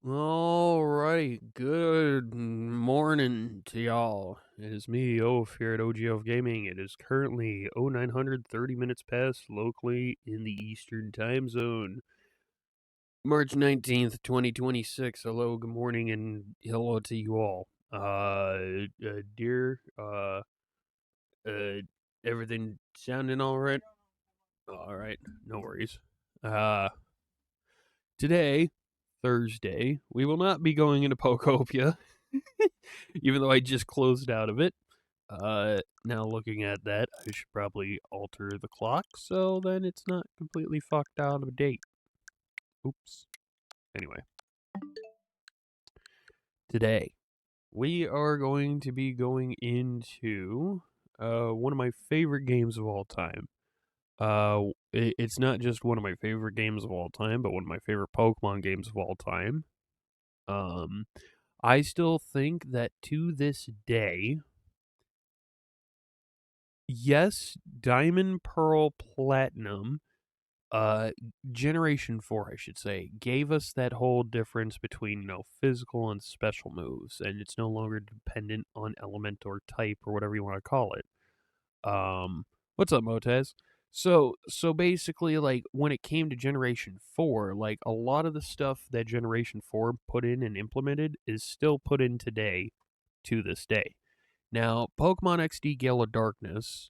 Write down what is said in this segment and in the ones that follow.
All right, good morning to y'all. It is me, Oaf, here at OGF Gaming. It is currently 0930 minutes past locally in the Eastern Time Zone. March 19th, 2026. Hello, good morning, and hello to you all. Dear, uh, everything sounding all right? All right, no worries. Uh, Today, Thursday, we will not be going into Pokopia. Even though I just closed out of it. Now looking at that, I should probably alter the clock so then it's not completely fucked out of date. Oops. Anyway, today we are going to be going into one of my favorite games of all time. It's not just one of my favorite games of all time, but one of my favorite Pokemon games of all time. Um, I still think that to this day, yes, Diamond, Pearl, Platinum, Generation 4, I should say, gave us that whole difference between, physical and special moves, and it's no longer dependent on element or type or whatever you want to call it. What's up, Motez? So basically, like, when it came to Generation 4, like, a lot of the stuff that Generation 4 put in and implemented is still put in today to this day. Now, Pokemon XD Gale of Darkness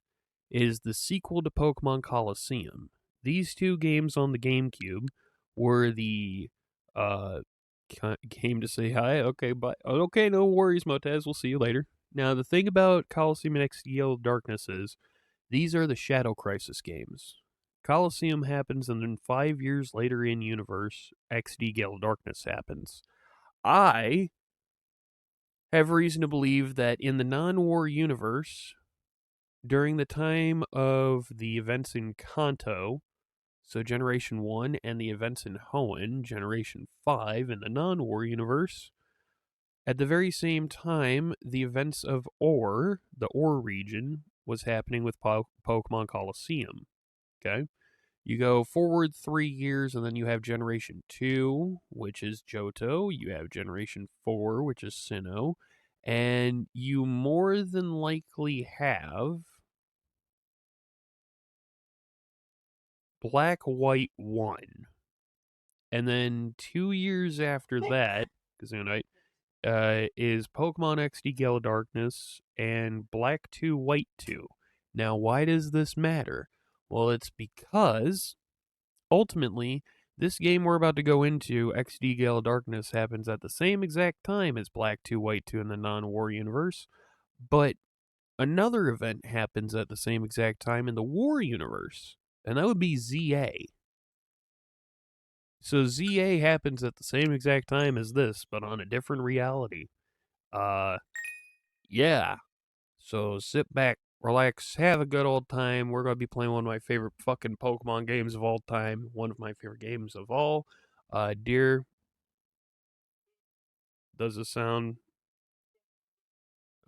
is the sequel to Pokemon Coliseum. These two games on the GameCube were the uh game to say hi. Okay, but okay, no worries, Motez. We'll see you later. Now, the thing about Coliseum and XD Gale of Darkness is these are the Shadow Crisis games. Coliseum happens, and then 5 years later in universe, XD Gale of Darkness happens. I have reason to believe that in the non-war universe, during the time of the events in Kanto, so Generation 1, and the events in Hoenn, Generation 5, in the non-war universe, at the very same time, the events of Orre, the Orre region, was happening with Pokemon Coliseum. Okay? You go forward 3 years, and then you have Generation 2, which is Johto. You have Generation 4, which is Sinnoh. And you more than likely have Black White 1. And then 2 years after that, Kazunite, is Pokemon XD Gale of Darkness and Black 2 White 2. Now, why does this matter? Well, it's because ultimately, this game we're about to go into, XD Gale of Darkness, happens at the same exact time as Black 2 White 2 in the non-war universe, but another event happens at the same exact time in the war universe, and that would be ZA. So ZA happens at the same exact time as this, but on a different reality. Uh, yeah. So sit back, relax, have a good old time. We're going to be playing one of my favorite fucking Pokemon games of all time. One of my favorite games of all. Dear, does this sound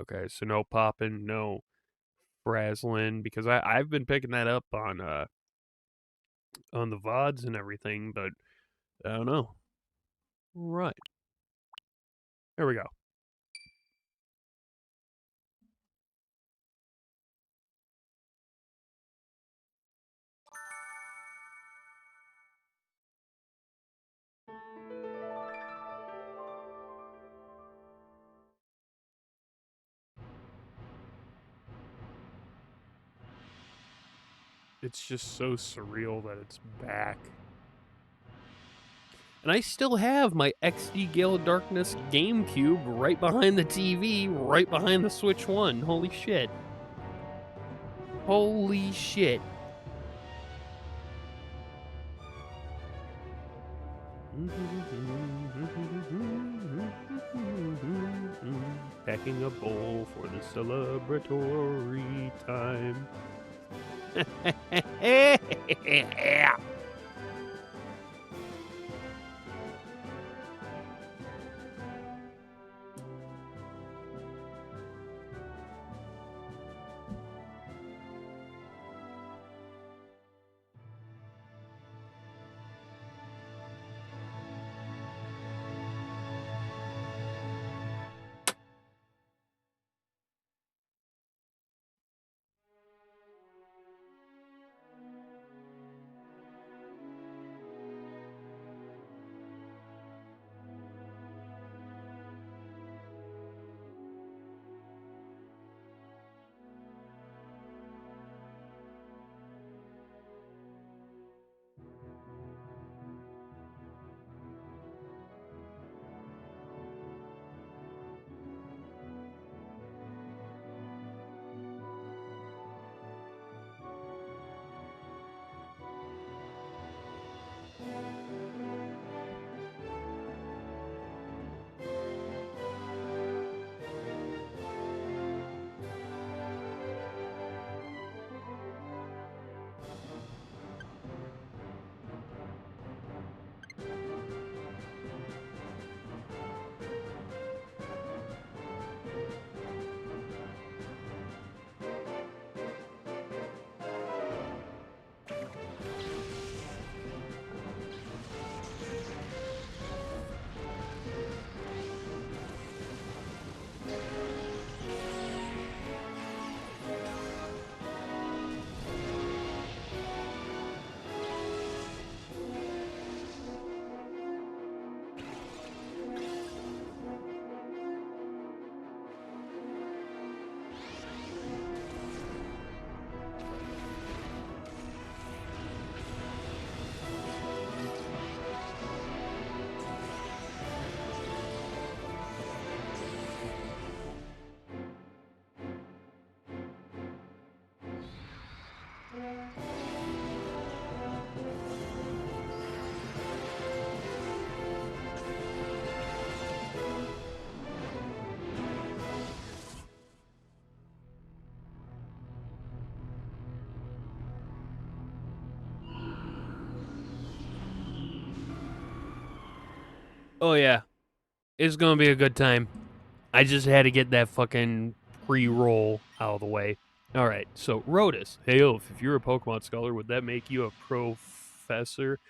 okay? So no popping, no frazzling, because I've been picking that up on the VODs and everything, but I don't know. Right. There we go. It's just so surreal that it's back. And I still have my XD Gale of Darkness GameCube right behind the TV, right behind the Switch 1. Holy shit. Holy shit. Packing a bowl for the celebratory time. Oh yeah, it's gonna be a good time. I just had to get that fucking pre-roll out of the way. All right, so Rotus, hey Oaf, if you're a Pokemon scholar, would that make you a professor?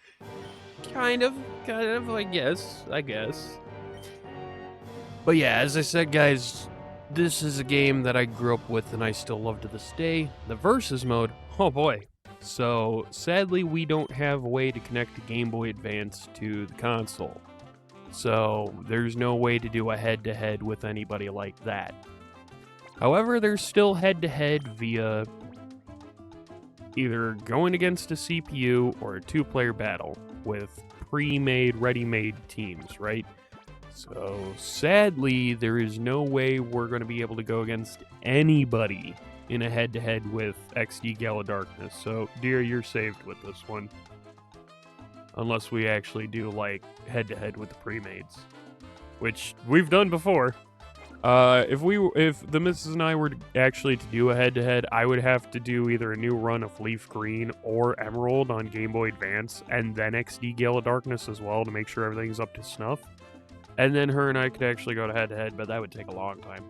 Kind of, I guess. But yeah, as I said, guys, this is a game that I grew up with and I still love to this day. The Versus mode, oh boy. So sadly, we don't have a way to connect the Game Boy Advance to the console. So there's no way to do a head-to-head with anybody like that. However, there's still head-to-head via either going against a CPU or a two-player battle with pre-made, ready-made teams, right? So sadly, there is no way we're going to be able to go against anybody in a head-to-head with XD Gale of Darkness. So, dear, you're saved with this one. Unless we actually do, like, head-to-head with the pre-mades. Which we've done before. If the missus and I were actually to do a head-to-head, I would have to do either a new run of Leaf Green or Emerald on Game Boy Advance, and then XD Gale of Darkness as well to make sure everything's up to snuff. And then her and I could actually go to head-to-head, but that would take a long time.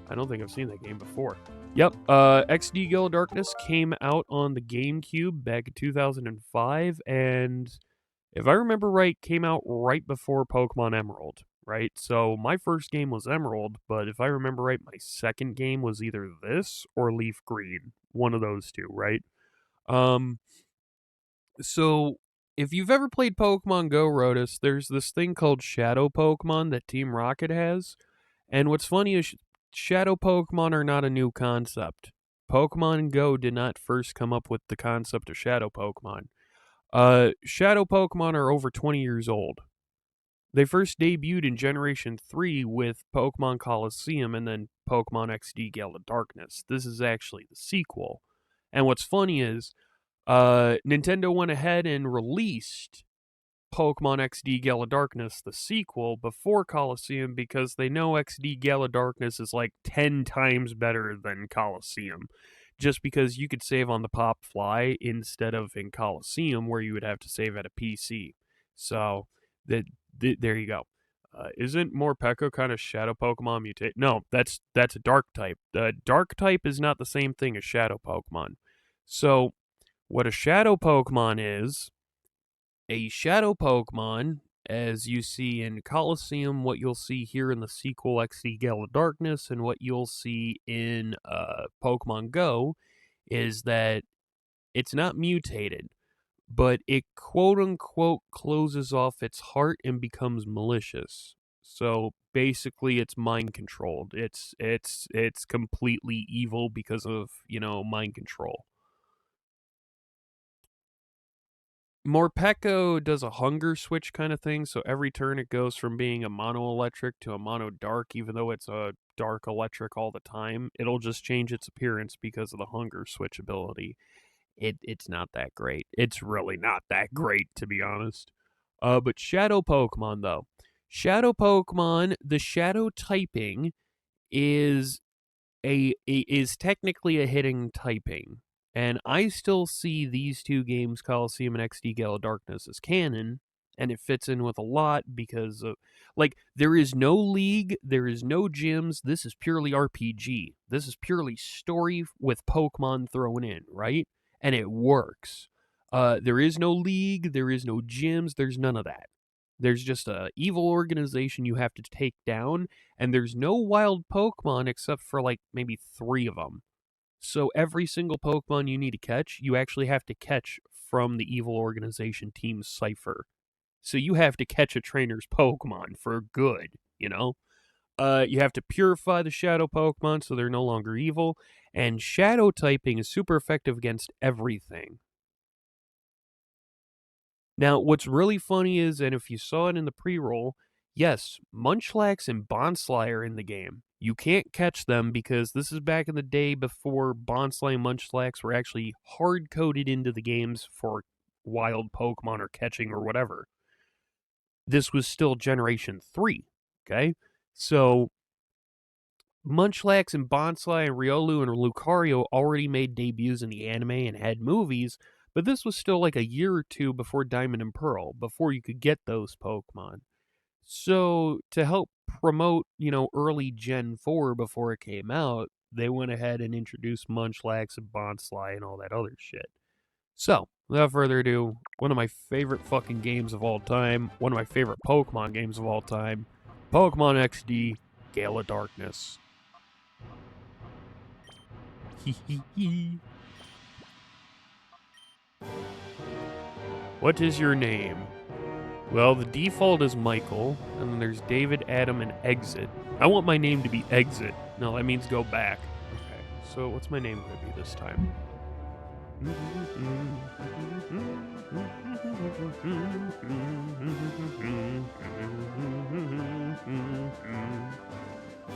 I don't think I've seen that game before. Yep, XD Gale of Darkness came out on the GameCube back in 2005, and if I remember right, came out right before Pokemon Emerald, right? So my first game was Emerald, but if I remember right, my second game was either this or Leaf Green. One of those two, right? So if you've ever played Pokemon Go, Rotus, there's this thing called Shadow Pokemon that Team Rocket has. And what's funny is Shadow Pokemon are not a new concept. Pokemon Go did not first come up with the concept of Shadow Pokemon. Shadow Pokemon are over 20 years old. They first debuted in Generation 3 with Pokemon Colosseum and then Pokemon XD Gale of Darkness. This is actually the sequel. And what's funny is, Nintendo went ahead and released Pokemon XD Gale of Darkness, the sequel, before Colosseum because they know XD Gale of Darkness is like 10 times better than Colosseum. Just because you could save on the Pop Fly instead of in Colosseum where you would have to save at a PC. So, there you go. Isn't Morpeko kind of Shadow Pokemon mutate? No, that's a Dark type. The Dark type is not the same thing as Shadow Pokemon. So, what a Shadow Pokemon is, a Shadow Pokemon, as you see in Colosseum, what you'll see here in the sequel XD Gale of Darkness, and what you'll see in Pokemon Go, is that it's not mutated, but it quote-unquote closes off its heart and becomes malicious. So basically it's mind controlled. It's completely evil because of, mind control. Morpeko does a hunger switch kind of thing, so every turn it goes from being a mono electric to a mono dark, even though it's a dark electric all the time. It'll just change its appearance because of the hunger switch ability. It's not that great. It's really not that great, to be honest. But Shadow Pokemon, though. Shadow Pokemon, the Shadow typing is is technically a hitting typing. And I still see these two games, Coliseum and XD Gale of Darkness, as canon, and it fits in with a lot because of, there is no league, there is no gyms, this is purely RPG. This is purely story with Pokemon thrown in, right? And it works. There is no league, there is no gyms, there's none of that. There's just a evil organization you have to take down, and there's no wild Pokemon except for maybe 3 of them. So every single Pokemon you need to catch, you actually have to catch from the evil organization Team Cipher. So you have to catch a trainer's Pokemon for good, you know? You have to purify the Shadow Pokemon so they're no longer evil, and Shadow typing is super effective against everything. Now, what's really funny is, and if you saw it in the pre-roll, yes, Munchlax and Bonsly are in the game. You can't catch them because this is back in the day before Bonsly and Munchlax were actually hard-coded into the games for wild Pokemon or catching or whatever. This was still Generation 3, okay? So Munchlax and Bonsly and Riolu and Lucario already made debuts in the anime and had movies, but this was still like a year or two before Diamond and Pearl, before you could get those Pokemon. So to help promote, early Gen 4 before it came out, they went ahead and introduced Munchlax and Bonsly and all that other shit. So, without further ado, one of my favorite fucking games of all time, one of my favorite Pokemon games of all time, Pokemon XD, Gale of Darkness. What is your name? Well, the default is Michael, and then there's David, Adam, and Exit. I want my name to be Exit. No, that means go back. Okay, so what's my name going to be this time?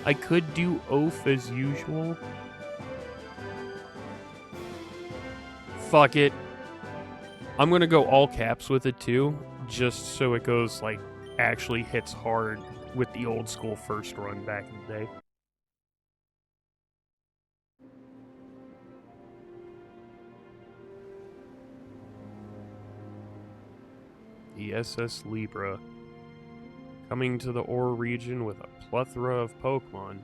I could do Oaf as usual. Fuck it. I'm gonna go all caps with it too, just so it goes, like, actually hits hard with the old school first run back in the day. The SS Libra, coming to the Orre region with a plethora of Pokemon.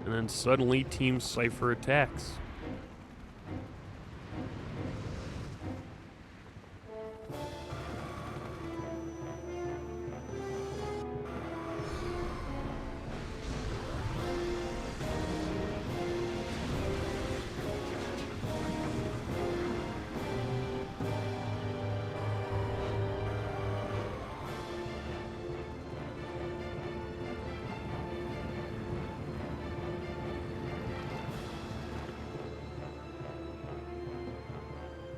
And then suddenly Team Cipher attacks.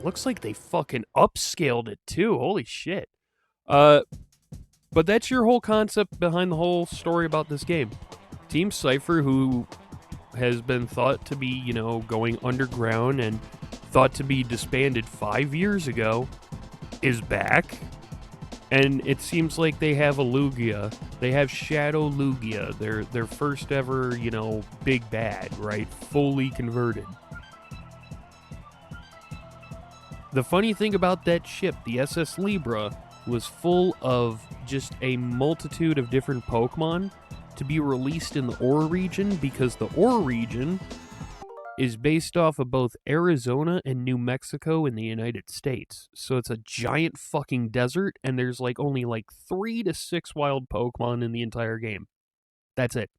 Looks like they fucking upscaled it too. Holy shit. But that's your whole concept behind the whole story about this game. Team Cipher, who has been thought to be, going underground and thought to be disbanded 5 years ago, is back. And it seems like they have a Lugia. They have Shadow Lugia. Their first ever, big bad, right? Fully converted. The funny thing about that ship, the SS Libra, was full of just a multitude of different Pokemon to be released in the Orre region, because the Orre region is based off of both Arizona and New Mexico in the United States. So it's a giant fucking desert, and there's only 3 to 6 wild Pokemon in the entire game. That's it.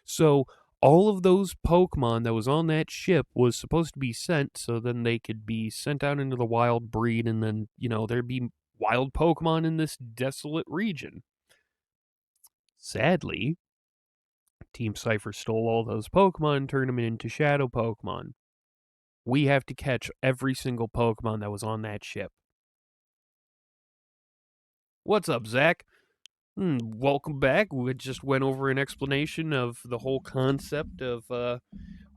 So all of those Pokemon that was on that ship was supposed to be sent, so then they could be sent out into the wild, breed, and then, there'd be wild Pokemon in this desolate region. Sadly, Team Cipher stole all those Pokemon and turned them into Shadow Pokemon. We have to catch every single Pokemon that was on that ship. What's up, Zach? Welcome back. We just went over an explanation of the whole concept of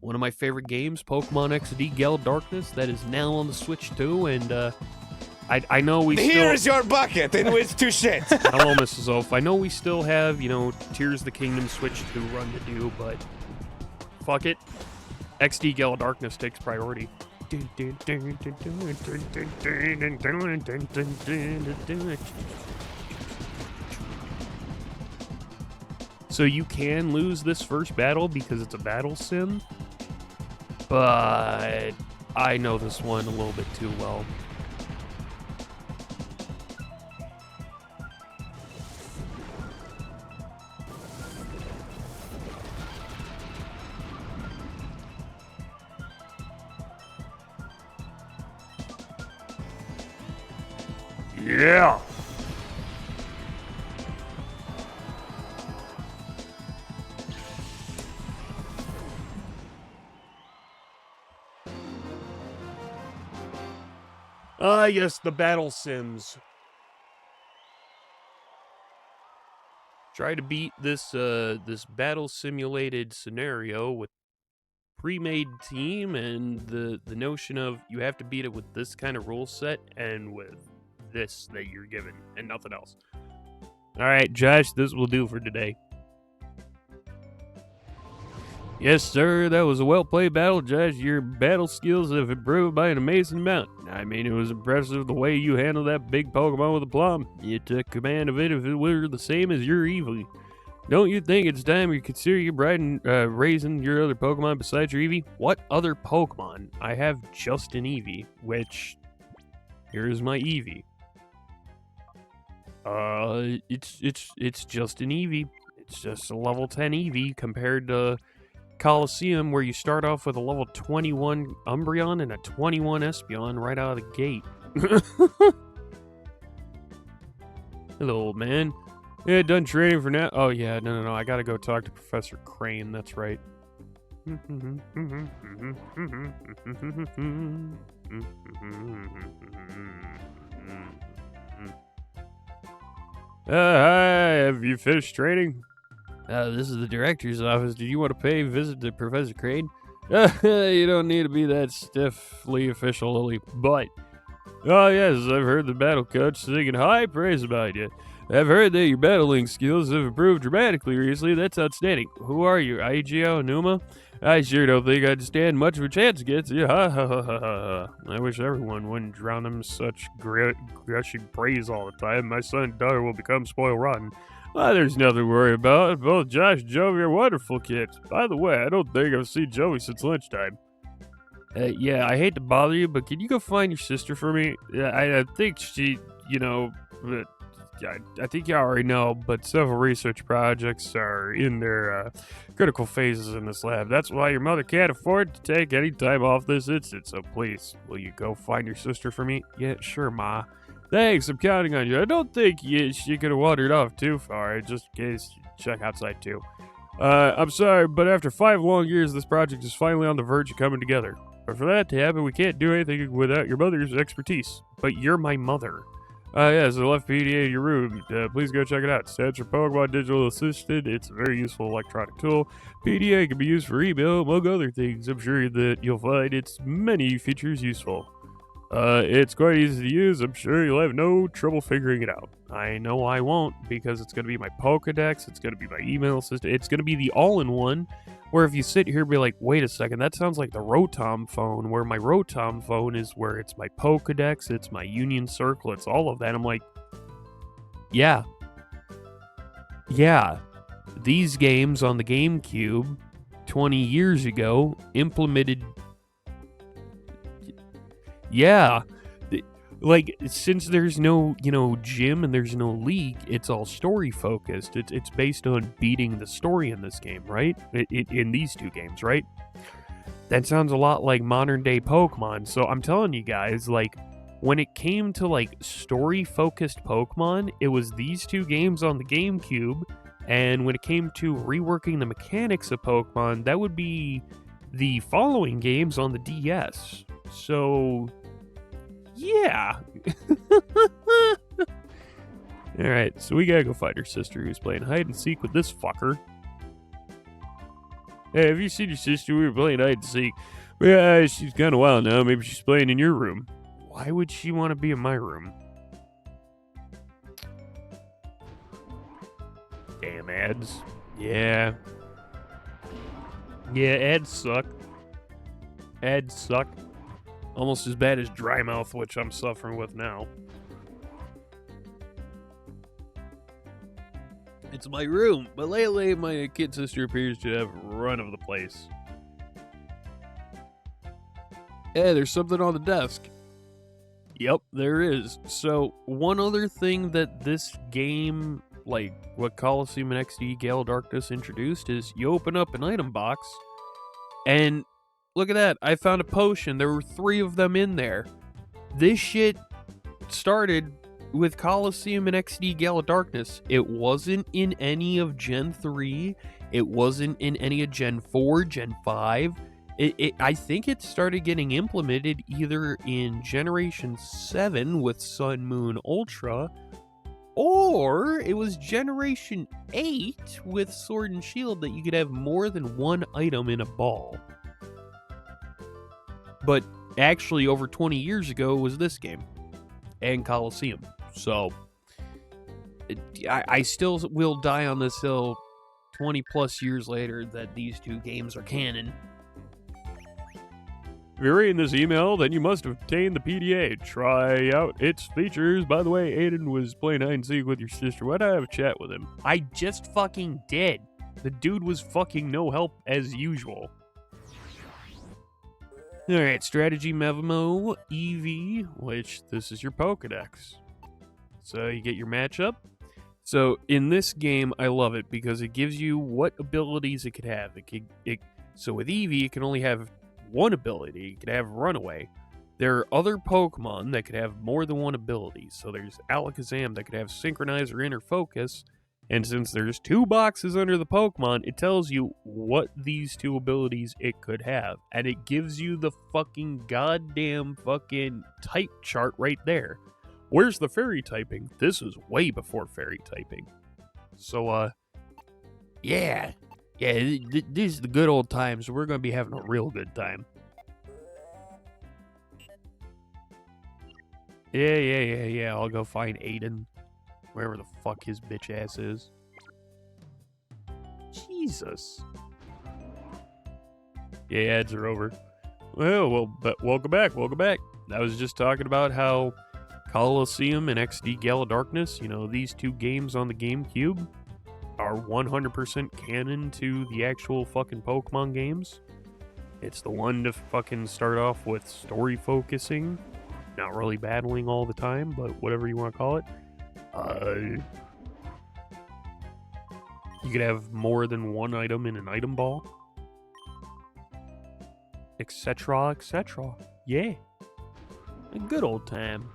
one of my favorite games, Pokemon XD Gale Darkness, that is now on the Switch too, and I know we Here's your bucket in which to shit! Hello, Mrs. Oaf. I know we still have, Tears of the Kingdom Switch 2 run to do, but fuck it. XD Gale Darkness takes priority. So you can lose this first battle because it's a battle sim, but I know this one a little bit too well. Yeah! Ah, yes, the battle sims. try to beat this this battle simulated scenario with pre-made team, and the notion of you have to beat it with this kind of rule set and with this that you're given and nothing else. All right, Josh, this will do for today. Yes, sir, that was a well-played battle, Josh. Your battle skills have improved by an amazing amount. I mean, it was impressive the way you handled that big Pokemon with aplomb. You took command of it if it were the same as your Eevee. Don't you think it's time you consider raising your other Pokemon besides your Eevee? What other Pokemon? I have just an Eevee, which... Here's my Eevee. It's just an Eevee. It's just a level 10 Eevee compared to Coliseum, where you start off with a level 21 Umbreon and a 21 Espeon right out of the gate. Hello, old man. Yeah, done training for now. Oh, yeah, no. I gotta go talk to Professor Crane. That's right. Hi, have you finished training? This is the director's office. Did you want to pay a visit to Professor Crane? You don't need to be that stiffly official, Lily. But, oh yes, I've heard the battle coach singing high praise about you. I've heard that your battling skills have improved dramatically recently. That's outstanding. Who are you, Igio Numa? I sure don't think I'd stand much of a chance against you. Ha ha ha ha ha. I wish everyone wouldn't drown in such gushing praise all the time. My son and daughter will become spoiled rotten. There's nothing to worry about. Both Josh and Joey are wonderful kids. By the way, I don't think I've seen Joey since lunchtime. Yeah, I hate to bother you, but can you go find your sister for me? I think she, I think you already know, but several research projects are in their critical phases in this lab. That's why your mother can't afford to take any time off this instant. So please, will you go find your sister for me? Yeah, sure, Ma. Thanks, I'm counting on you. I don't think she could have wandered off too far, just in case you check outside too. I'm sorry, but after 5 long years, this project is finally on the verge of coming together. But for that to happen, we can't do anything without your mother's expertise. But you're my mother. Yes, I left PDA in your room. Please go check it out. Stands for Pokemon Digital Assistant. It's a very useful electronic tool. PDA can be used for email, among other things. I'm sure that you'll find its many features useful. It's quite easy to use. I'm sure you'll have no trouble figuring it out. I know I won't, because it's going to be my Pokedex, it's going to be my email system, it's going to be the all-in-one, where if you sit here and be like, wait a second, that sounds like the Rotom phone, where my Rotom phone is where it's my Pokedex, it's my Union Circle, it's all of that. I'm like, yeah. These games on the GameCube 20 years ago implemented... Yeah, like, since there's no, gym and there's no league, it's all story focused. It's based on beating the story in this game, right? In these two games, right? That sounds a lot like modern day Pokemon. So I'm telling you guys, like, when it came to, like, story focused Pokemon, it was these two games on the GameCube. And when it came to reworking the mechanics of Pokemon, that would be the following games on the DS. So... yeah. Alright, so we gotta go find her sister who's playing hide and seek with this fucker. Hey, have you seen your sister? We were playing hide and seek. Yeah, she's gone a while now. Maybe she's playing in your room. Why would she want to be in my room? Damn ads. Yeah. Yeah, ads suck. Ads suck. Almost as bad as dry mouth, which I'm suffering with now. It's my room, but lately my kid sister appears to have run of the place. Hey, there's something on the desk. Yep, there is. So, one other thing that this game, like what Coliseum and XD Gale Darkness introduced, is you open up an item box, and look at that, I found a potion. There were 3 of them in there. This shit started with Coliseum and XD Gale Darkness. It wasn't in any of Gen 3. It wasn't in any of Gen 4, Gen 5. I think it started getting implemented either in Generation 7 with Sun, Moon, Ultra, Or it was Generation 8 with Sword and Shield that you could have more than one item in a ball. But actually, over 20 years ago was this game and Coliseum. So I still will die on this hill 20 plus years later that these two games are canon. If you're reading this email, then you must have obtained the PDA. Try out its features. By the way, Aiden was playing hide and seek with your sister. Why'd I have a chat with him? I just fucking did. The dude was fucking no help as usual. Alright, strategy memo, EV, which this is your Pokedex. So you get your matchup. So in this game, I love it because it gives you what abilities it could have. So with Eevee, it can only have one ability. It could have Runaway. There are other Pokemon that could have more than one ability. So there's Alakazam that could have Synchronize or Inner Focus. And since there's 2 boxes under the Pokemon, it tells you what these 2 abilities it could have. And it gives you the fucking goddamn fucking type chart right there. Where's the fairy typing? This is way before fairy typing. So, yeah. Yeah, these are the good old times. We're going to be having a real good time. Yeah. I'll go find Aiden. Wherever the fuck his bitch ass is. Jesus. Yeah, ads are over. Well, but welcome back. I was just talking about how Coliseum and XD Gale of Darkness, these 2 games on the GameCube are 100% canon to the actual fucking Pokemon games. It's the one to fucking start off with story focusing, not really battling all the time, but whatever you want to call it. You could have more than one item in an item ball, etc. Yeah, a good old time.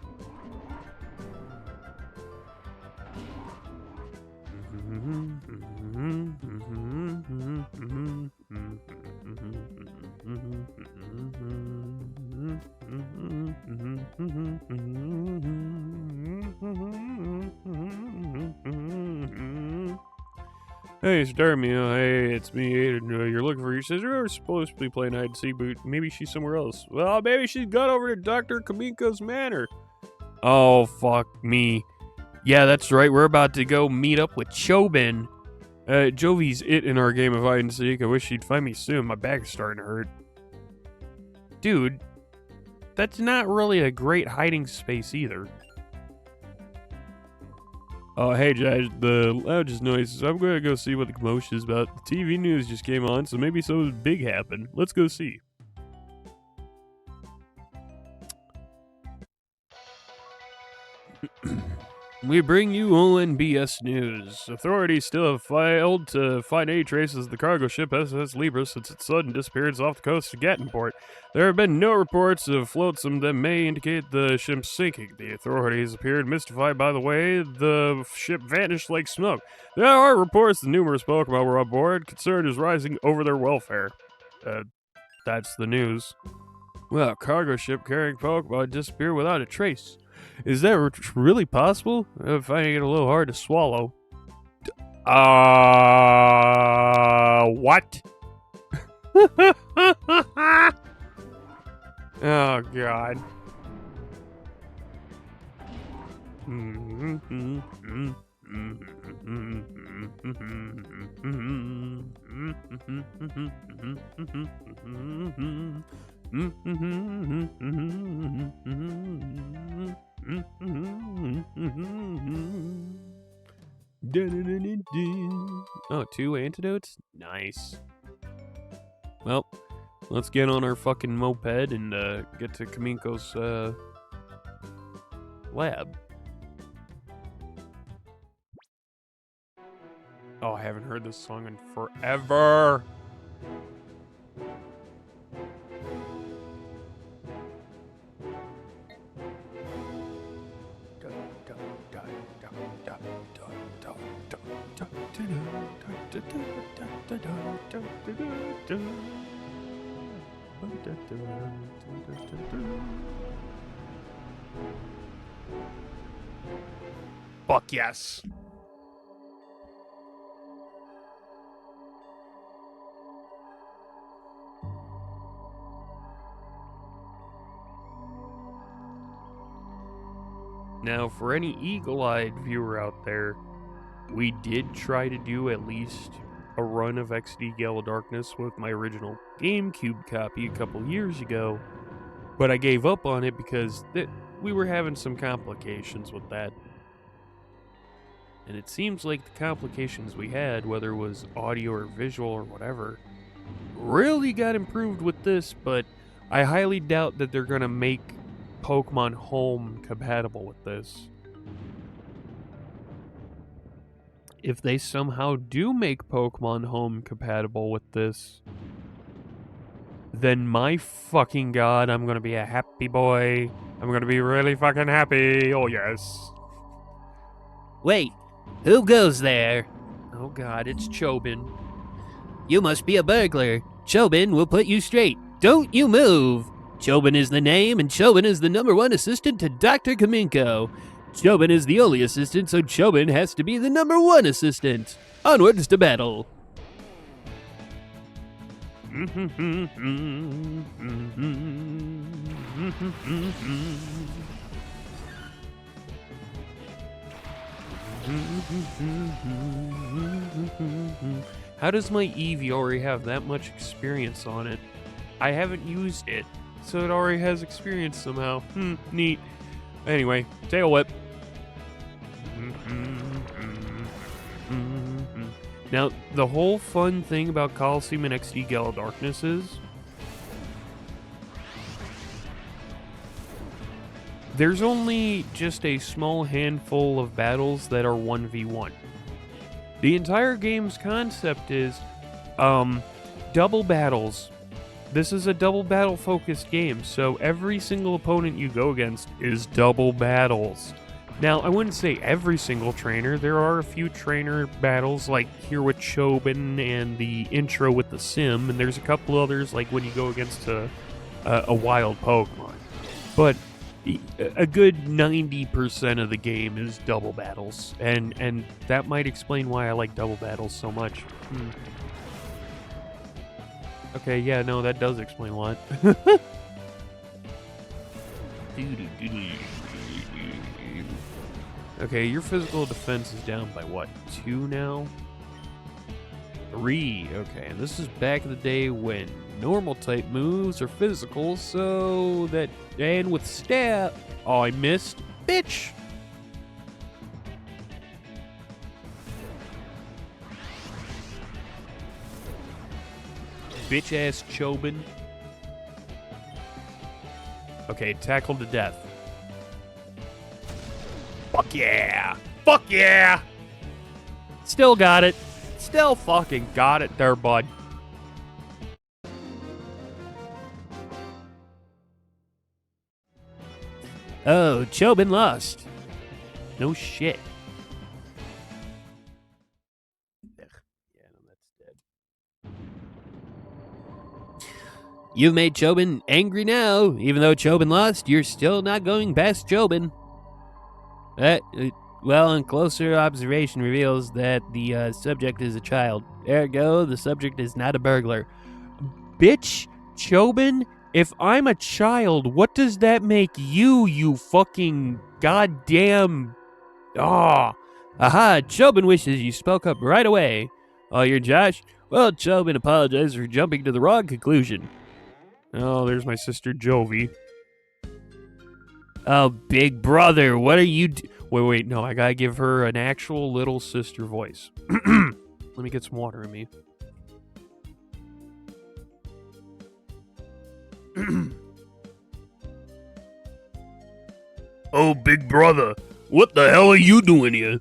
Hey, Starmio. Hey, it's me, Aiden. You're looking for your sister? We're supposed to be playing hide and seek, but maybe she's somewhere else. Well, maybe she's gone over to Dr. Kamiko's manor. Oh, fuck me. Yeah, that's right. We're about to go meet up with Chobin. Jovi's it in our game of hide and seek. I wish she'd find me soon. My back is starting to hurt. Dude, that's not really a great hiding space either. Oh, hey, Judge, the loudest noises. I'm going to go see what the commotion is about. The TV news just came on, so maybe something big happened. Let's go see. We bring you ONBS news. Authorities still have failed to find any traces of the cargo ship SS Libra since its sudden disappearance off the coast of Gattonport. There have been no reports of flotsam that may indicate the ship's sinking. The authorities appeared mystified by the way the ship vanished like smoke. There are reports that numerous Pokemon were on board. Concern is rising over their welfare. That's the news. Well, a cargo ship carrying Pokemon disappeared without a trace. Is that really possible? I'm finding it a little hard to swallow. What? Oh, God. Oh, 2 antidotes? Nice. Well, let's get on our fucking moped and get to Kamiko's lab. Oh, I haven't heard this song in forever. Fuck yes. Now, for any eagle-eyed viewer out there, we did try to do at least a run of XD Gale of Darkness with my original GameCube copy a couple years ago, but I gave up on it because we were having some complications with that. And it seems like the complications we had, whether it was audio or visual or whatever, really got improved with this, but I highly doubt that they're going to make Pokemon Home compatible with this. If they somehow do make Pokemon Home compatible with this, then my fucking god, I'm gonna be a happy boy. I'm gonna be really fucking happy. Oh, yes. Wait, who goes there? Oh god, it's Chobin. You must be a burglar. Chobin will put you straight. Don't you move. Chobin is the name, and Chobin is the #1 assistant to Dr. Kaminko. Chobin is the only assistant, so Chobin has to be the #1 assistant. Onwards to battle. How does my Eevee already have that much experience on it? I haven't used it, so it already has experience somehow. Neat. Anyway, tail whip. Now, the whole fun thing about Coliseum and XD Gale of Darkness is there's only just a small handful of battles that are 1v1. The entire game's concept is double battles. This is a double battle focused game, so every single opponent you go against is double battles. Now, I wouldn't say every single trainer. There are a few trainer battles, like here with Chobin and the intro with the Sim, and there's a couple others, like when you go against a wild Pokemon. But a good 90% of the game is double battles, and that might explain why I like double battles so much. Okay, yeah, no, that does explain a lot. Okay, your physical defense is down by what, 2 now? 3, okay, and this is back in the day when normal type moves are physical, so that, and with stab, oh, I missed, bitch! Bitch-ass Chobin. Okay, tackled to death. Fuck yeah! Fuck yeah! Still got it. Still fucking got it there, bud. Oh, Chobin lost. No shit. Yeah, no, that's dead. You've made Chobin angry now. Even though Chobin lost, you're still not going past Chobin. Well, and closer observation reveals that the subject is a child. Ergo, the subject is not a burglar. Bitch, Chobin, if I'm a child, what does that make you, you fucking goddamn... Ah. Aha, Chobin wishes you spoke up right away. Oh, you're Josh? Well, Chobin apologizes for jumping to the wrong conclusion. Oh, there's my sister Jovi. Oh, big brother, what are you Wait, no, I gotta give her an actual little sister voice. Let me get some water in me. Oh, big brother, what the hell are you doing here?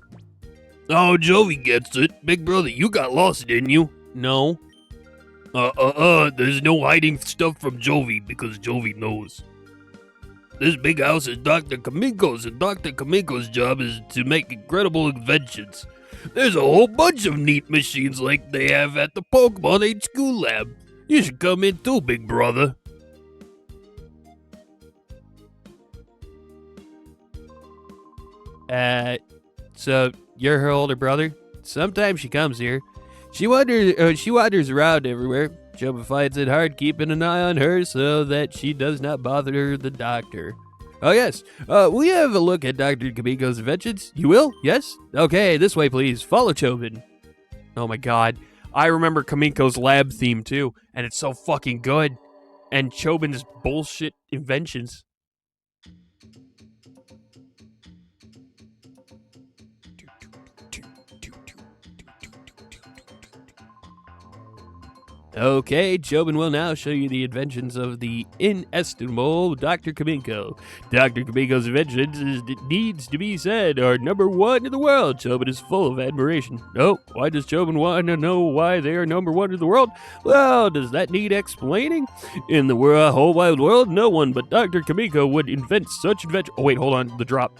Oh, Jovi gets it. Big brother, you got lost, didn't you? No. There's no hiding stuff from Jovi because Jovi knows. This big house is Dr. Kaminko's, and Dr. Kaminko's job is to make incredible inventions. There's a whole bunch of neat machines like they have at the Pokemon HQ lab. You should come in too, big brother. So you're her older brother? Sometimes she comes here. She wanders around everywhere. Chobin finds it hard keeping an eye on her so that she does not bother the doctor. Oh, yes. Will you have a look at Dr. Kamiko's inventions? You will? Yes? Okay, this way, please. Follow Chobin. Oh, my God. I remember Kamiko's lab theme, too, and it's so fucking good. And Chobin's bullshit inventions. Okay, Chobin will now show you the inventions of the inestimable Dr. Kamiko. Dr. Kamiko's inventions, it needs to be said, are number one in the world. Chobin is full of admiration. Oh, why does Chobin want to know why they are number one in the world? Well, does that need explaining? In the whole wide world, no one but Dr. Kamiko would invent such invention. Oh, wait, hold on, the drop.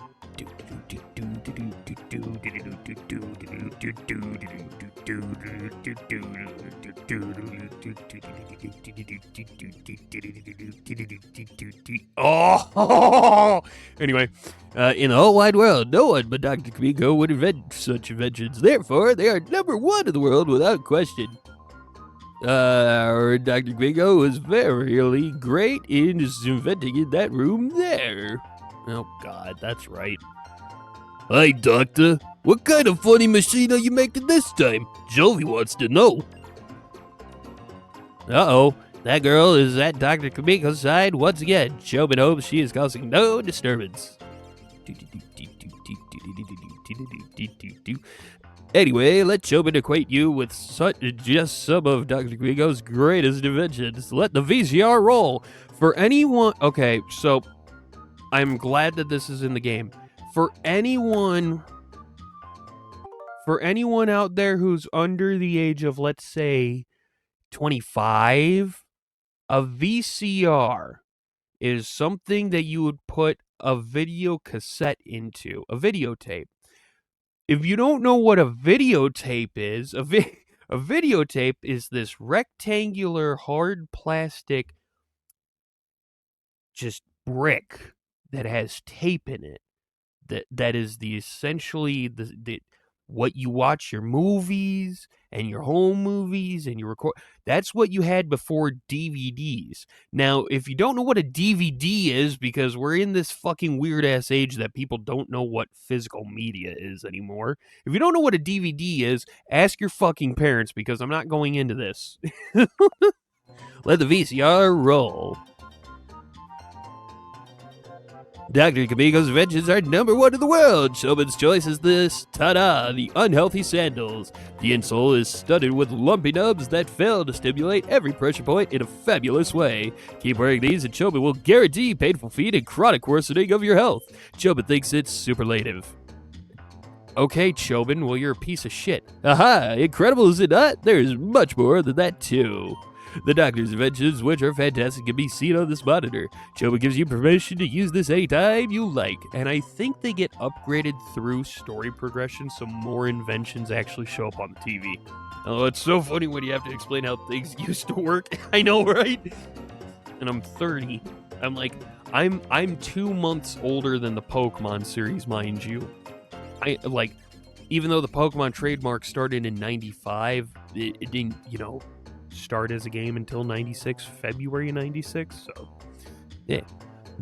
Oh! Anyway, in the whole wide world, no one but Dr. Kamiko would invent such inventions. Therefore, they are number one in the world without question. Dr. Kamiko was very great in inventing in that room there. Oh, God, that's right. Hi, Doctor. What kind of funny machine are you making this time? Joey wants to know. Uh-oh. That girl is at Dr. Kamiko's side once again. Chobin hopes she is causing no disturbance. Anyway, let Chobin acquaint you with just some of Dr. Kamiko's greatest inventions. Let the VCR roll. For anyone... Okay, so I'm glad that this is in the game. For anyone out there who's under the age of, let's say, 25, a VCR is something that you would put a video cassette into, a videotape. If you don't know what a videotape is, a videotape is this rectangular hard plastic just brick that has tape in it. That is essentially what you watch your movies and your home movies and you record. That's what you had before DVDs. Now, if you don't know what a DVD is, because we're in this fucking weird ass age that people don't know what physical media is anymore. If you don't know what a DVD is, ask your fucking parents, because I'm not going into this. Let the VCR roll. Dr. Kamiko's inventions are number one in the world. Chobin's choice is this. Ta-da! The unhealthy sandals. The insole is studded with lumpy nubs that fail to stimulate every pressure point in a fabulous way. Keep wearing these and Chobin will guarantee painful feet and chronic worsening of your health. Chobin thinks it's superlative. Okay, Chobin, well, you're a piece of shit. Aha! Incredible, is it not? There's much more than that, too. The doctor's inventions, which are fantastic, can be seen on this monitor. Chobin gives you permission to use this anytime you like. And I think they get upgraded through story progression, so more inventions actually show up on the TV. Oh, it's so funny when you have to explain how things used to work. I know, right? And I'm 30. I'm 2 months older than the Pokemon series, mind you. Even though the Pokemon trademark started in 95, it didn't, start as a game until 96, February 96, so yeah.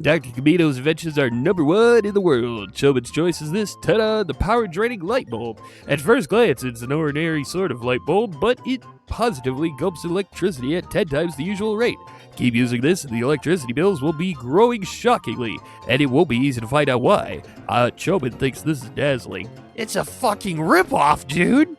Dr. Kamiko's inventions are number one in the world. Chobin's choice is this. Ta-da! The power-draining light bulb. At first glance, it's an ordinary sort of light bulb, but it positively gulps electricity at 10 times the usual rate. Keep using this and the electricity bills will be growing shockingly, and it won't be easy to find out why. Chobin thinks this is dazzling. It's a fucking ripoff, dude!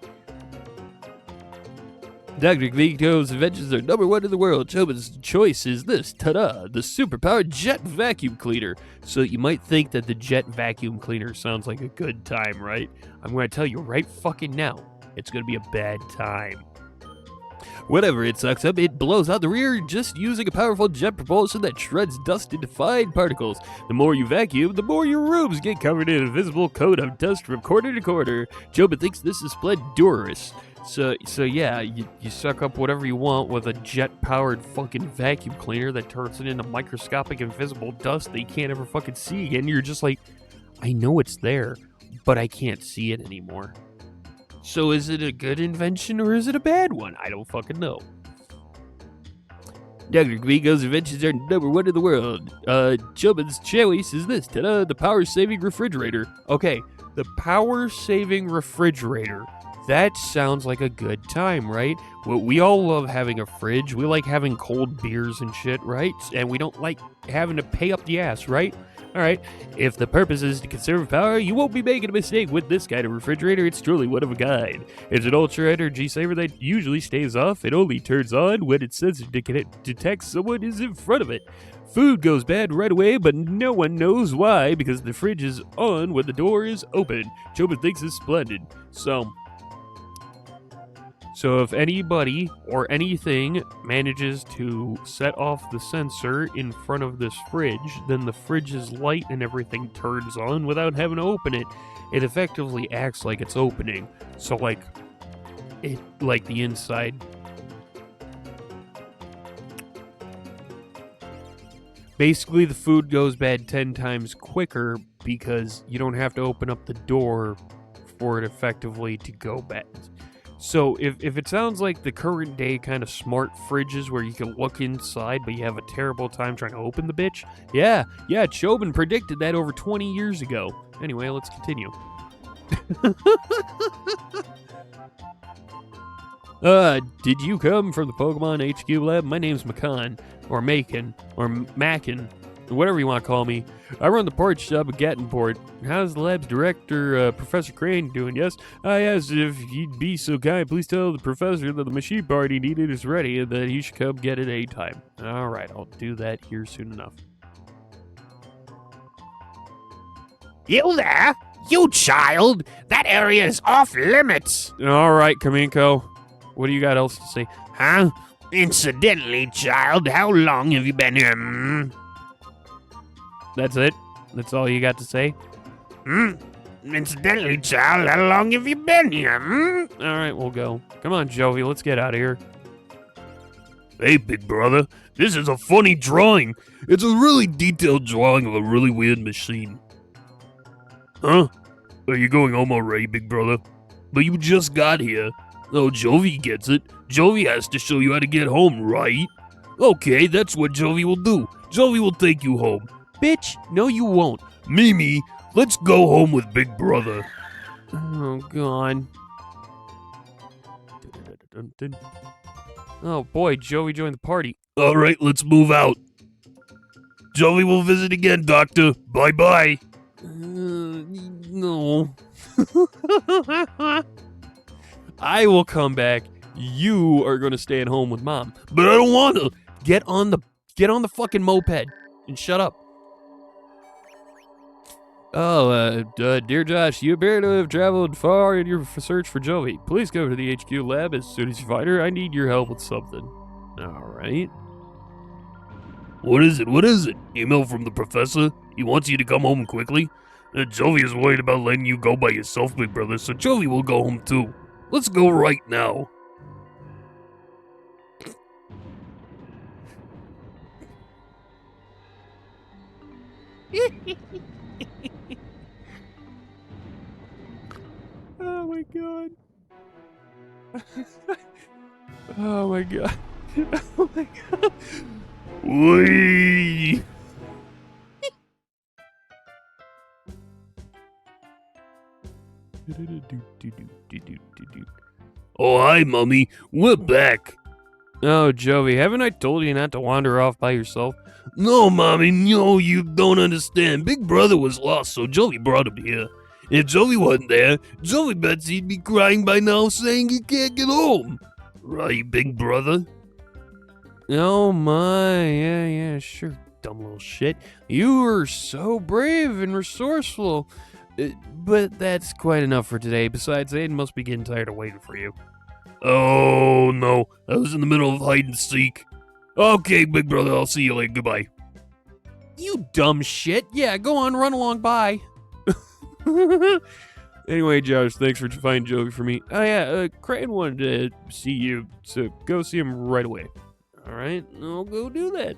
Dr. Kamiko's inventions are number one in the world. Chobin's choice is this. Ta-da! The superpowered jet vacuum cleaner. So you might think that the jet vacuum cleaner sounds like a good time, right? I'm going to tell you right fucking now, it's going to be a bad time. Whenever it sucks up, it blows out the rear just using a powerful jet propulsion that shreds dust into fine particles. The more you vacuum, the more your rooms get covered in a visible coat of dust from corner to corner. Chobin thinks this is splendorous. So yeah, you suck up whatever you want with a jet-powered fucking vacuum cleaner that turns it into microscopic invisible dust that you can't ever fucking see again. You're just like, I know it's there. but I can't see it anymore. So is it a good invention or is it a bad one? I don't fucking know. Dr. Kamiko's inventions are number one in the world. Chubba's choice is this. Ta-da, the power-saving refrigerator. Okay, the power-saving refrigerator. That sounds like a good time, right? Well, we all love having a fridge. We like having cold beers and shit, right? And we don't like having to pay up the ass, right? All right, if the purpose is to conserve power, you won't be making a mistake with this kind of refrigerator. It's truly one of a kind. It's an ultra energy saver that usually stays off. It only turns on when its sensor detects someone is in front of it. Food goes bad right away, but no one knows why because the fridge is on when the door is open. Choba thinks it's splendid. So if anybody or anything manages to set off the sensor in front of this fridge, then the fridge's light and everything turns on without having to open it. It effectively acts like it's opening. So like the inside. Basically the food goes bad 10 times quicker because you don't have to open up the door for it effectively to go bad. So if it sounds like the current day kind of smart fridges where you can look inside but you have a terrible time trying to open the bitch, yeah, Chobin predicted that over 20 years ago. Anyway, let's continue. Did you come from the Pokemon HQ lab? My name's Makan, or Macon, or Mackin, whatever you want to call me. I run the parts shop at Gattonport. How's the lab's director, Professor Crane, doing? Yes, I asked if he'd be so kind. Please tell the professor that the machine part he needed is ready and that he should come get it anytime. All right, I'll do that here soon enough. You there? You child! That area is off limits! All right, Kamiko. What do you got else to say? Huh? Incidentally, child, how long have you been here? That's it? That's all you got to say? Incidentally, child, how long have you been here? All right, we'll go. Come on, Jovi, let's get out of here. Hey, big brother, this is a funny drawing. It's a really detailed drawing of a really weird machine. Huh? Are you going home already, big brother? But you just got here. Oh, Jovi gets it. Jovi has to show you how to get home, right? Okay, that's what Jovi will do. Jovi will take you home. Bitch, no you won't. Mimi, let's go home with big brother. Oh, God. Oh, boy, Joey joined the party. All right, let's move out. Joey will visit again, Doctor. Bye-bye. No. I will come back. You are going to stay at home with Mom. But I don't want to. Get on the fucking moped and shut up. Oh, dear Josh, you appear to have traveled far in your search for Joey. Please go to the HQ lab as soon as you find her. I need your help with something. All right. What is it? What is it? Email from the professor? He wants you to come home quickly? Joey is worried about letting you go by yourself, big brother, so Joey will go home too. Let's go right now. Oh my God. Oh my God. Oh my God. Whee! Oh, hi, Mummy. We're back. Oh, Joey, haven't I told you not to wander off by yourself? No, Mommy, no, you don't understand. Big brother was lost, so Joey brought him here. If Joey wasn't there, Joey bets he'd be crying by now saying he can't get home. Right, big brother? Oh my, yeah, sure, dumb little shit. You were so brave and resourceful. But that's quite enough for today. Besides, Aiden must be getting tired of waiting for you. Oh, no. I was in the middle of hide and seek. Okay, big brother, I'll see you later. Goodbye. You dumb shit. Yeah, go on, run along, bye. Anyway, Josh, thanks for finding Joey for me. Oh, yeah, Crane wanted to see you, so go see him right away. All right, I'll go do that.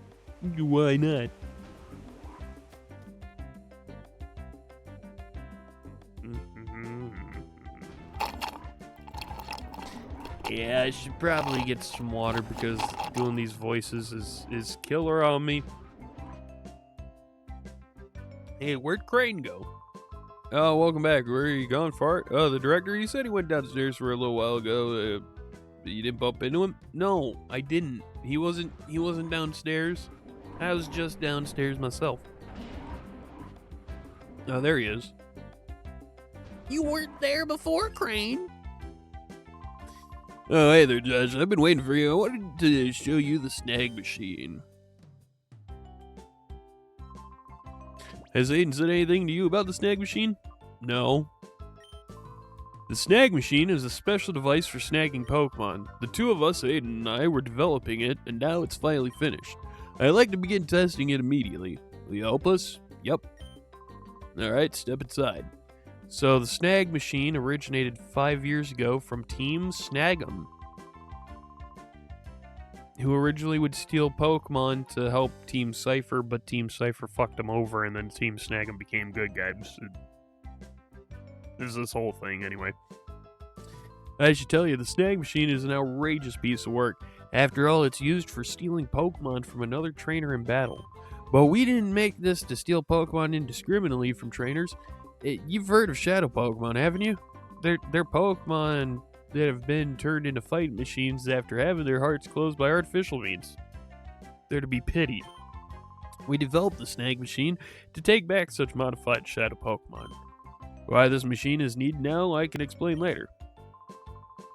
Why not? Yeah, I should probably get some water because doing these voices is killer on me. Hey, where'd Crane go? Oh, welcome back. Where are you going, Fart? Oh, the director? He said he went downstairs for a little while ago. You didn't bump into him? No, I didn't. He wasn't downstairs. I was just downstairs myself. Oh, there he is. You weren't there before, Crane? Oh, hey there, Judge. I've been waiting for you. I wanted to show you the snag machine. Has Aiden said anything to you about the snag machine? No. The snag machine is a special device for snagging Pokemon. The two of us, Aiden and I, were developing it, and now it's finally finished. I'd like to begin testing it immediately. Will you help us? Yep. Alright, step inside. So the snag machine originated 5 years ago from Team Snag'em, who originally would steal Pokemon to help Team Cipher, but Team Cipher fucked them over, and then Team Snag'em became good guys. There's this whole thing, anyway. I should tell you, the snag machine is an outrageous piece of work. After all, it's used for stealing Pokemon from another trainer in battle. But we didn't make this to steal Pokemon indiscriminately from trainers. You've heard of Shadow Pokemon, haven't you? They're Pokemon that have been turned into fighting machines after having their hearts closed by artificial means. They're to be pitied. We developed the snag machine to take back such modified Shadow Pokemon. Why this machine is needed now, I can explain later.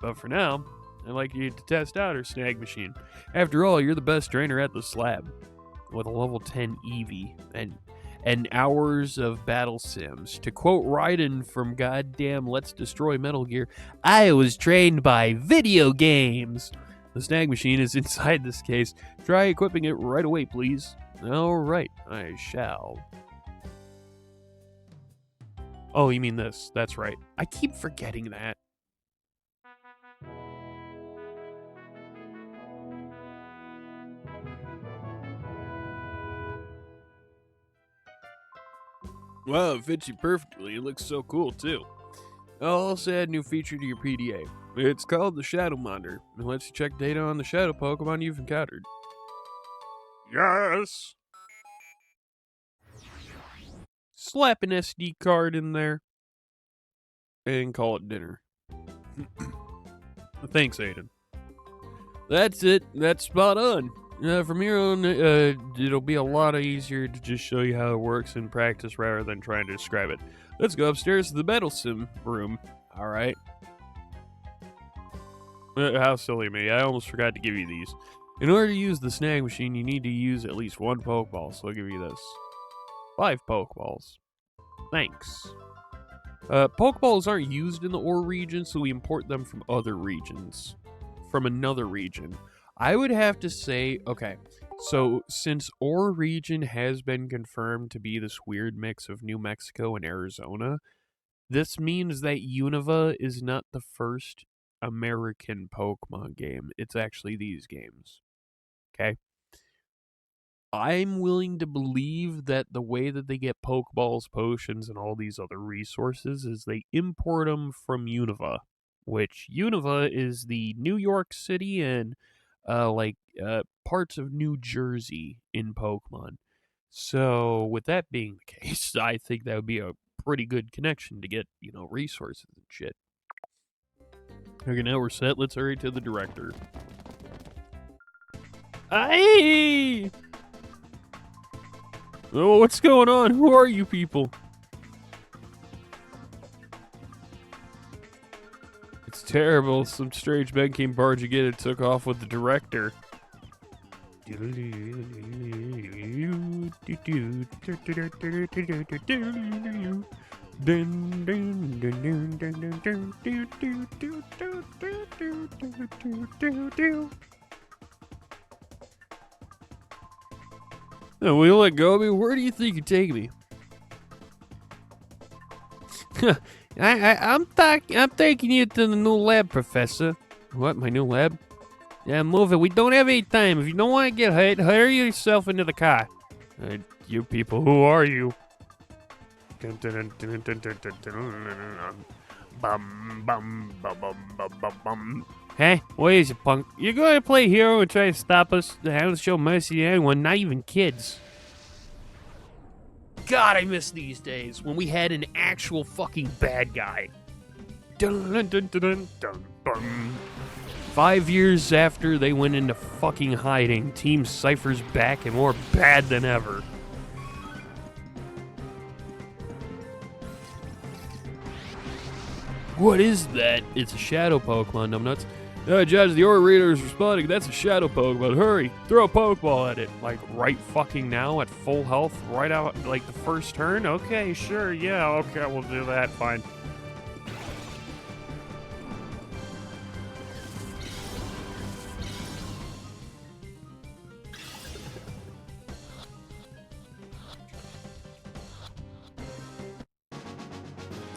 But for now, I'd like you to test out our snag machine. After all, you're the best trainer at this lab. With a level 10 Eevee and hours of battle sims. To quote Raiden from goddamn Let's Destroy Metal Gear, I was trained by video games. The snag machine is inside this case. Try equipping it right away, please. Alright, I shall. Oh, you mean this. That's right. I keep forgetting that. Wow, it fits you perfectly. It looks so cool, too. I'll also add a new feature to your PDA. It's called the Shadow Monitor. It lets you check data on the Shadow Pokemon you've encountered. Yes! Slap an SD card in there. And call it dinner. Thanks, Aiden. That's it. That's spot on. From here on, it'll be a lot easier to just show you how it works in practice rather than trying to describe it. Let's go upstairs to the battle sim room. Alright. How silly of me. I almost forgot to give you these. In order to use the snag machine, you need to use at least 1 Pokeball, so I'll give you this. 5 Pokeballs. Thanks. Pokeballs aren't used in the Orre region, so we import them from other regions. From another region. I would have to say, okay, so since Orre region has been confirmed to be this weird mix of New Mexico and Arizona, this means that Unova is not the first American Pokemon game. It's actually these games. Okay? I'm willing to believe that the way that they get Pokeballs, potions, and all these other resources is they import them from Unova, which Unova is the New York City and parts of New Jersey in Pokemon. So, with that being the case, I think that would be a pretty good connection to get, resources and shit. Okay, now we're set. Let's hurry to the director. Aye! Oh, what's going on? Who are you people? It's terrible. Some strange men came barging in and took off with the director. Oh, will you let go of me? Where do you think you're taking me? I'm taking you to the new lab, Professor. What, my new lab? Yeah, move it. We don't have any time. If you don't want to get hurt, hurry yourself into the car. You people, who are you? Hey, what is it, punk? You're going to play hero and try to stop us? I don't show mercy to anyone, not even kids. God, I miss these days when we had an actual fucking bad guy. Dun, dun, dun, dun, dun, dun. 5 years after they went into fucking hiding, Team Cipher's back and more bad than ever. What is that? It's a shadow Pokemon, numbnuts. Judge, the Orre reader is responding. That's a shadow Pokemon. Hurry, throw a Pokeball at it. Like, right fucking now at full health? Right out, like, the first turn? Okay, sure, yeah, okay, we'll do that, fine.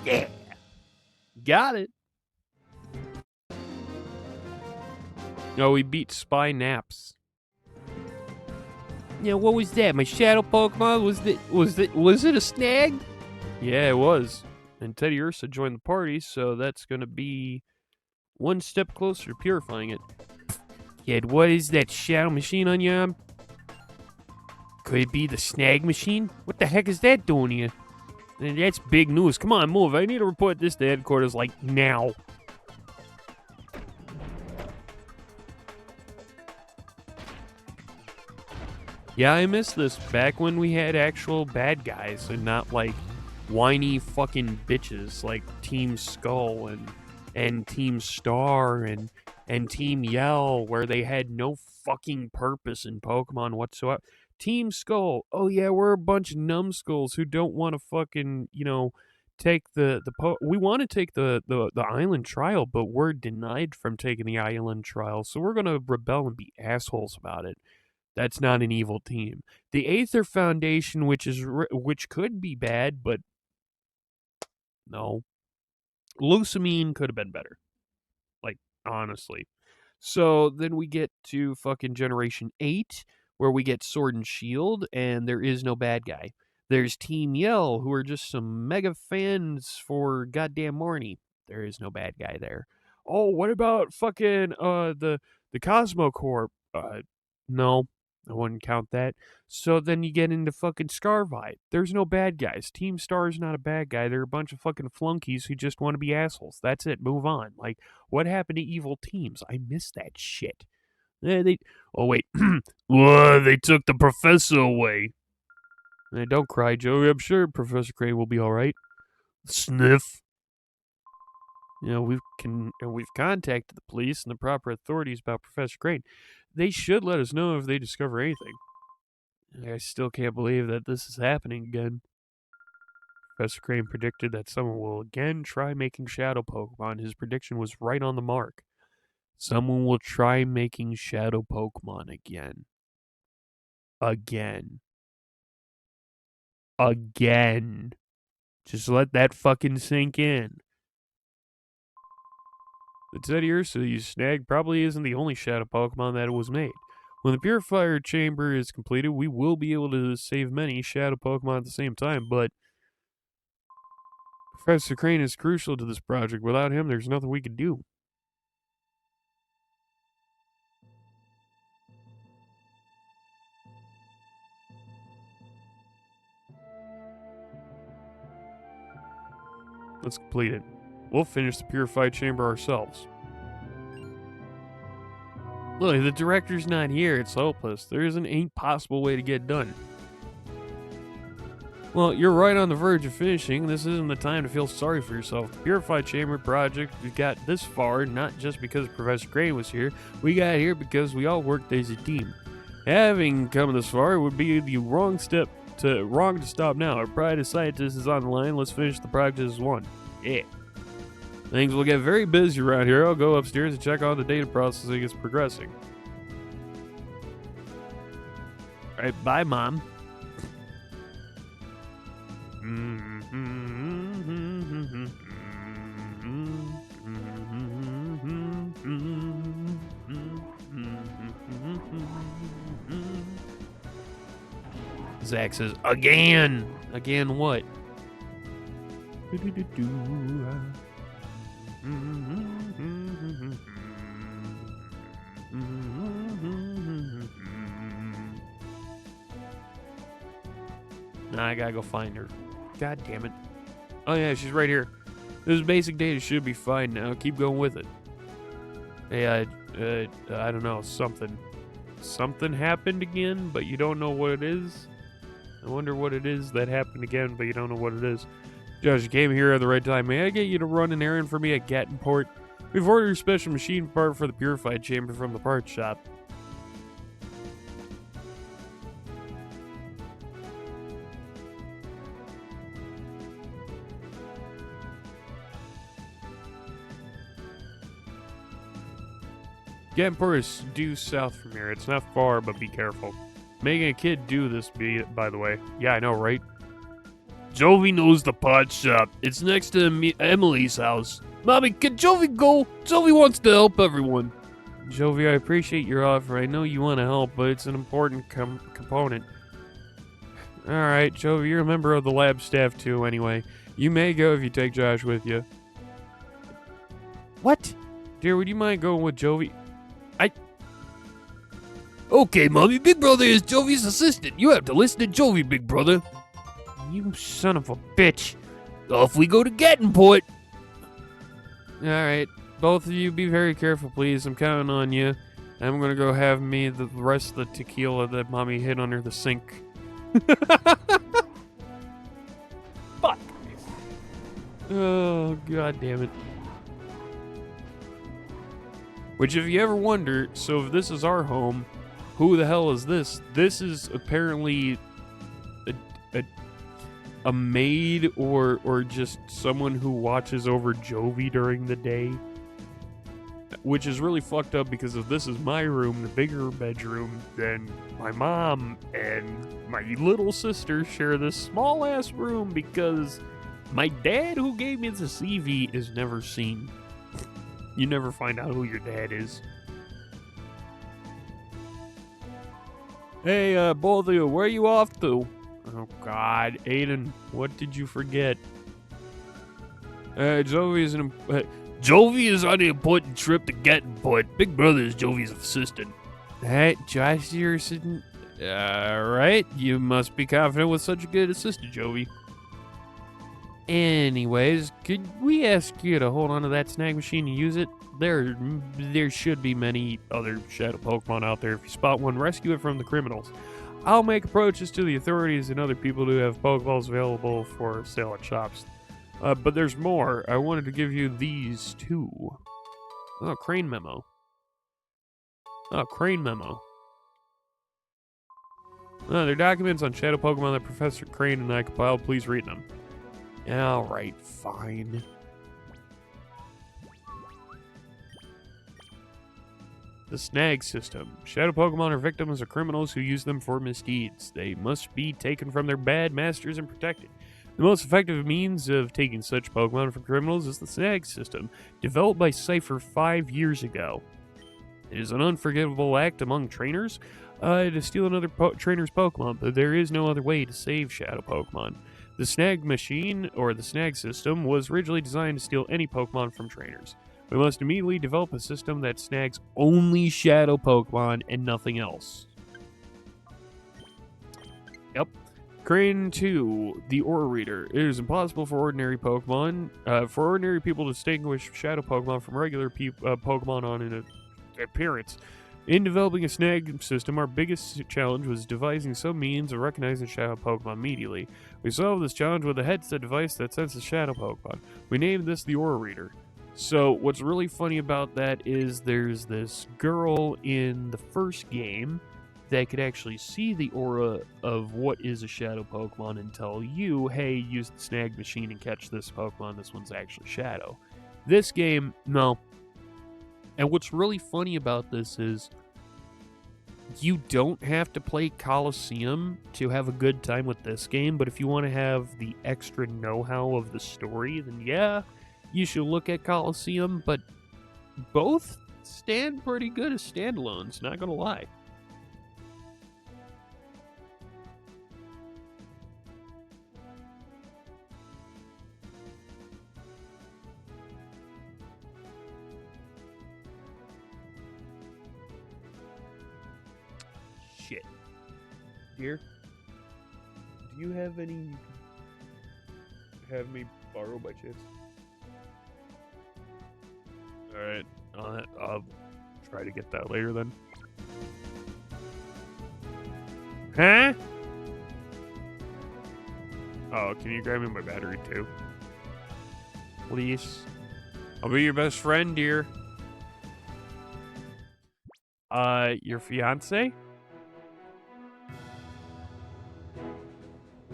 Yeah. Got it. Oh, we beat Spy Naps. Yeah, what was that? My shadow Pokemon? Was it a snag? Yeah, it was. And Teddy Ursa joined the party, so that's gonna be one step closer to purifying it. Kid, what is that shadow machine on your arm? Could it be the snag machine? What the heck is that doing here? That's big news. Come on, move. I need to report this to headquarters, like, now. Yeah, I miss this. Back when we had actual bad guys and not, like, whiny fucking bitches like Team Skull and Team Star and Team Yell, where they had no fucking purpose in Pokemon whatsoever. Team Skull, oh yeah, we're a bunch of numbskulls who don't want to fucking, take we want to take the island trial, but we're denied from taking the island trial, so we're gonna rebel and be assholes about it. That's not an evil team. The Aether Foundation, which could be bad, but no. Lucamine could have been better. Like, honestly. So then we get to fucking Generation 8, where we get Sword and Shield, and there is no bad guy. There's Team Yell, who are just some mega fans for goddamn Marnie. There is no bad guy there. Oh, what about fucking the Cosmo Corp? No, I wouldn't count that. So then you get into fucking Scarvite. There's no bad guys. Team Star's not a bad guy. They're a bunch of fucking flunkies who just want to be assholes. That's it. Move on. Like, what happened to evil teams? I miss that shit. Oh, wait. Well, they took the professor away. Don't cry, Joey. I'm sure Professor Crane will be all right. Sniff. We've contacted the police and the proper authorities about Professor Crane. They should let us know if they discover anything. I still can't believe that this is happening again. Professor Crane predicted that someone will again try making shadow Pokemon. His prediction was right on the mark. Someone will try making shadow Pokemon again. Again. Just let that fucking sink in. The Teddy Ursa you snagged probably isn't the only shadow Pokemon that was made. When the Purifier Chamber is completed, we will be able to save many shadow Pokemon at the same time, but Professor Crane is crucial to this project. Without him, there's nothing we could do. Let's complete it. We'll finish the Purified Chamber ourselves. Look, the director's not here. It's hopeless. There isn't any possible way to get done. Well, you're right on the verge of finishing. This isn't the time to feel sorry for yourself. The Purified Chamber project got this far not just because Professor Crane was here. We got here because we all worked as a team. Having come this far would be the wrong to stop now. Our pride as scientists is on the line. Let's finish the project as one. Yeah. Things will get very busy around here. I'll go upstairs and check on the data processing is progressing. Alright, bye, Mom. Zach says, again! Again what? Nah, I gotta go find her. God damn it. Oh yeah, she's right here. This basic data should be fine now. Keep going with it. Hey, I don't know, something happened again, but you don't know what it is. I wonder what it is that happened again, but you don't know what it is. Josh, you came here at the right time. May I get you to run an errand for me at Gattonport? We've ordered a special machine part for the purified chamber from the parts shop. Gattonport is due south from here. It's not far, but be careful. Making a kid do this, by the way. Yeah, I know, right? Joey knows the pot shop. It's next to Emily's house. Mommy, can Joey go? Joey wants to help everyone. Jovi, I appreciate your offer. I know you want to help, but it's an important component. Alright, Jovi, you're a member of the lab staff too, anyway. You may go if you take Josh with you. What? Dear, would you mind going with Jovi? Okay, Mommy, Big Brother is Jovi's assistant. You have to listen to Jovi, Big Brother. You son of a bitch. Off we go to Gattonport. Alright, both of you be very careful, please. I'm counting on you. I'm gonna go have me the rest of the tequila that Mommy hid under the sink. Fuck. Oh, god damn it. Which, if you ever wonder, so if this is our home, who the hell is this? This is apparently a maid or just someone who watches over Jovi during the day. Which is really fucked up because if this is my room, the bigger bedroom, then my mom and my little sister share this small ass room because my dad, who gave me the CV, is never seen. You never find out who your dad is. Hey, both of you, where are you off to? Oh, God. Aiden, what did you forget? Jovi is Jovi is on an important trip to Gattonport. Big Brother is Jovi's assistant. Hey, Josh, you're assistant? Alright, you must be confident with such a good assistant, Jovi. Anyways, could we ask you to hold on to that snag machine and use it? There should be many other shadow Pokemon out there. If you spot one, rescue it from the criminals. I'll make approaches to the authorities and other people who have Pokeballs available for sale at shops. But there's more. I wanted to give you these too. Oh, Crane Memo. Oh, Crane Memo. Oh, they're documents on shadow Pokemon that Professor Crane and I compiled. Please read them. Alright, fine. The Snag System. Shadow Pokemon are victims of criminals who use them for misdeeds. They must be taken from their bad masters and protected. The most effective means of taking such Pokemon from criminals is the Snag System, developed by Cipher 5 years ago. It is an unforgivable act among trainers to steal another trainer's Pokemon, but there is no other way to save Shadow Pokemon. The Snag Machine, or the Snag System, was originally designed to steal any Pokemon from trainers. We must immediately develop a system that snags only Shadow Pokemon and nothing else. Yep. Crane 2, the Orre Reader. It is impossible for ordinary Pokemon, for ordinary people to distinguish Shadow Pokemon from regular Pokemon on an appearance. In developing a snag system, our biggest challenge was devising some means of recognizing Shadow Pokemon immediately. We solved this challenge with a headset device that senses Shadow Pokemon. We named this the Orre Reader. So, what's really funny about that is there's this girl in the first game that could actually see the aura of what is a Shadow Pokemon and tell you, hey, use the Snag Machine and catch this Pokemon, this one's actually Shadow. This game, no. And what's really funny about this is you don't have to play Coliseum to have a good time with this game, but if you want to have the extra know-how of the story, then yeah, you should look at Coliseum, but both stand pretty good as standalones, not gonna lie. shit. Dear, do you have any you can have me borrow by chance? Alright, I'll try to get that later then. Huh? Oh, can you grab me my battery too? Please. I'll be your best friend, dear. Your fiance?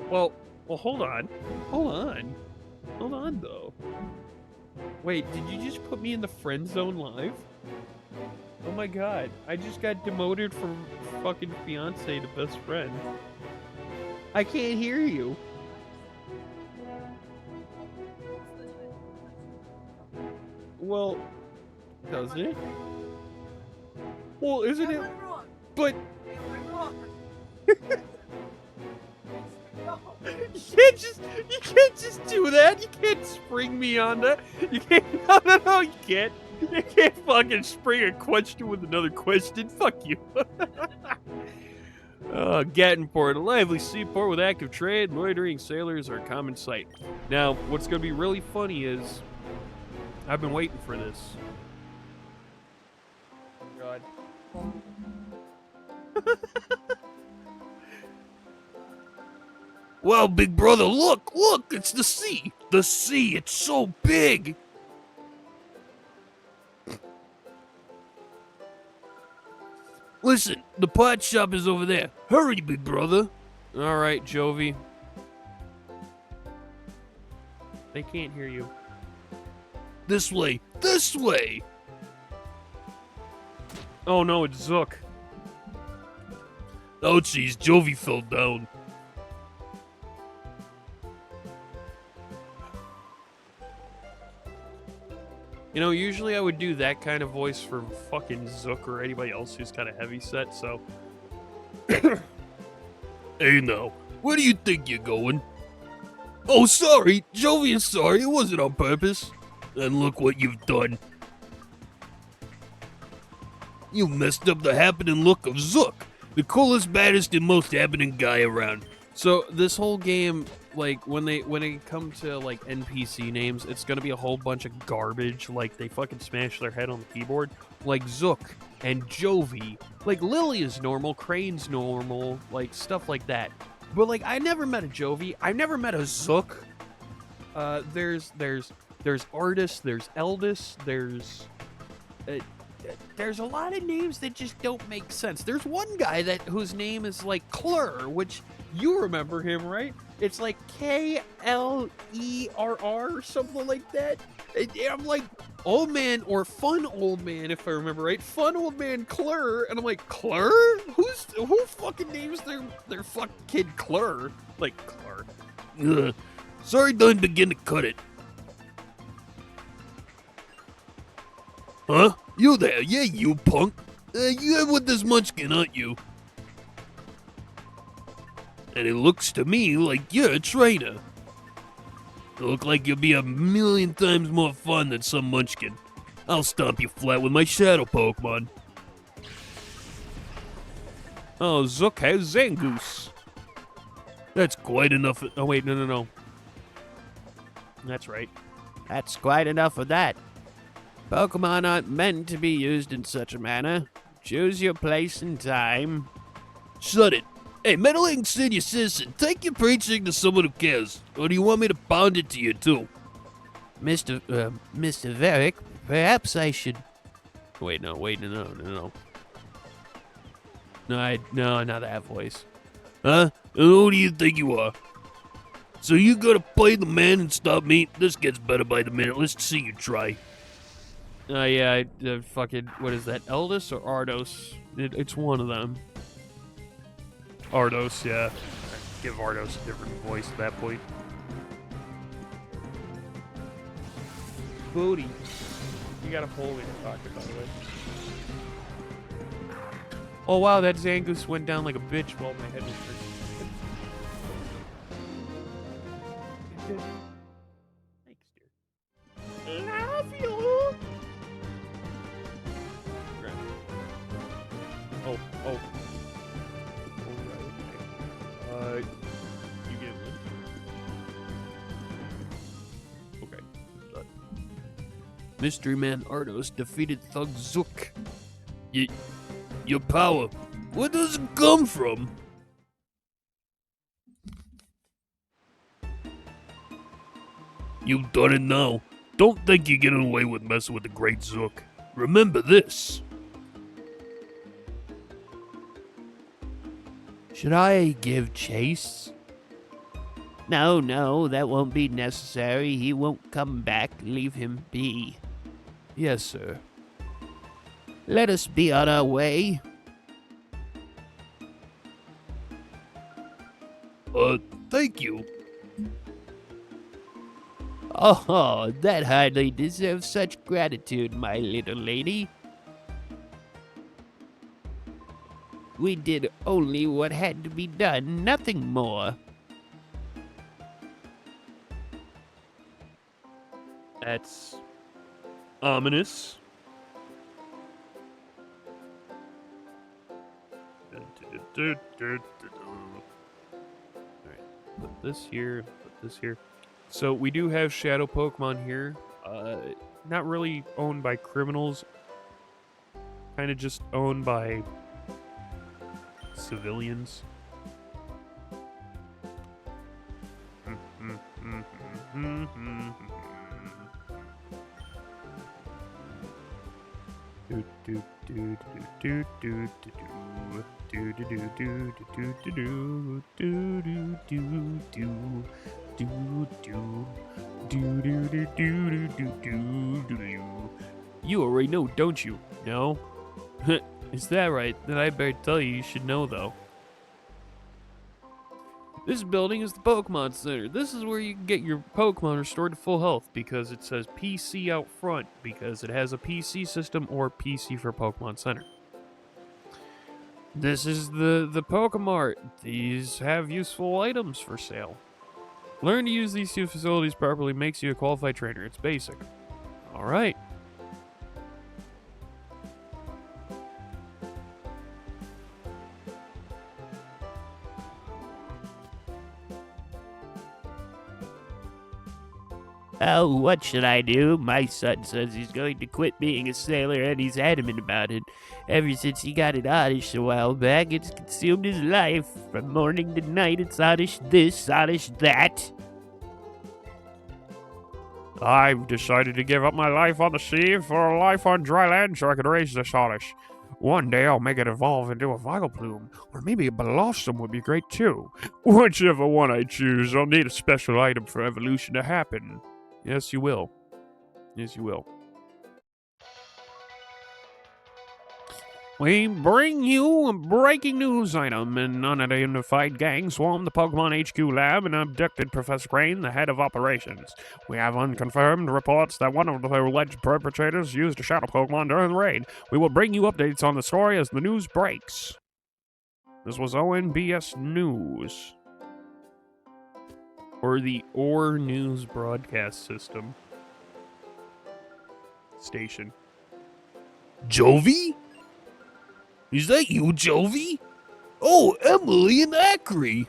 Well, hold on. Hold on, though. Wait, did you just put me in the friend zone live? Oh my god, I just got demoted from fucking fiance to best friend. I can't hear you. Well, does it? Well, isn't it? But you can't just do that. You can't spring me on that. You can't. No, you can't. You can't fucking spring a question with another question. Fuck you. Gattonport, a lively seaport with active trade, loitering sailors are a common sight. Now, what's going to be really funny is, I've been waiting for this. God. Wow, big brother, look, it's the sea. The sea, it's so big. Listen, the pot shop is over there. Hurry, big brother. All right, Jovi. They can't hear you. This way. Oh no, it's Zook. Ouchies, Jovi fell down. You know, usually I would do that kind of voice for fucking Zook or anybody else who's kind of heavy set, so... Hey now, where do you think you're going? Oh, sorry, Jovi is sorry, it wasn't on purpose. And look what you've done. You messed up the happening look of Zook, the coolest, baddest, and most happening guy around. So this whole game, like when it comes to like NPC names, it's gonna be a whole bunch of garbage. Like they fucking smash their head on the keyboard. Like Zook and Jovi. Like Lily is normal, Crane's normal, like stuff like that. But like I never met a Jovi. I never met a Zook. There's Artis, there's Eldest, there's a lot of names that just don't make sense. There's one guy whose name is like Clur, which you remember him, right? It's like Klerr or something like that. And I'm like, old man or fun old man, if I remember right. Fun old man Clur, and I'm like, Clur? Who fucking names their fucking kid Clur? Like Clur. Ugh. Sorry, don't begin to cut it. Huh? You there? Yeah, you punk. You have with this munchkin, aren't you? And it looks to me like you're a trainer. You look like you'll be a million times more fun than some munchkin. I'll stomp you flat with my shadow Pokemon. Oh, Zook has Zangoose. That's quite enough. Oh, wait, no. That's right. That's quite enough of that. Pokemon aren't meant to be used in such a manner. Choose your place and time. Shut it. Hey, meddling senior citizen, take your preaching to someone who cares. Or do you want me to pound it to you, too? Mr. Varric, perhaps I should... Wait, no. No, not that voice. Huh? Who do you think you are? So you gotta play the man and stop me? This gets better by the minute. Let's see you try. Yeah, fucking, what is that, Eldest or Ardos? It's one of them. Ardos, yeah. Give Ardos a different voice at that point. Booty. You got a hole in your pocket, by the way. Oh wow, that Zangoose went down like a bitch while my head was hurt. Thanks, dear. Love you. Oh. Mystery Man Ardos defeated Thug Zook. Your power, where does it come from? You've done it now. Don't think you're getting away with messing with the Great Zook. Remember this. Should I give chase? No, that won't be necessary. He won't come back. Leave him be. Yes, sir. Let us be on our way. Thank you. Oh, that hardly deserves such gratitude, my little lady. We did only what had to be done, nothing more. That's ominous. Alright, put this here, put this here. So we do have shadow Pokemon here. Not really owned by criminals. Kind of just owned by civilians. You already know, don't you? No? Is that right? Then I better tell you, you should know though. This building is the Pokemon Center. This is where you can get your Pokemon restored to full health because it says PC out front because it has a PC system or PC for Pokemon Center. This is the Pokemart. These have useful items for sale. Learn to use these two facilities properly makes you a qualified trainer. It's basic. Alright. Oh, what should I do? My son says he's going to quit being a sailor, and he's adamant about it. Ever since he got it oddish a while back, it's consumed his life. From morning to night, it's oddish this, oddish that. I've decided to give up my life on the sea for a life on dry land so I could raise this oddish. One day I'll make it evolve into a Vileplume, or maybe a Blossom would be great too. Whichever one I choose, I'll need a special item for evolution to happen. Yes, you will. Yes, you will. We bring you a breaking news item. An unidentified gang swarmed the Pokemon HQ lab and abducted Professor Crane, the head of operations. We have unconfirmed reports that one of the alleged perpetrators used a shadow Pokemon during the raid. We will bring you updates on the story as the news breaks. This was ONBS News. Or the Orre News Broadcast System. Station. Jovi? Is that you, Jovi? Oh, Emily and Acri.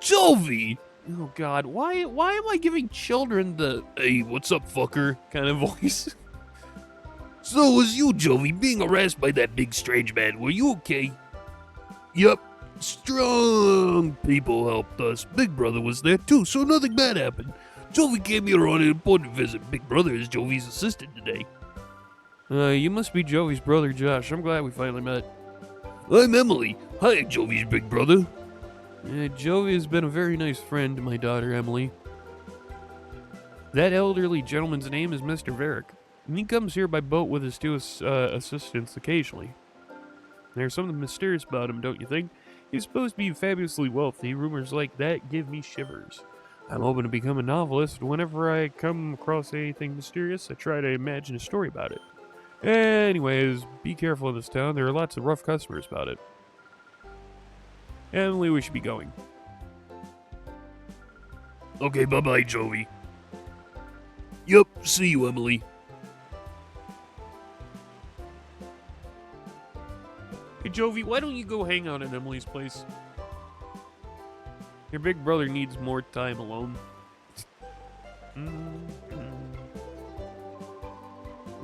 Jovi! Oh God, why am I giving children the "Hey, what's up, fucker" kind of voice? So was you, Jovi, being harassed by that big strange man. Were you okay? Yup. Strong people helped us. Big Brother was there too, so nothing bad happened. Jovi came here on an important visit. Big Brother is Jovi's assistant today. You must be Jovi's brother, Josh. I'm glad we finally met. I'm Emily. Hi, Jovi's big brother. Jovi has been a very nice friend to my daughter, Emily. That elderly gentleman's name is Mr. Varick, and he comes here by boat with his two assistants occasionally. There's something mysterious about him, don't you think? He's supposed to be fabulously wealthy. Rumors like that give me shivers. I'm hoping to become a novelist. Whenever I come across anything mysterious, I try to imagine a story about it. Anyways, be careful in this town. There are lots of rough customers about it. Emily, we should be going. Okay, bye-bye, Jovi. Yup, see you, Emily. Hey, Jovi, why don't you go hang out at Emily's place? Your big brother needs more time alone.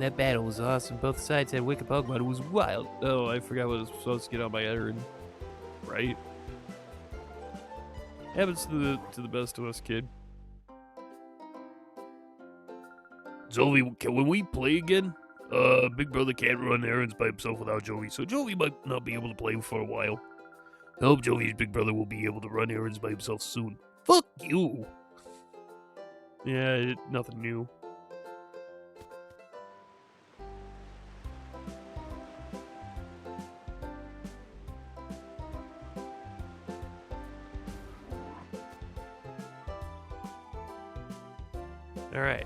That battle was awesome. Both sides had wicked Pokemon. It was wild. Oh, I forgot what I was supposed to get on my errand. Right? Happens to the best of us, kid. Zoey, when we play again? Big brother can't run errands by himself without Joey, so Joey might not be able to play for a while. I hope Joey's big brother will be able to run errands by himself soon. Fuck you! Yeah, nothing new. Alright.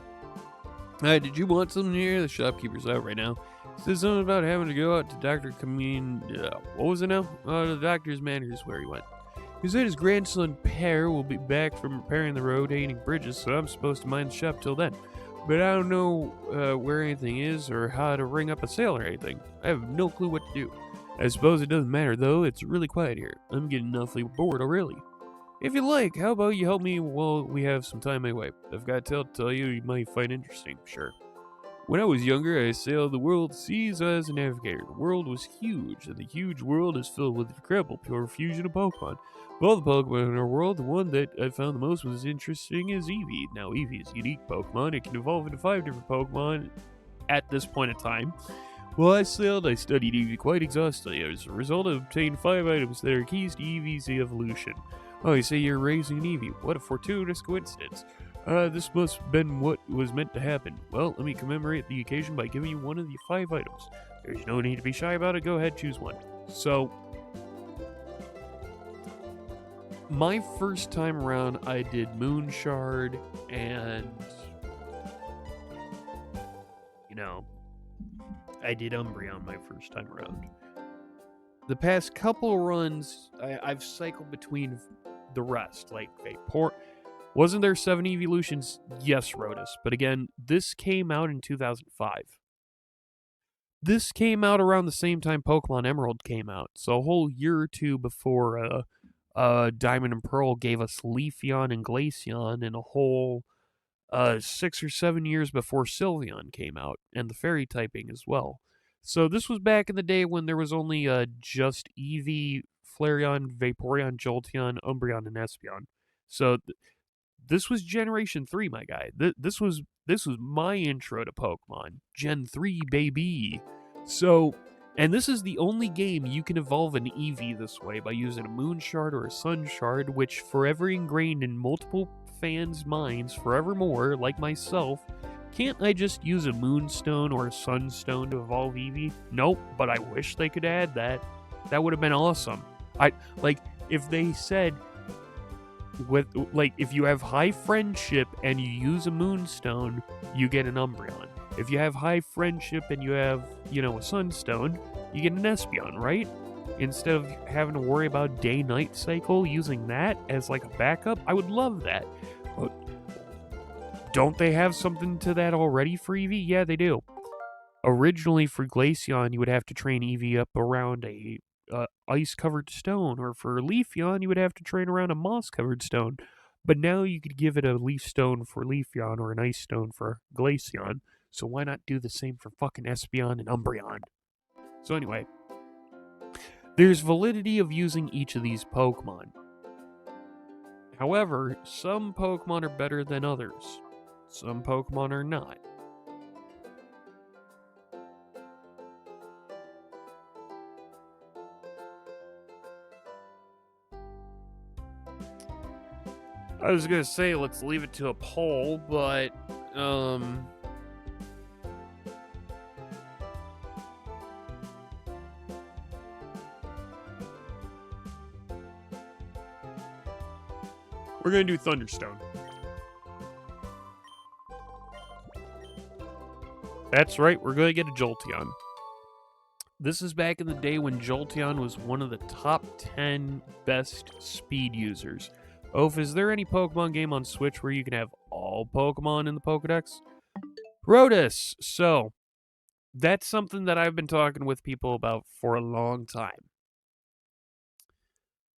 Alright, did you want something here? The shopkeeper's out right now. Says something about having to go out to Dr. What was it now? The doctor's manners where he went. He said his grandson Per will be back from repairing the rotating bridges, so I'm supposed to mind the shop till then. But I don't know where anything is or how to ring up a sale or anything. I have no clue what to do. I suppose it doesn't matter though, it's really quiet here. I'm getting awfully bored already. If you like, how about you help me while we have some time anyway? I've got a tale to tell you might find interesting, sure. When I was younger, I sailed the world seas as a navigator. The world was huge, and the huge world is filled with incredible pure fusion of Pokemon. Of all the Pokemon in our world, the one that I found the most was interesting is Eevee. Now, Eevee is a unique Pokemon. It can evolve into 5 different Pokemon at this point in time. While I sailed, I studied Eevee quite exhaustively. As a result, I obtained 5 items that are keys to Eevee's evolution. Oh, you say you're raising an Eevee. What a fortuitous coincidence. This must have been what was meant to happen. Well, let me commemorate the occasion by giving you one of the 5 items. There's no need to be shy about it. Go ahead, choose one. So, my first time around, I did Moonshard and, I did Umbreon my first time around. The past couple runs, I've cycled between the rest, like Vapor. Wasn't there 7 evolutions? Yes, Rotus. But again, this came out in 2005. This came out around the same time Pokemon Emerald came out. So a whole year or two before Diamond and Pearl gave us Leafeon and Glaceon, and a whole 6 or 7 years before Sylveon came out, and the Fairy typing as well. So this was back in the day when there was only just Eevee, Flareon, Vaporeon, Jolteon, Umbreon, and Espeon. So this was Generation 3, my guy. This was my intro to Pokemon. Gen 3, baby. So, and this is the only game you can evolve an Eevee this way by using a Moon Shard or a Sun Shard, which forever ingrained in multiple fans' minds forevermore, like myself. Can't I just use a Moonstone or a Sunstone to evolve Eevee? Nope, but I wish they could add that. That would have been awesome. If they said, if you have high friendship and you use a Moonstone, you get an Umbreon. If you have high friendship and you have, a Sunstone, you get an Espeon, right? Instead of having to worry about day-night cycle, using that as like a backup, I would love that. But don't they have something to that already for Eevee? Yeah, they do. Originally, for Glaceon, you would have to train Eevee up around a ice-covered stone, or for Leafeon, you would have to train around a moss-covered stone. But now you could give it a leaf stone for Leafeon or an ice stone for Glaceon. So why not do the same for fucking Espeon and Umbreon? So anyway, there's validity of using each of these Pokemon. However, some Pokemon are better than others. Some Pokemon are not. I was gonna say let's leave it to a poll, but we're gonna do Thunderstone. That's right, we're gonna get a Jolteon. This is back in the day when Jolteon was one of the top 10 best speed users. Oaf, is there any Pokemon game on Switch where you can have all Pokemon in the Pokedex? Rotus! So, that's something that I've been talking with people about for a long time.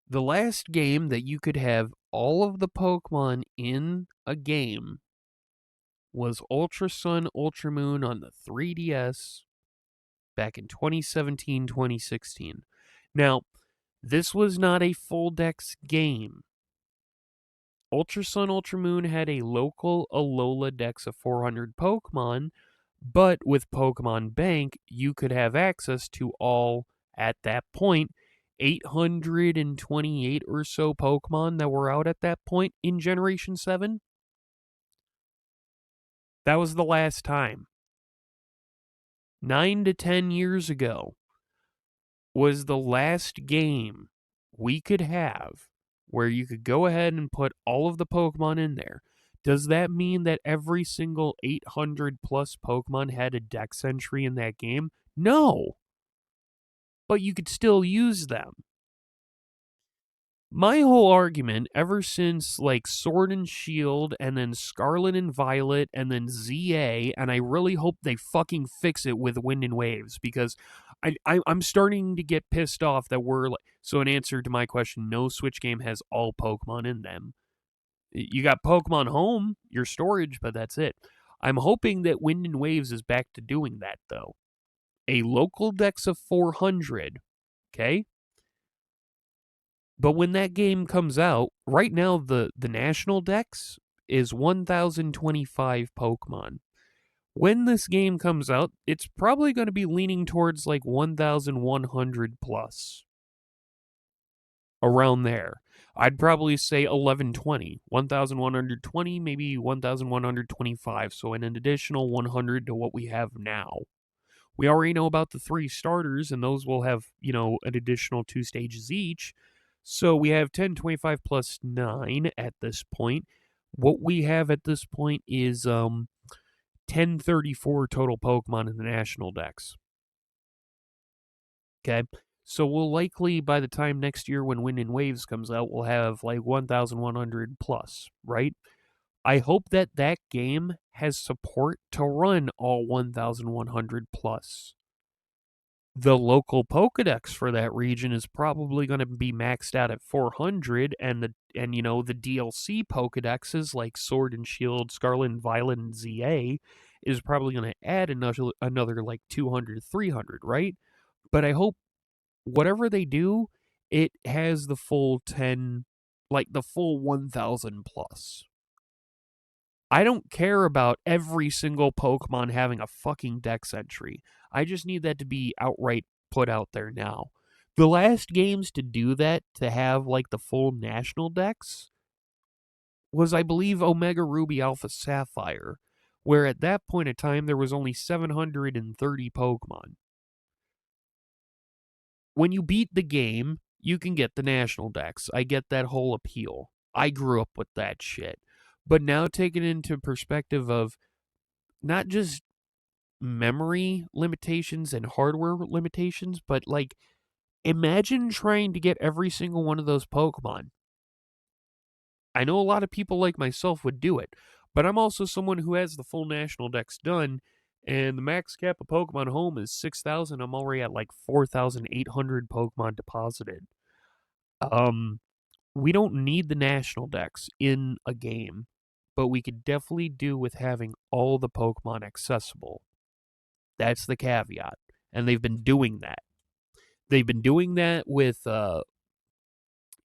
The last game that you could have all of the Pokemon in a game was Ultra Sun, Ultra Moon on the 3DS back in 2017, 2016. Now, this was not a full Dex game. Ultra Sun, Ultra Moon had a local Alola Dex of 400 Pokemon, but with Pokemon Bank, you could have access to all, at that point, 828 or so Pokemon that were out at that point in Generation 7. That was the last time. 9 to 10 years ago was the last game we could have where you could go ahead and put all of the Pokemon in there. Does that mean that every single 800 plus Pokemon had a Dex entry in that game? No. But you could still use them. My whole argument, ever since like Sword and Shield, and then Scarlet and Violet, and then ZA, and I really hope they fucking fix it with Wind and Waves, because I'm starting to get pissed off that we're like. So in answer to my question, no Switch game has all Pokemon in them. You got Pokemon Home, your storage, but that's it. I'm hoping that Wind and Waves is back to doing that, though. A local dex of 400, okay? But when that game comes out, right now the national dex is 1,025 Pokemon. When this game comes out, it's probably going to be leaning towards like 1,100 plus. Around there. I'd probably say 1120. 1,120, maybe 1,125. So an additional 100 to what we have now. We already know about the 3 starters, and those will have, an additional 2 stages each. So we have 1025 plus 9 at this point. What we have at this point is 1034 total Pokemon in the National Dex. Okay? So we'll likely, by the time next year when Wind and Waves comes out, we'll have like 1,100 plus, right? I hope that that game has support to run all 1,100 plus. The local Pokedex for that region is probably going to be maxed out at 400, and the DLC Pokedexes like Sword and Shield, Scarlet and Violet, and ZA is probably going to add another like 200, 300, right? But I hope whatever they do, it has the full 10, like the full 1,000 plus. I don't care about every single Pokemon having a fucking Dex entry. I just need that to be outright put out there now. The last games to do that, to have like the full national Dex, was I believe Omega Ruby Alpha Sapphire, where at that point in time there was only 730 Pokemon. When you beat the game, you can get the national Dex. I get that whole appeal. I grew up with that shit. But now take it into perspective of not just memory limitations and hardware limitations, but like imagine trying to get every single one of those Pokemon. I know a lot of people like myself would do it, but I'm also someone who has the full national Dex done, and the max cap of Pokemon Home is 6,000. I'm already at like 4,800 Pokemon deposited. We don't need the national Dex in a game, but we could definitely do with having all the Pokemon accessible. That's the caveat. And they've been doing that. They've been doing that with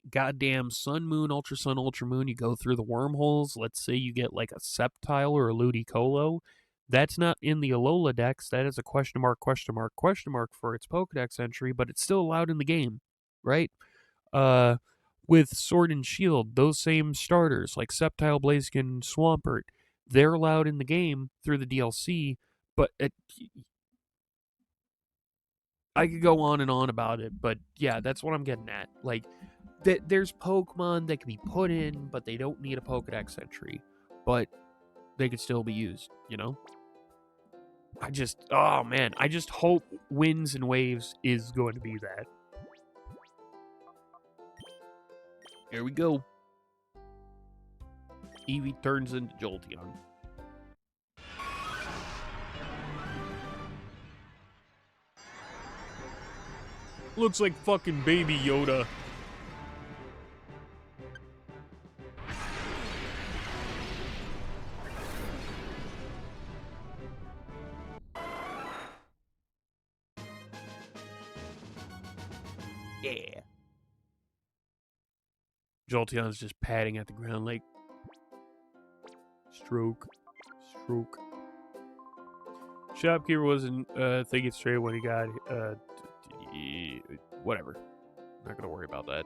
goddamn Sun, Moon, Ultra Sun, Ultra Moon. You go through the wormholes. Let's say you get like a Sceptile or a Ludicolo. That's not in the Alola Dex. That is a question mark for its Pokedex entry, but it's still allowed in the game, right? With Sword and Shield, those same starters, like Sceptile, Blaziken, Swampert, they're allowed in the game through the DLC, but I could go on and on about it, but yeah, that's what I'm getting at. Like, there's Pokemon that can be put in, but they don't need a Pokedex entry, but they could still be used, I just hope Winds and Waves is going to be that. Here we go. Eevee turns into Jolteon. Looks like fucking Baby Yoda. Yeah. Jolteon's just patting at the ground like, stroke, stroke. Shopkeeper wasn't thinking straight when he got, whatever. Not gonna worry about that.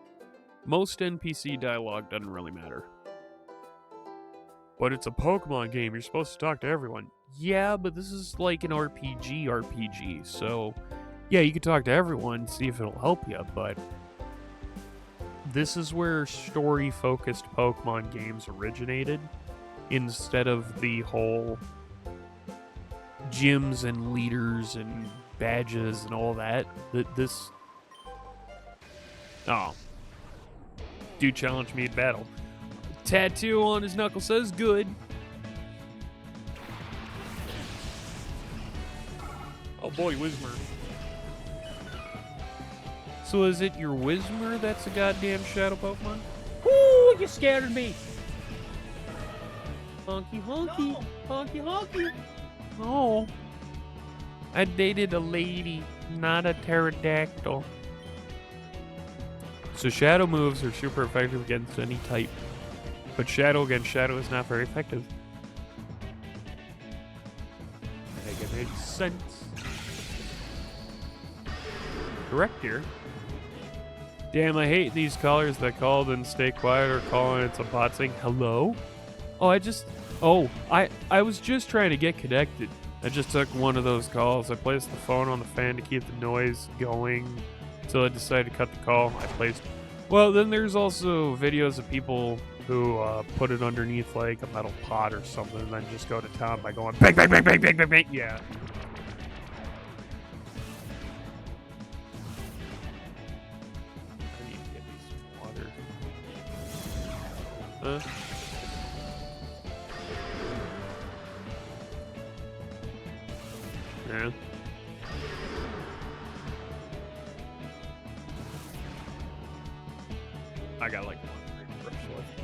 Most NPC dialogue doesn't really matter. But it's a Pokemon game, you're supposed to talk to everyone. Yeah, but this is like an RPG, so yeah, you can talk to everyone, see if it'll help you, but this is where story-focused Pokemon games originated, instead of the whole gyms and leaders and badges and all that. This... Oh. Dude challenged me in battle. Tattoo on his knuckle says good. Oh boy, Whismur. So is it your Whismur that's a goddamn shadow Pokemon? Ooh, you scared me. Honky honky. Honky honky. Oh. I dated a lady, not a pterodactyl. So shadow moves are super effective against any type. But shadow against shadow is not very effective. Make it make sense. Correct here. Damn, I hate these callers that call then stay quiet or call and it's a bot saying hello. Oh, I was just trying to get connected. I just took one of those calls. I placed the phone on the fan to keep the noise going until I decided to cut the call. Well, then there's also videos of people who put it underneath like a metal pot or something and then just go to town by going bang, bang, bang, bang, bang, bang, bang. Yeah. I need to get me some water. Huh? Yeah. I got like one brush left.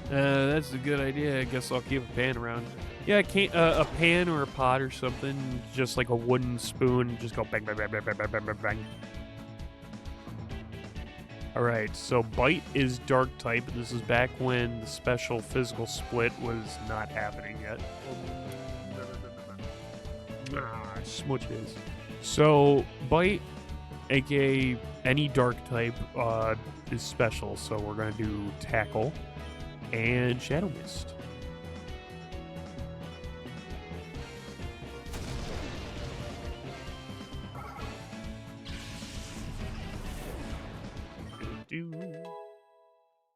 That's a good idea. I guess I'll keep a pan around. Yeah, a pan or a pot or something, just like a wooden spoon, just go bang, bang, bang, bang, bang, bang, bang, bang, bang. Alright, so Bite is dark type. This is back when the special physical split was not happening yet. Smooches. So, Bite, aka any dark type, is special. So we're going to do Tackle and Shadow Mist.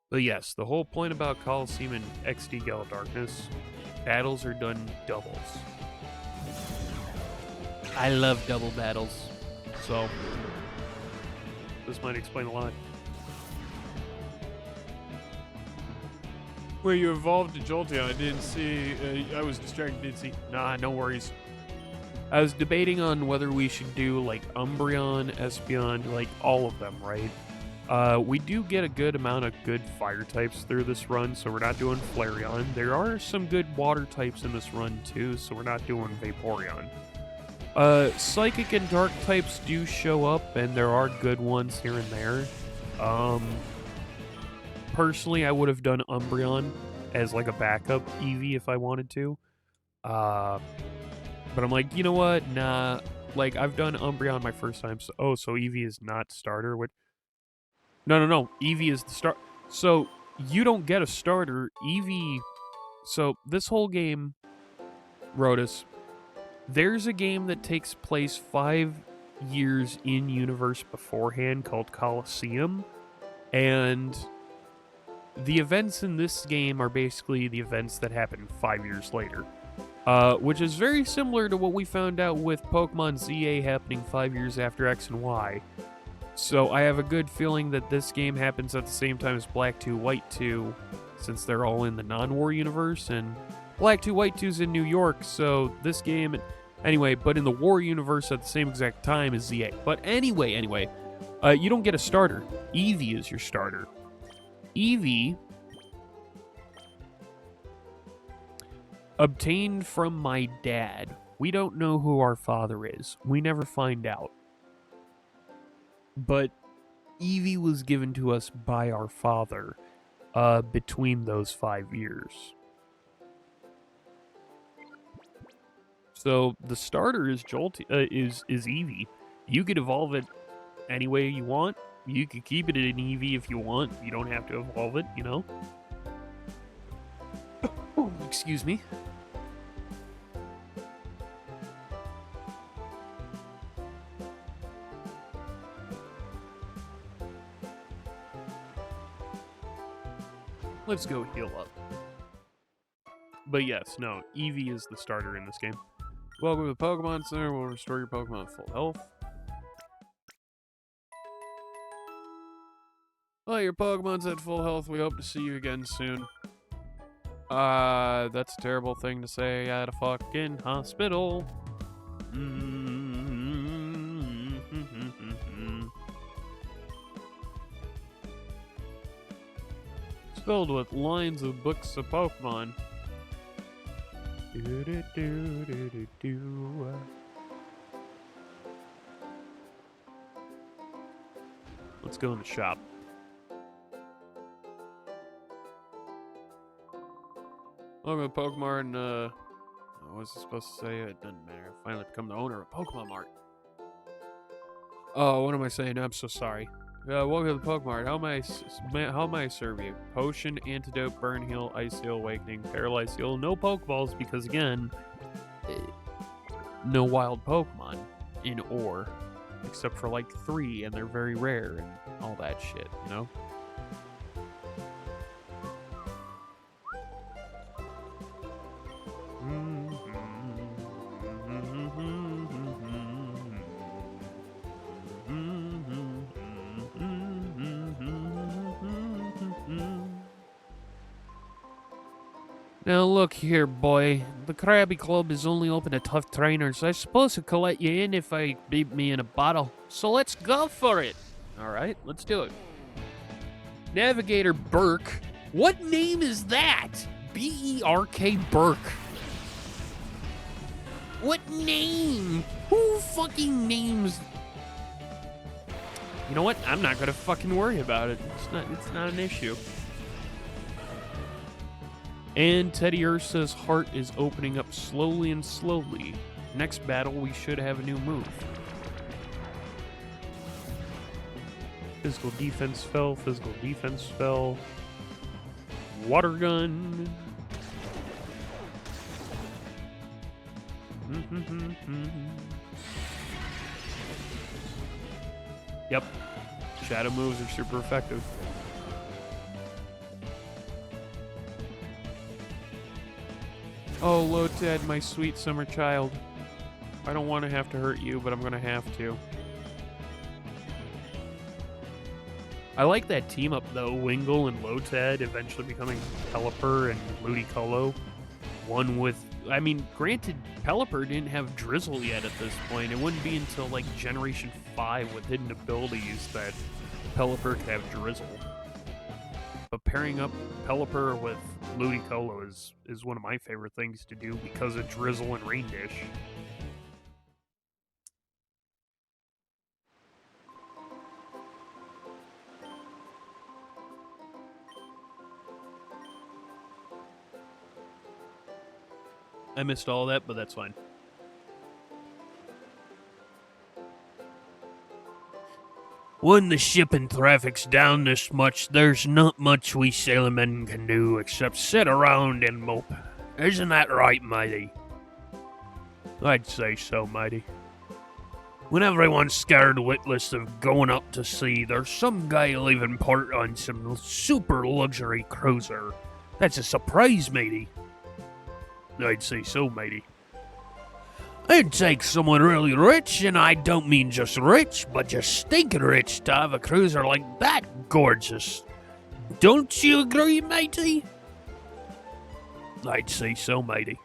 But yes, the whole point about Coliseum and XD Gale Darkness, battles are done doubles. I love double battles, so this might explain a lot. Where you evolved to Jolteon, I didn't see, I was distracted, didn't see. Nah, no worries. I was debating on whether we should do like Umbreon, Espeon, like all of them, right? We do get a good amount of good fire types through this run, so we're not doing Flareon. There are some good water types in this run too, so we're not doing Vaporeon. Psychic and Dark types do show up, and there are good ones here and there. Personally, I would have done Umbreon as like a backup Eevee if I wanted to. But I'm like, you know what? Nah. Like, I've done Umbreon my first time. So, so Eevee is not starter. No. Eevee is the start. So, you don't get a starter. Eevee... So, this whole game, Rotus, there's a game that takes place 5 years in universe beforehand called Coliseum. And the events in this game are basically the events that happen 5 years later. Which is very similar to what we found out with Pokemon ZA happening 5 years after X and Y. So I have a good feeling that this game happens at the same time as Black 2, White 2, since they're all in the non-war universe, and Black 2, White 2's in New York, so this game... Anyway, but in the war universe at the same exact time as ZA. But anyway, you don't get a starter. Eevee is your starter. Eevee... obtained from my dad. We don't know who our father is. We never find out. But Eevee was given to us by our father between those 5 years. So the starter is is Eevee. You could evolve it any way you want. You could keep it in Eevee if you want. You don't have to evolve it, you know? Oh, excuse me. Let's go heal up. But yes, no, Eevee is the starter in this game. Welcome to the Pokemon Center. We'll restore your Pokemon to full health. Well, your Pokemon's at full health. We hope to see you again soon. That's a terrible thing to say at a fucking hospital. It's filled with lines of books of Pokemon. Let's go in the shop. Welcome to Pokemon, what was I supposed to say? It doesn't matter. I finally become the owner of Pokemon Mart. Oh, what am I saying? I'm so sorry. Welcome to the Pokemon. How may I serve you? Potion, antidote, burn heal, ice heal, awakening, paralyze heal. No Pokeballs because again, no wild Pokemon in Orre, except for like 3, and they're very rare and all that shit, you know? Now look here, boy. The Krabby Club is only open to tough trainers. I suppose I could let you in if I beat me in a bottle. So let's go for it. Alright, let's do it. Navigator Burke. What name is that? B-E-R-K Burke. What name? Who fucking names... You know what? I'm not gonna fucking worry about it. It's not an issue. And Teddy Ursa's heart is opening up slowly and slowly. Next battle, we should have a new move. Physical defense fell, physical defense fell. Water gun. Yep. Shadow moves are super effective. Oh, Lotad, my sweet summer child. I don't want to have to hurt you, but I'm going to have to. I like that team up, though. Wingull and Lotad eventually becoming Pelipper and Ludicolo. One with... I mean, granted, Pelipper didn't have Drizzle yet at this point. It wouldn't be until, like, Generation 5 with hidden abilities that Pelipper could have Drizzle. But pairing up Pelipper with Ludicolo is one of my favorite things to do because of Drizzle and Rain Dish. I missed all that, but that's fine. When the shipping traffic's down this much, there's not much we sailormen can do except sit around and mope. Isn't that right, matey? I'd say so, matey. When everyone's scared witless of going up to sea, there's some guy leaving port on some super luxury cruiser. That's a surprise, matey. I'd say so, matey. It'd take someone really rich, and I don't mean just rich, but just stinking rich to have a cruiser like that gorgeous. Don't you agree, matey? I'd say so, matey.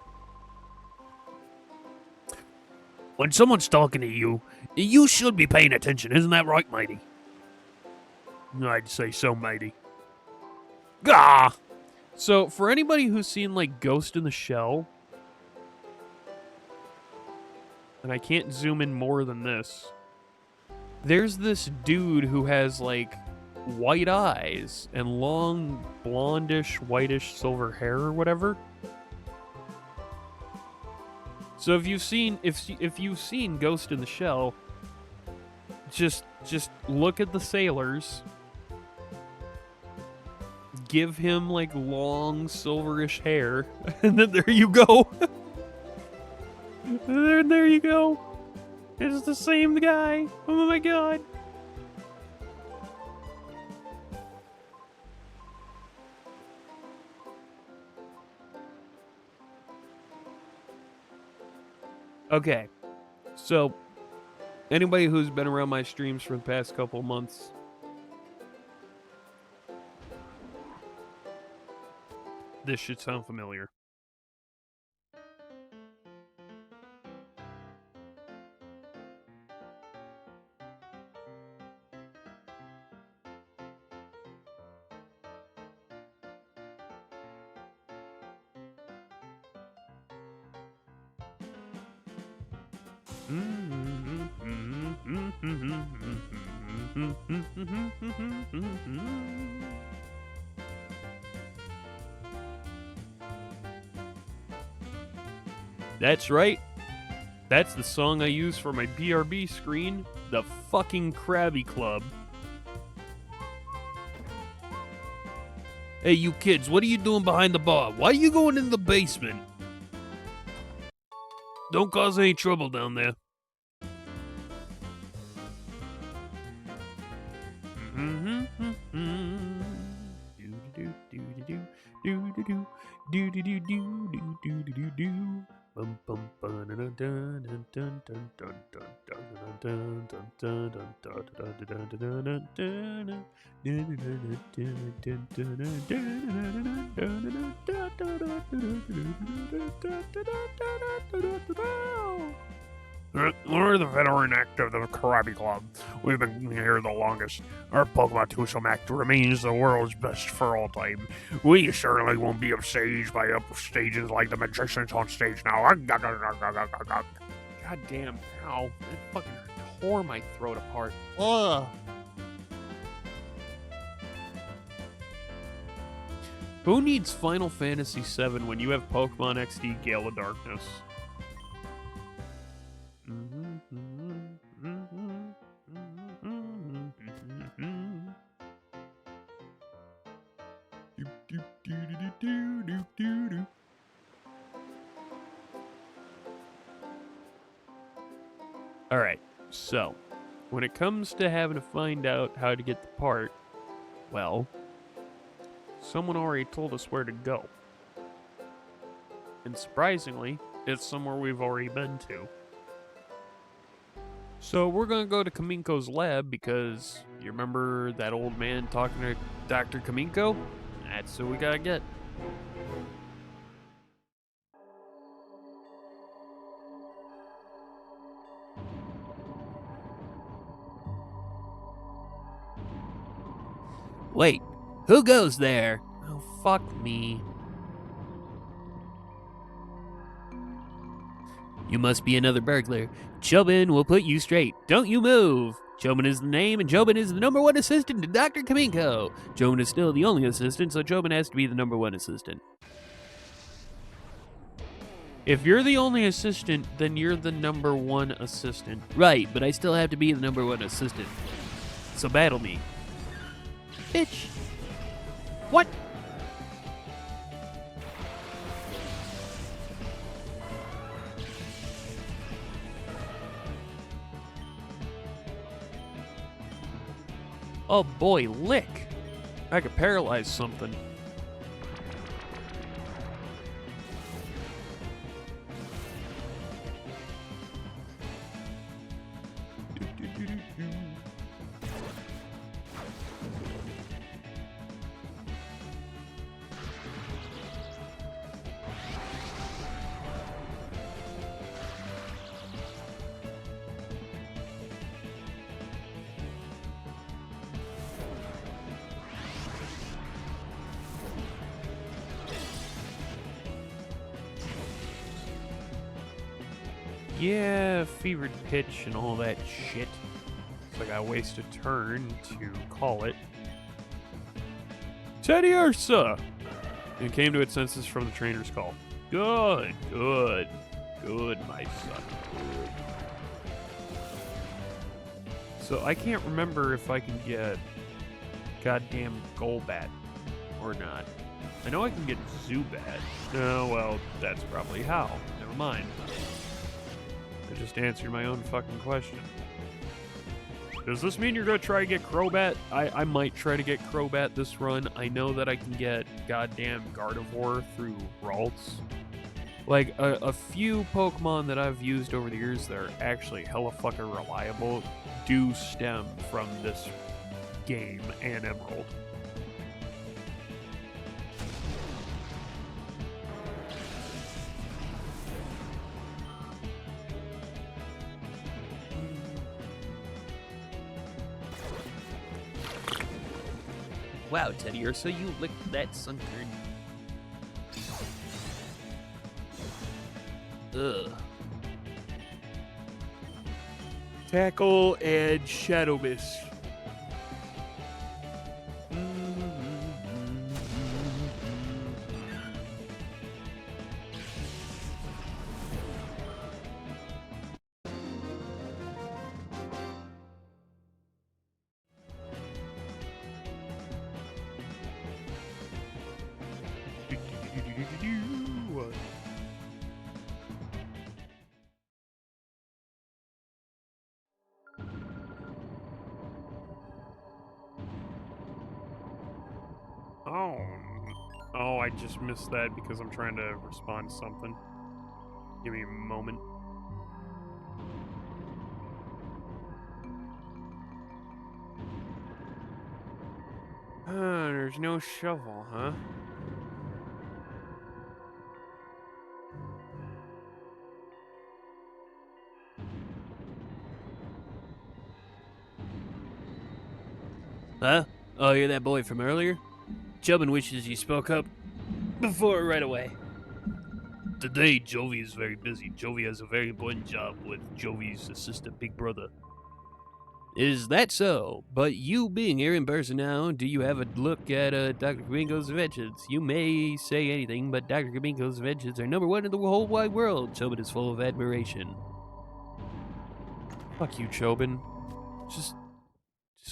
When someone's talking to you, you should be paying attention, isn't that right, matey? I'd say so, matey. Gah! So, for anybody who's seen, like, Ghost in the Shell, and I can't zoom in more than this, There's this dude who has, like, white eyes and long, blondish, whitish, silver hair or whatever. So if you've seen Ghost in the Shell, just look at the sailors. Give him, like, long, silverish hair, and then there you go. There you go. It's the same guy. Oh my god. Okay. So, anybody who's been around my streams for the past couple months, this should sound familiar. That's right. That's the song I use for my BRB screen, the fucking Krabby Club. Hey, you kids, what are you doing behind the bar? Why are you going in the basement? Don't cause any trouble down there. We're the veteran act of the Karate Club. We've been here the longest. Our Pokemon Tusum Act remains the world's best for all time. We certainly won't be upstaged by upstages like the magicians on stage now. God damn, ow. That fucking tore my throat apart. Ugh. Who needs Final Fantasy VII when you have Pokemon XD Gale of Darkness? Alright, so, when it comes to having to find out how to get the part, well, someone already told us where to go. And surprisingly, it's somewhere we've already been to. So we're gonna go to Kaminko's lab because you remember that old man talking to Dr. Kaminko? That's who we gotta get. Wait, who goes there? Oh, fuck me. You must be another burglar. Chobin will put you straight. Don't you move. Chobin is the name, and Chobin is the #1 assistant to Dr. Kaminko. Chobin is still the only assistant, so Chobin has to be the #1 assistant. If you're the only assistant, then you're the #1 assistant. Right, but I still have to be the #1 assistant. So battle me. Bitch. What? Oh boy, lick! I could paralyze something. Yeah, fevered pitch and all that shit. So I gotta waste a turn to call it. Teddy Ursa! It came to its senses from the trainer's call. Good, good, good, my son. So I can't remember if I can get goddamn Golbat or not. I know I can get Zubat. Oh, well, that's probably how. Never mind. I just answered my own fucking question. Does this mean you're gonna try to get Crobat? I might try to get Crobat this run. I know that I can get goddamn Gardevoir through Ralts. Like, a few Pokemon that I've used over the years that are actually hella fucking reliable do stem from this game and Emerald. Wow, Teddy Ursa, you licked that sunkern. Ugh. Tackle and Shadow Mist. Oh, I just missed that because I'm trying to respond to something. Give me a moment. There's no shovel, huh? Huh? Oh, you're that boy from earlier? Chubbin wishes you spoke up before right away. Today, Jovi is very busy. Jovi has a very important job with Jovi's assistant big brother. Is that so? But you being here in person now, do you have a look at Dr. Kaminko's inventions? You may say anything, but Dr. Kaminko's inventions are number one in the whole wide world. Chobin is full of admiration. Fuck you, Chobin. Just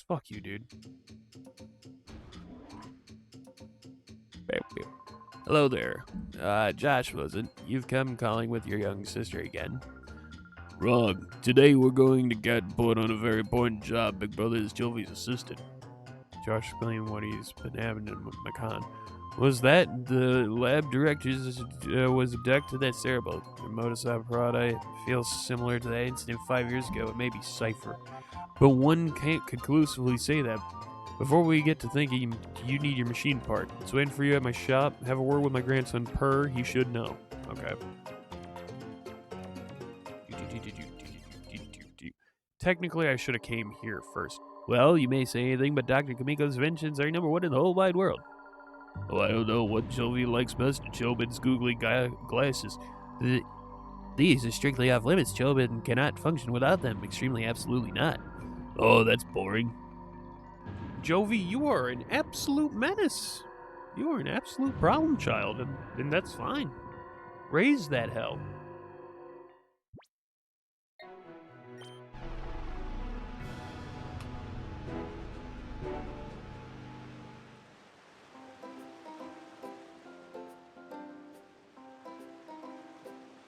fuck you, dude. Hello there. Josh wasn't. You've come calling with your young sister again. Wrong. Today we're going to get put on a very important job. Big brother is Jovi's assistant. Josh explained what he's been having in Macon. Was that the lab director was abducted? That's terrible. The modus operandi feels similar to that incident 5 years ago. It may be Cipher. But one can't conclusively say that. Before we get to thinking, you need your machine part. It's waiting for you at my shop. Have a word with my grandson, Per. He should know. Okay. Technically, I should have came here first. Well, you may say anything, but Dr. Kamiko's inventions are number one in the whole wide world. Oh, I don't know what Jovi likes best. Chobin's googly glasses. These are strictly off limits. Chobin cannot function without them. Extremely absolutely not. Oh, that's boring. Jovi, you are an absolute menace. You are an absolute problem child, and that's fine. Raise that hell.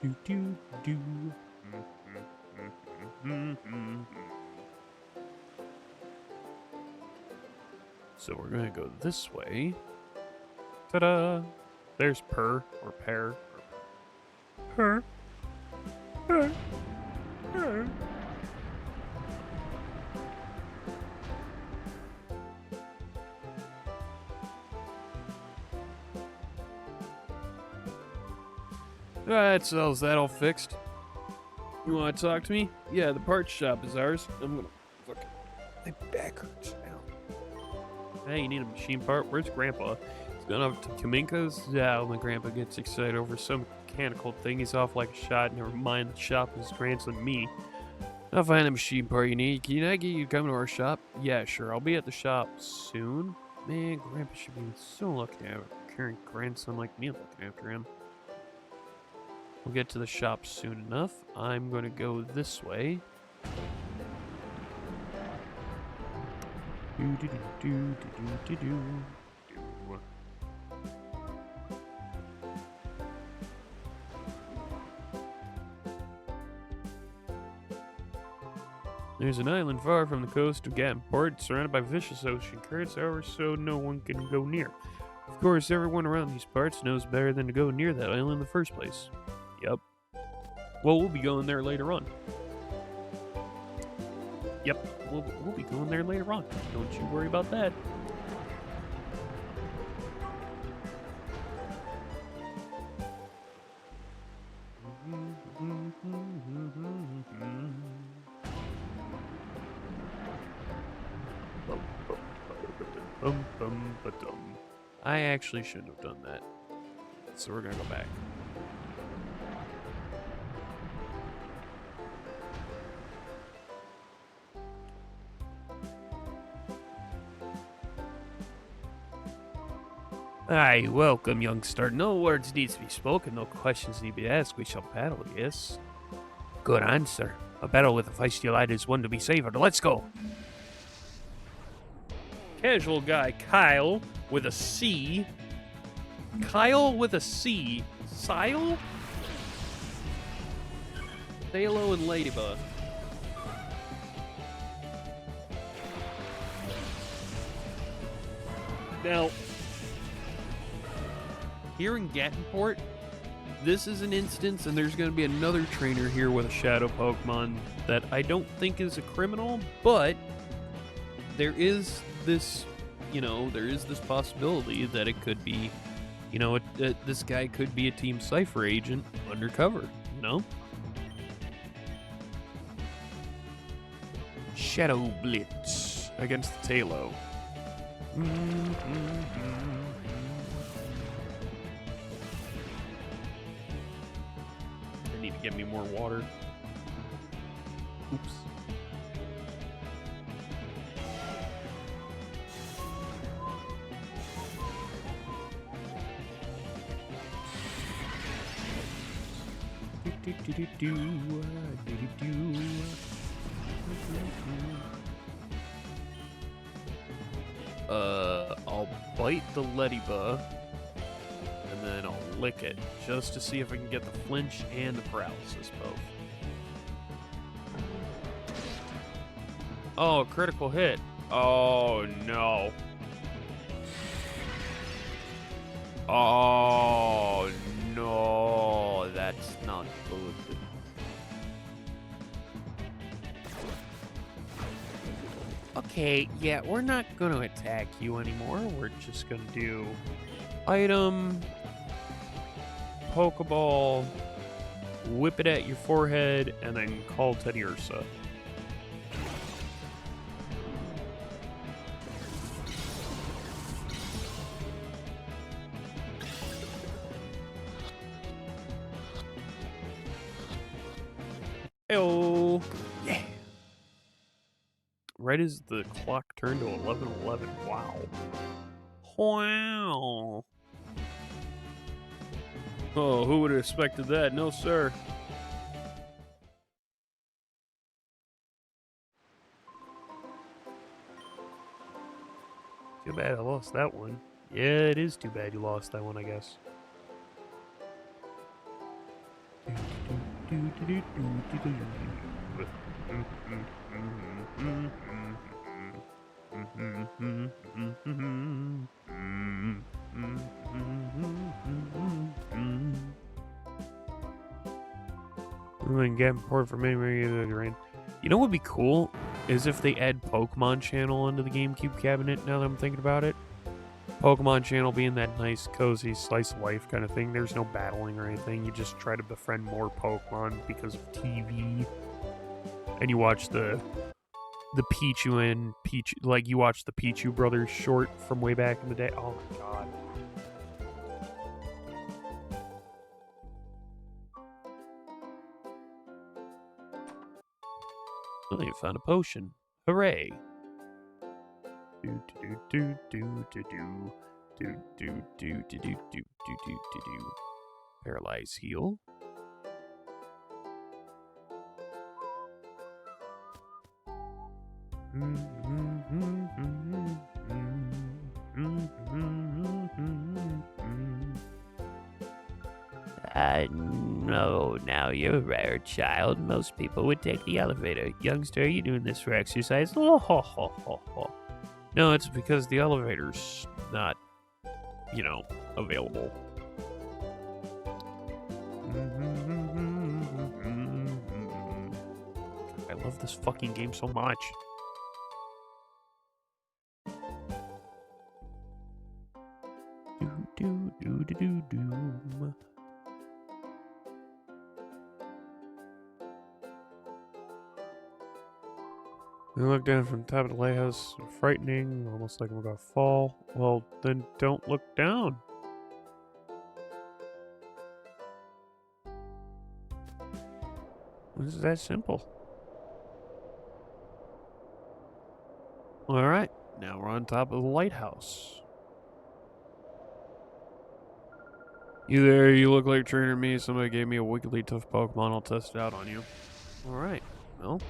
Do do do. So we're gonna go this way. Ta-da! There's Per or Pear. Per. Per. Per. Alright, so is that all fixed? You wanna talk to me? Yeah, the parts shop is ours. I'm gonna fucking. My back hurts now. Hey, you need a machine part? Where's Grandpa? He's gone up to Kaminko's? Yeah, my grandpa gets excited over some mechanical thing. He's off like a shot. Never mind, the shop is grandson me. I'll find the machine part you need. Can I get you to come to our shop? Yeah, sure. I'll be at the shop soon. Man, Grandpa should be so lucky to have a current grandson like me looking after him. We'll get to the shop soon enough. I'm going to go this way. There's an island far from the coast of Gatport, surrounded by vicious ocean currents, however, so no one can go near. Of course, everyone around these parts knows better than to go near that island in the first place. Yep. Well, we'll be going there later on. Yep, we'll be going there later on. Don't you worry about that. I actually shouldn't have done that. So we're gonna go back. Aye, welcome, youngster. No words needs to be spoken, no questions need to be asked. We shall battle, yes? Good answer. A battle with a feisty lad is one to be savored. Let's go. Casual guy, Kyle, with a C. Kyle with a C. Sile? Thalo and Ladybug. Now, here in Gatport, this is an instance, and there's going to be another trainer here with a shadow Pokemon that I don't think is a criminal, but there is this, there is this possibility that it could be, this guy could be a Team Cipher agent undercover, Shadow Blitz against the Talo. I need to get me more water. Oops. I'll bite the Ladybug, and then I'll lick it, just to see if I can get the flinch and the paralysis both. Oh, critical hit. Oh, no. Oh, no. That's not good. Okay, yeah, we're not going to attack you anymore. We're just going to do item, Pokeball, whip it at your forehead, and then call Teddy Ursa. Heyo! Yeah! Right as the clock turned to 11:11. Wow. Wow. Oh, who would have expected that? No, sir. Too bad I lost that one. Yeah, it is too bad you lost that one, I guess. Get important for many rain. You know what would be cool is if they add Pokemon Channel into the GameCube cabinet. Now that I'm thinking about it, Pokemon Channel being that nice, cozy slice of life kind of thing. There's no battling or anything. You just try to befriend more Pokemon because of TV, and you watch the Pichu and Pichu, like you watch the Pichu brothers short from way back in the day. Oh my god. Oh, you found a potion. Hooray. Do do do do do do do do do do do do do do. Paralyze heal. No, now you're a rare child. Most people would take the elevator. Youngster, are you doing this for exercise? Oh, ho, ho, ho, ho. No, it's because the elevator's not, available. I love this fucking game so much. Do do do do do do. I look down from the top of the lighthouse, frightening, almost like we're gonna fall. Well, then don't look down. It's that simple. Alright, now we're on top of the lighthouse. You there, you look like Trainer Me. Somebody gave me a wickedly tough Pokemon. I'll test it out on you. Alright, well,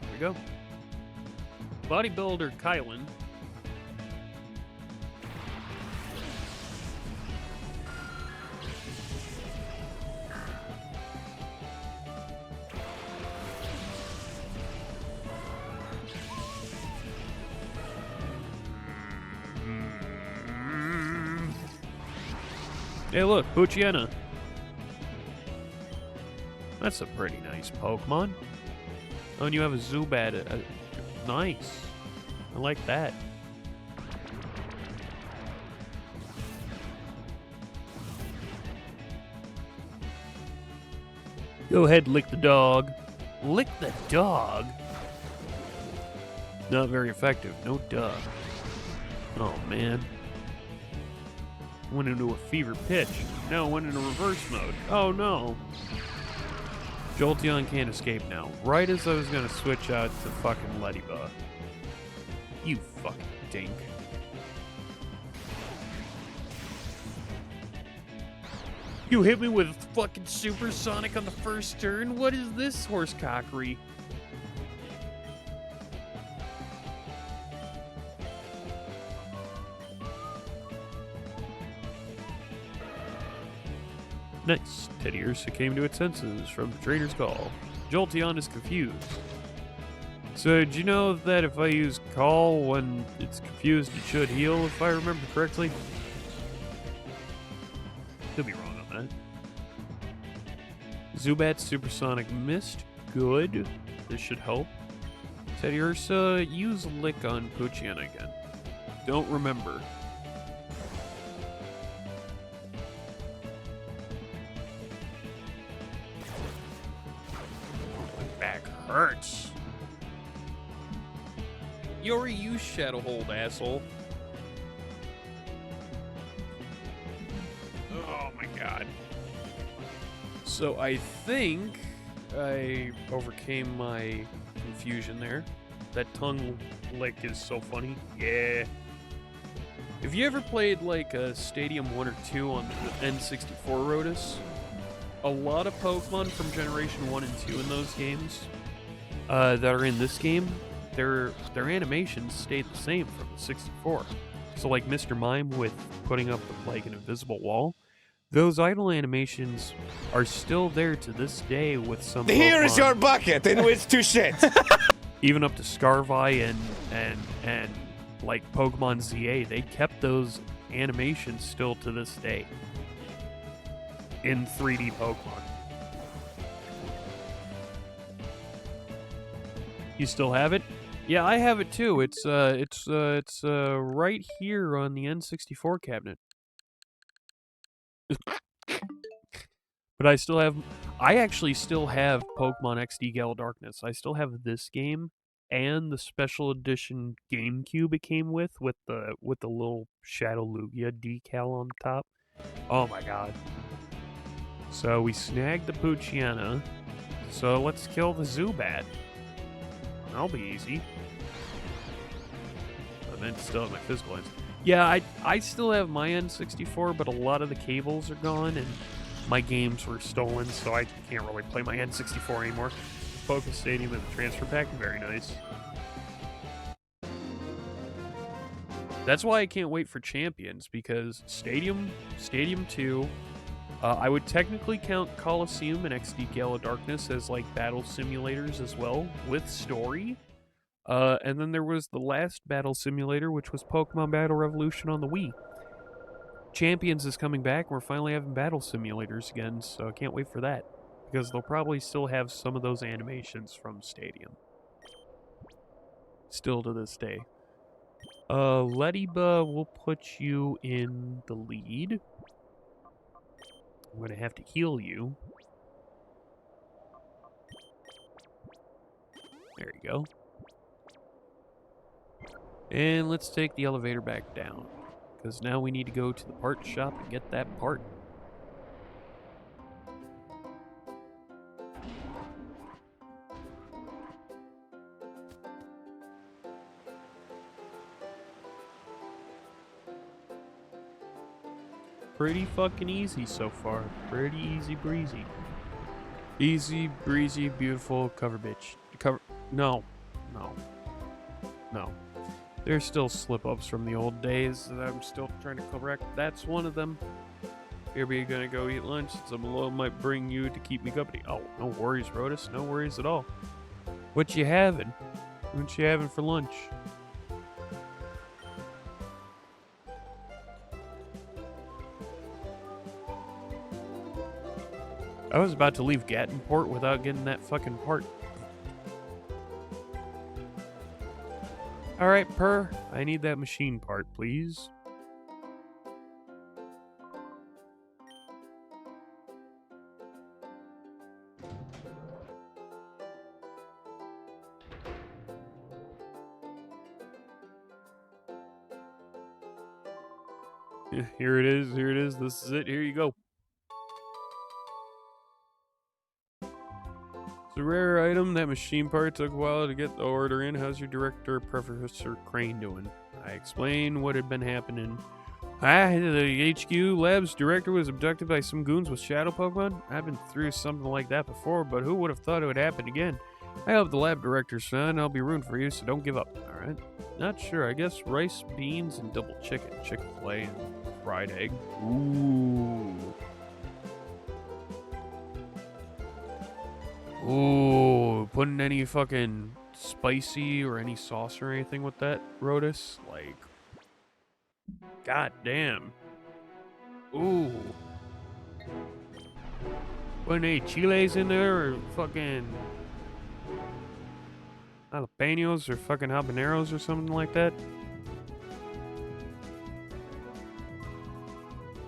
here we go. Bodybuilder Kylan. Hey look, Poochyena. That's a pretty nice Pokemon. Oh, and you have a Zubat. Nice. I like that. Go ahead, lick the dog. Lick the dog? Not very effective, no duh. Oh man. Went into a fever pitch. Now went into reverse mode. Oh no. Jolteon can't escape now. Right as I was gonna switch out to fucking Ladybug. You fucking dink. You hit me with fucking supersonic on the first turn? What is this horsecockery? Nice. Teddy Ursa came to its senses from the trainer's call. Jolteon is confused. So, did you know that if I use Call when it's confused, it should heal, if I remember correctly? Could be wrong on that. Zubat Supersonic missed. Good. This should help. Teddy Ursa, use Lick on Poochyena again. Don't remember. Back hurts. You already used Shadow Hold, asshole. Oh my god. So I think I overcame my confusion there. That tongue lick is so funny. Yeah. Have you ever played like a Stadium 1 or 2 on the N64 Rotus? A lot of Pokemon from Generation 1 and 2 in those games that are in this game, their animations stayed the same from the 64. So like Mr. Mime with putting up like an invisible wall, those idle animations are still there to this day with some Here Pokemon, is your bucket in which to shit. even up to Scarvi and like Pokemon ZA, they kept those animations still to this day in 3D Pokemon. You still have it? Yeah, I have it too. It's right here on the N64 cabinet. But I actually still have Pokemon XD Gale Darkness. I still have this game and the special edition GameCube it came with the little Shadow Lugia decal on the top. Oh my god. So we snagged the Poochyena. So let's kill the Zubat. That'll be easy. I meant to still have my physical lens. Yeah, I still have my N64, but a lot of the cables are gone, and my games were stolen, so I can't really play my N64 anymore. Focus Stadium and the transfer pack, very nice. That's why I can't wait for Champions, because Stadium 2, I would technically count Coliseum and XD Gale of Darkness as like battle simulators as well, with story. And then there was the last battle simulator, which was Pokemon Battle Revolution on the Wii. Champions is coming back, and we're finally having battle simulators again, so I can't wait for that. Because they'll probably still have some of those animations from Stadium. Still to this day. Lediba will put you in the lead. I'm going to have to heal you. There you go. And let's take the elevator back down. Because now we need to go to the part shop and get that part. Pretty fucking easy so far. Pretty easy breezy. Easy breezy, beautiful cover bitch. No. There's still slip-ups from the old days that I'm still trying to correct. That's one of them. Here we gonna go eat lunch. Some low might bring you to keep me company. Oh, no worries, Rotus. No worries at all. What you having? What you having for lunch? I was about to leave Gattonport without getting that fucking part. Alright, Per. I need that machine part, please. Yeah, here it is, this is it, here you go. It's a rare item. That machine part took a while to get the order in. How's your director, Professor Crane, doing? I explained what had been happening. The HQ Labs director was abducted by some goons with shadow Pokemon. I've been through something like that before, but who would have thought it would happen again? I help the lab director's son. I'll be rooting for you, so don't give up. Alright. Not sure. I guess rice, beans, and double chicken. Chick-fil-A and fried egg. Ooh. Ooh, putting any fucking spicy or any sauce or anything with that, Rotus? Like, god damn. Ooh. Putting any chiles in there or fucking jalapenos or fucking habaneros or something like that?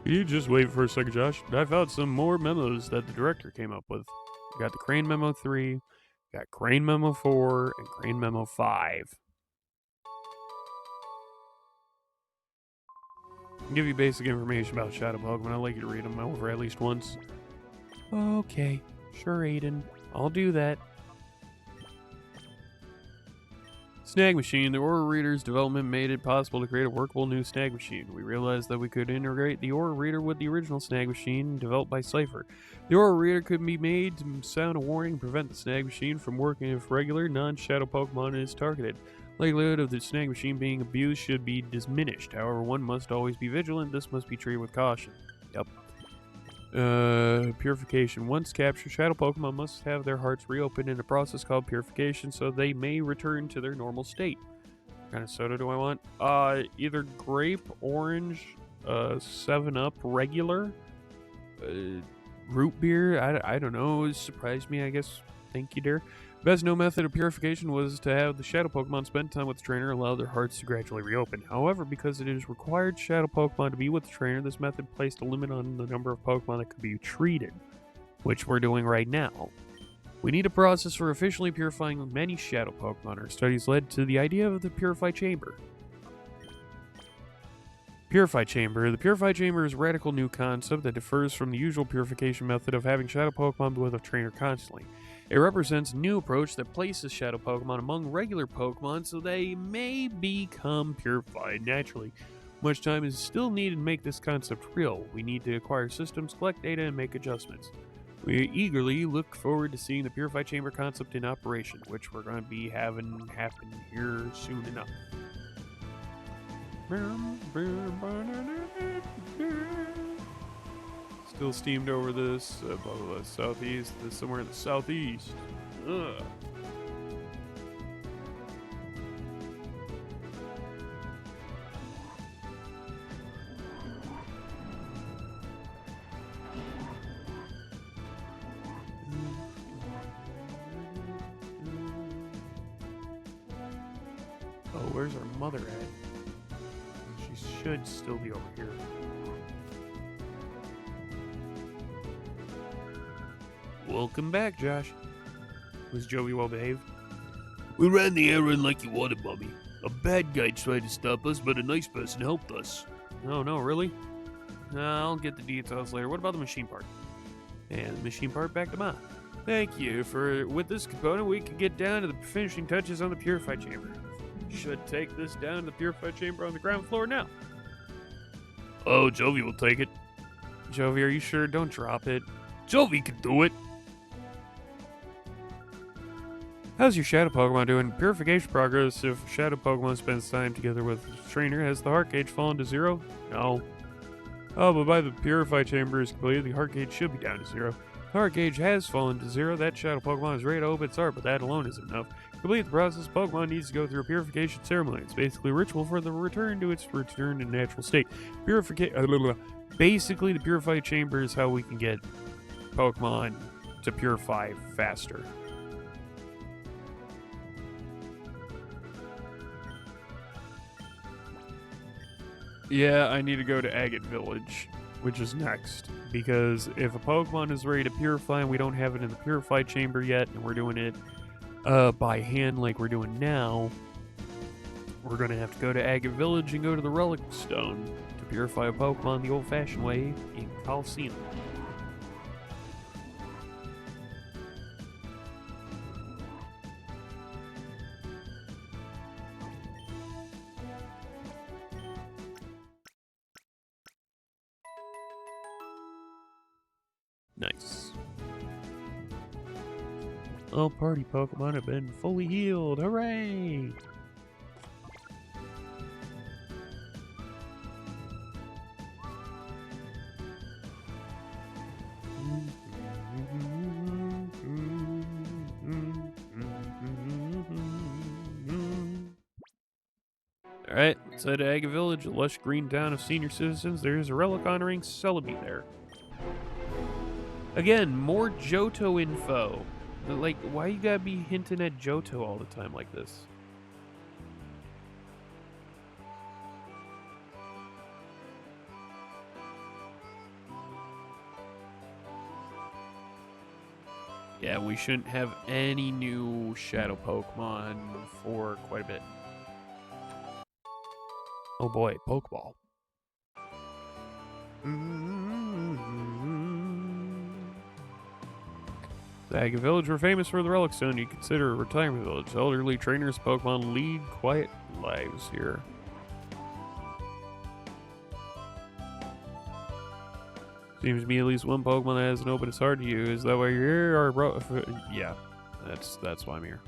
You just wait for a second, Josh. I found some more memos that the director came up with. We got the Crane Memo 3, got Crane Memo 4, and Crane Memo 5. I'll give you basic information about Shadow Pokemon. I'd like you to read them over at least once. Okay, sure, Aiden. I'll do that. Snag Machine. The Orre Reader's development made it possible to create a workable new Snag Machine. We realized that we could integrate the Orre Reader with the original Snag Machine developed by Cipher. The Orre Reader could be made to sound a warning and prevent the Snag Machine from working if regular, non-shadow Pokemon is targeted. Likelihood of the Snag Machine being abused should be diminished. However, one must always be vigilant. This must be treated with caution. Yep. Purification. Once captured, shadow Pokemon must have their hearts reopened in a process called purification so they may return to their normal state. What kind of soda do I want? Either grape, orange, 7-Up regular, root beer, I don't know, it surprised me, I guess. Thank you, dear. Best known method of purification was to have the shadow Pokemon spend time with the trainer and allow their hearts to gradually reopen. However, because it is required shadow Pokemon to be with the trainer, this method placed a limit on the number of Pokemon that could be treated, which we're doing right now. We need a process for efficiently purifying many shadow Pokemon. Our studies led to the idea of the Purify Chamber. Purify Chamber. The Purify Chamber is a radical new concept that differs from the usual purification method of having shadow Pokemon with a trainer constantly. It represents a new approach that places shadow Pokemon among regular Pokemon so they may become purified naturally. Much time is still needed to make this concept real. We need to acquire systems, collect data, and make adjustments. We eagerly look forward to seeing the Purify Chamber concept in operation, which we're going to be having happen here soon enough. Still steamed over this, blah, blah, blah, southeast, this somewhere in the southeast. Ugh. Oh, where's our mother at? She should still be over here. Welcome back, Josh. Was Joey well behaved? We ran the errand like you wanted, Mommy. A bad guy tried to stop us, but a nice person helped us. Oh, no, really? I'll get the details later. What about the machine part? And the machine part back to Ma. Thank you. With this component, we can get down to the finishing touches on the Purify Chamber. Should take this down to the Purify Chamber on the ground floor now. Oh, Jovi will take it. Jovi, are you sure? Don't drop it. Jovi can do it. How's your Shadow Pokemon doing? Purification progress. If Shadow Pokemon spends time together with a trainer, has the heart gauge fallen to 0? No. Oh, but by the Purify Chamber is completed, the heart gauge should be down to 0. The heart gauge has fallen to 0. That Shadow Pokemon is ready to open its heart, but that alone isn't enough. To complete the process, Pokemon needs to go through a purification ceremony. It's basically a ritual for the return to natural state. Basically, the Purified Chamber is how we can get Pokemon to purify faster. Yeah, I need to go to Agate Village, which is next. Because if a Pokemon is ready to purify and we don't have it in the Purified Chamber yet, and we're doing it by hand like we're doing now, we're going to have to go to Agate Village and go to the Relic Stone to purify a Pokemon the old-fashioned way in Coliseum. Nice. All party Pokemon have been fully healed. Hooray! Alright, let's head to Agate Village, a lush green town of senior citizens. There's a relic honoring Celebi there. Again, more Johto info. Like, why you gotta be hinting at Johto all the time like this? Yeah, we shouldn't have any new Shadow Pokemon for quite a bit. Oh boy, Pokeball. The Agate Village were famous for the Relic Stone. You consider a retirement village. Elderly trainers, Pokemon lead quiet lives here. Seems to be at least one Pokemon that hasn't opened its heart to you. Is that why you're here? Or yeah, that's why I'm here.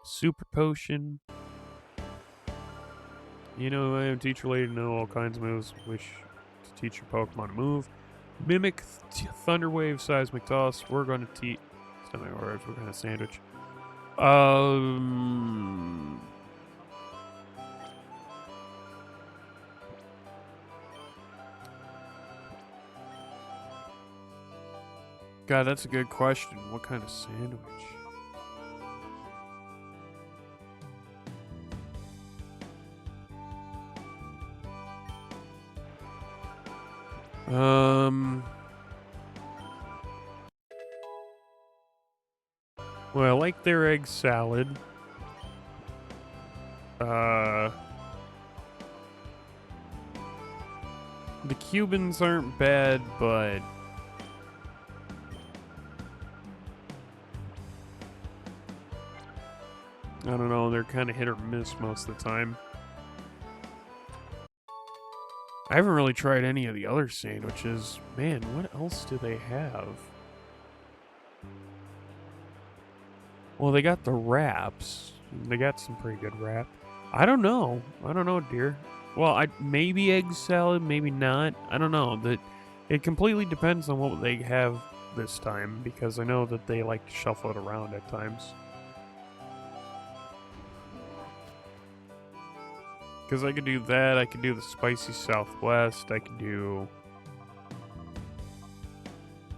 Super Potion. You know, I am teacher lady to know all kinds of moves. Wish to teach your Pokemon to move. Mimic, Thunder Wave, Seismic Toss. We're going to teach. It's not my words. We're going to sandwich. God, that's a good question. What kind of sandwich? Well, I like their egg salad. The Cubans aren't bad, but I don't know, they're kind of hit or miss most of the time. I haven't really tried any of the other sandwiches. Man, what else do they have? Well, they got the wraps. They got some pretty good wrap. I don't know. I don't know, dear. Well, maybe egg salad, maybe not. I don't know. It completely depends on what they have this time, because I know that they like to shuffle it around at times. Because I could do that, I could do the spicy Southwest, I could do...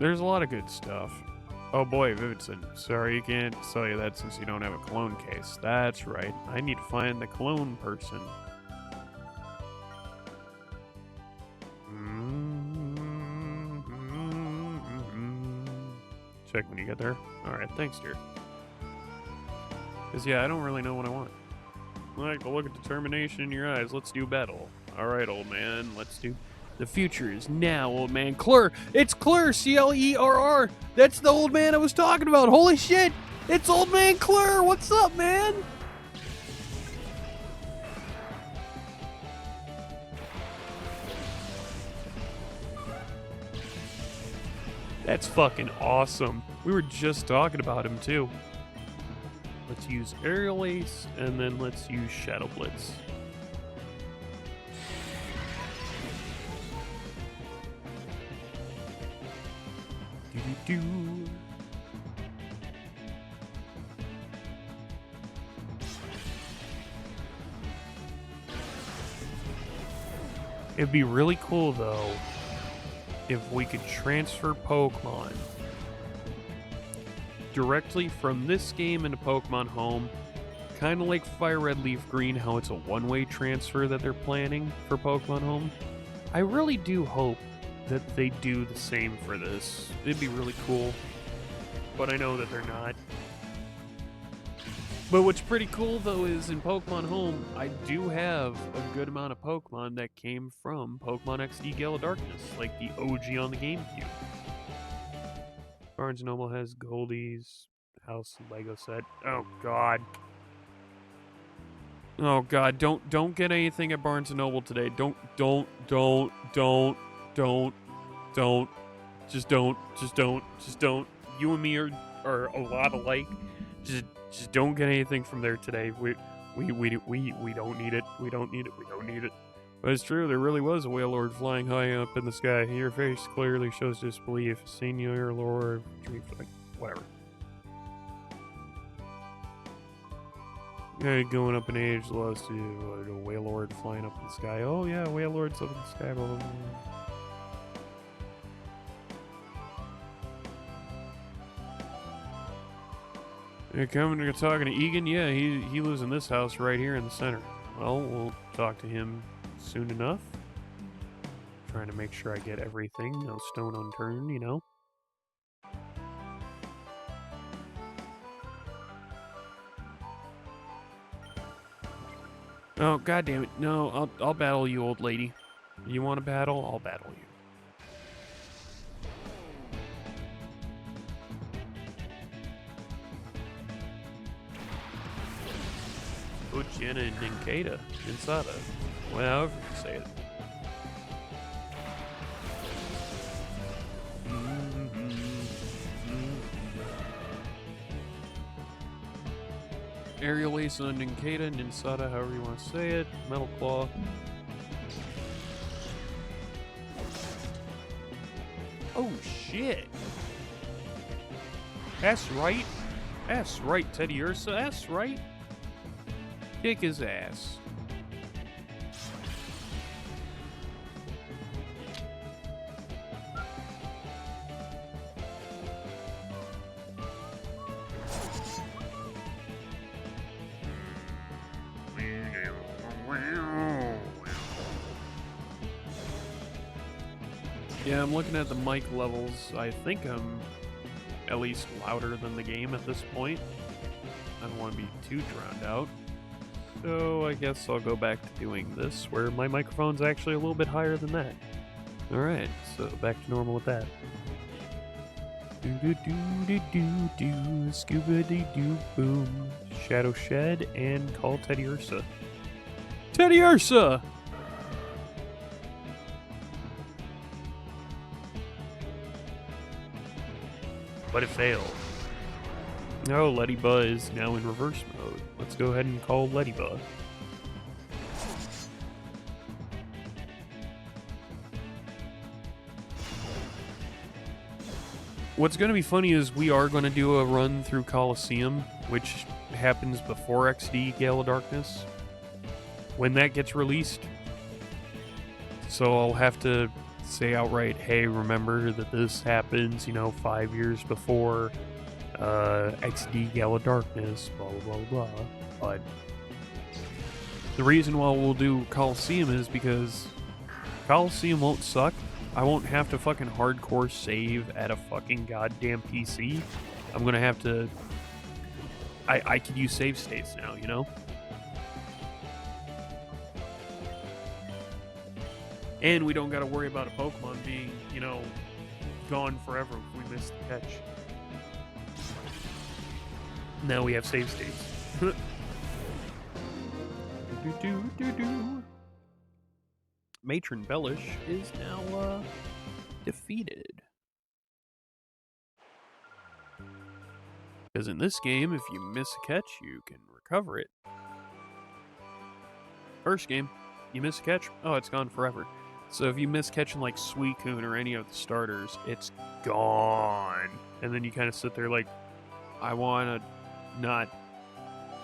There's a lot of good stuff. Oh boy, Vividson, sorry you can't sell you that since you don't have a cologne case. That's right, I need to find the cologne person. Check when you get there. Alright, thanks, dear. Because, yeah, I don't really know what I want. I like the look of determination in your eyes. Let's do battle. Alright, old man, let's do... The future is now, old man. Clerr! It's Clerr! C-L-E-R-R! That's the old man I was talking about! Holy shit! It's old man Clerr! What's up, man? That's fucking awesome. We were just talking about him, too. Let's use Aerial Ace, and then let's use Shadow Blitz. Do-do-do. It'd be really cool, though, if we could transfer Pokemon directly from this game into Pokemon Home, kind of like Fire Red Leaf Green, how it's a one-way transfer that they're planning for Pokemon Home. I really do hope that they do the same for this. It'd be really cool, but I know that they're not. But what's pretty cool, though, is in Pokemon Home, I do have a good amount of Pokemon that came from Pokemon XD Gale of Darkness, like the OG on the GameCube. Barnes & Noble has Goldie's House Lego set. Oh, God. Oh, God. Don't get anything at Barnes & Noble today. Don't. Just don't. You and me are a lot alike. Just don't get anything from there today. We don't need it. We don't need it. But it's true, there really was a Wailord flying high up in the sky. Your face clearly shows disbelief. Senior Lord, whatever. Yeah, going up in age, lost to a Wailord flying up in the sky. Oh yeah, Wailord's up in the sky. Blah, blah, blah. You're coming to talking to Egan? Yeah, he lives in this house right here in the center. Well, we'll talk to him soon enough. Trying to make sure I get everything, no stone unturned, you know. Oh, god damn it. No, I'll battle you, old lady. You want to battle? I'll battle you. Jenna and Ninkata inside of. Well, however you say it. Aerial Ace on Ninkata, Ninsada, however you want to say it. Metal Claw. Oh shit! That's right. That's right, Teddy Ursa. That's right. Kick his ass. Yeah, I'm looking at the mic levels. I think I'm at least louder than the game at this point. I don't want to be too drowned out. So I guess I'll go back to doing this, where my microphone's actually a little bit higher than that. Alright, so back to normal with that. Do-do-do-do-do-do, scuba-dee-doo-boom. Shadow Shed and call Teddy Ursa. Teddy Ursa! But it failed. Oh, Ladybug is now in reverse mode. Let's go ahead and call Ladybug. What's going to be funny is we are going to do a run through Coliseum, which happens before XD Gale of Darkness, when that gets released. So I'll have to say outright, hey, remember that this happens, 5 years before XD Gale of Darkness, blah, blah, blah, blah. But the reason why we'll do Coliseum is because Coliseum won't suck. I won't have to fucking hardcore save at a fucking goddamn PC. I'm gonna have to... I could use save states now, And we don't gotta worry about a Pokemon being, gone forever if we miss the catch. Now we have save states. Matron Bellish is now defeated. Because in this game, if you miss a catch, you can recover it. First game, you miss a catch, oh, it's gone forever. So if you miss catching like Suicune or any of the starters, it's gone. And then you kind of sit there like, I want to not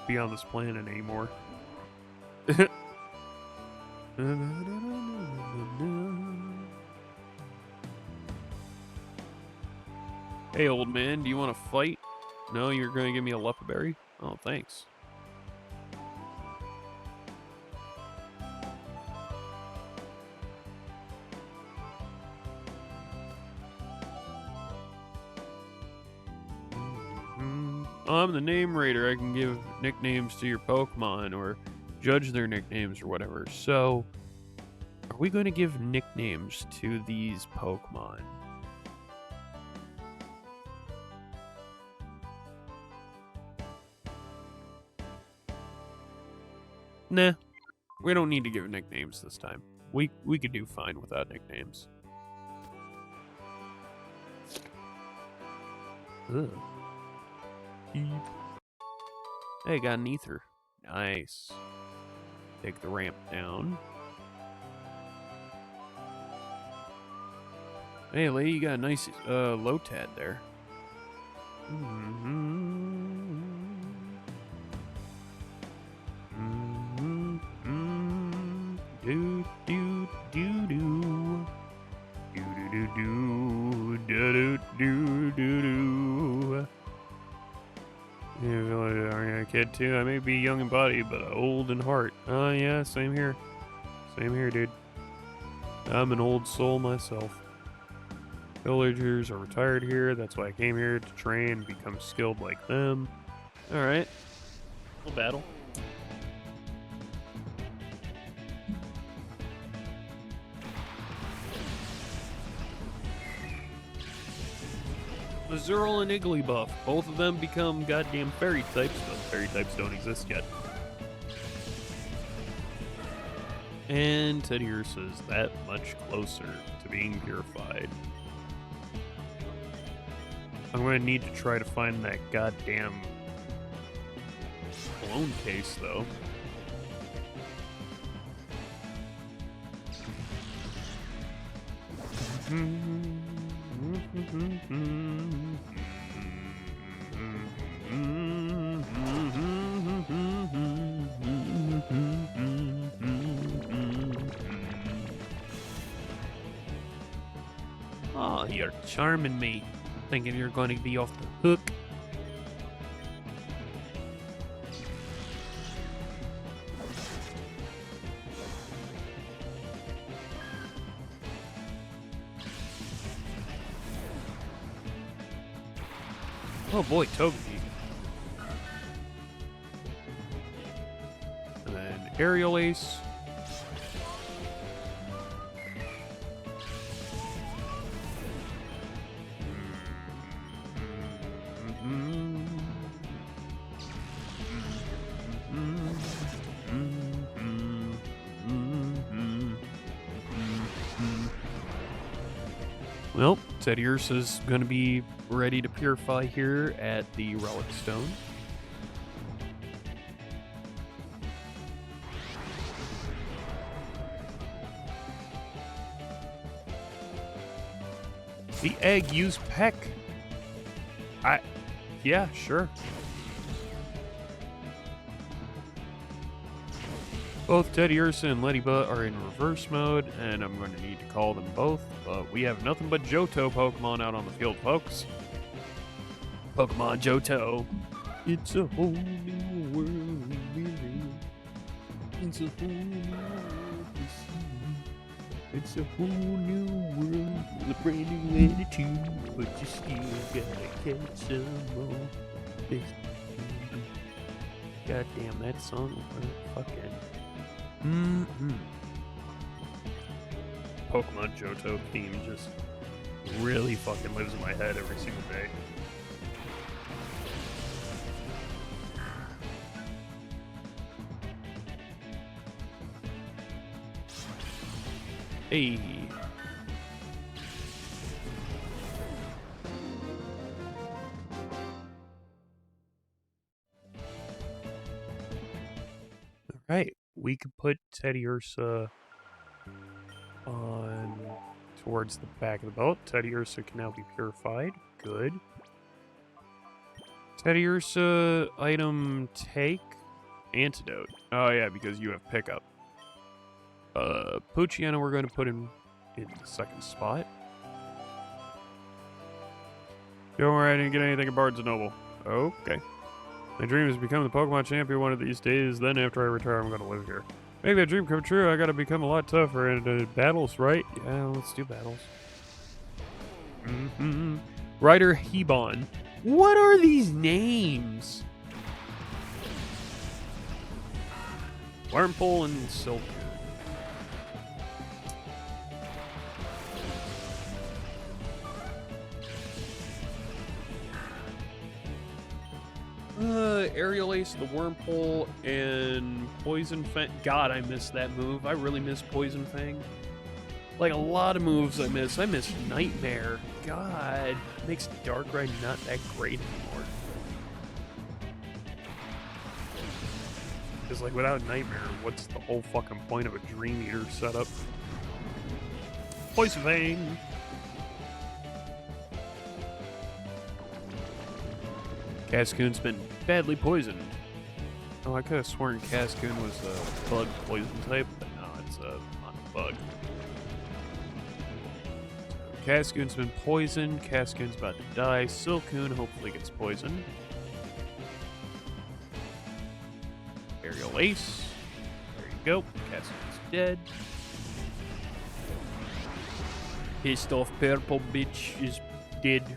be on this planet anymore. Hey, old man, do you want to fight? No, you're going to give me a Lepaberry? Oh, thanks. I'm the name raider. I can give nicknames to your Pokemon or judge their nicknames or whatever. So, are we going to give nicknames to these Pokemon? Nah, we don't need to give nicknames this time. We could do fine without nicknames. Ugh. Hey, got an ether. Nice. Take the ramp down. Hey, lady, you got a nice Lotad there. Do do do do. Do do do do do do do. Are you a kid too? I may be young in body, but old in heart. Oh yeah, same here. Same here, dude. I'm an old soul myself. Villagers are retired here. That's why I came here to train and become skilled like them. Alright. We'll battle. Azurill and Igglybuff. Both of them become goddamn fairy types, but fairy types don't exist yet. And Teddy Ursa is that much closer to being purified. I'm going to need to try to find that goddamn clone case, though. Oh, you're charming me. Thinking you're going to be off the hook. Oh boy, Togepi. And then Aerial Ace. Well, Teddiursa's going to be ready to purify here at the Relic Stone. The egg used Peck. Yeah, sure. Both Teddiursa and Ladybug are in reverse mode, and I'm going to need to call them both, but we have nothing but Johto Pokemon out on the field, folks. Pokemon Johto. It's a whole new world we live in. It's a whole new world to see. It's a whole new world with a brand new attitude, but you still gotta catch some more. God damn, that song was fucking... Pokemon Johto theme just really fucking lives in my head every single day. Hey. Alright, we could put Teddiursa on towards the back of the boat. Teddiursa can now be purified. Good. Teddiursa item take antidote. Oh yeah, because you have pickup. Poochyena we're going to put in the second spot. Don't worry, I didn't get anything at Barnes & Noble. Okay. My dream is to become the Pokemon champion one of these days. Then after I retire, I'm going to live here. Make that dream come true, I got to become a lot tougher. And battles, right? Yeah, let's do battles. Ryder Hebon. What are these names? Wormpole and Silcoon. Aerial Ace, the Wormpole, and Poison Fang. God, I missed that move. I really miss Poison Fang. Like, a lot of moves I miss. I miss Nightmare. God, makes Darkrai not that great anymore. Because, like, without Nightmare, what's the whole fucking point of a Dream Eater setup? Poison Fang! Cascoon's been badly poisoned. Oh, I could have sworn Cascoon was a bug poison type, but no, it's not a bug. So, Cascoon's been poisoned. Cascoon's about to die. Silcoon hopefully gets poisoned. Aerial Ace. There you go. Cascoon's dead. Pissed off purple bitch is dead.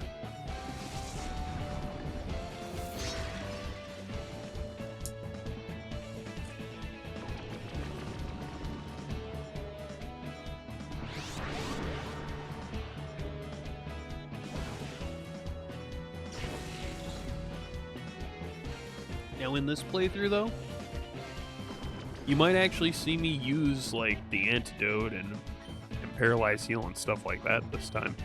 Now in this playthrough though, you might actually see me use like the antidote and paralyze heal and stuff like that this time.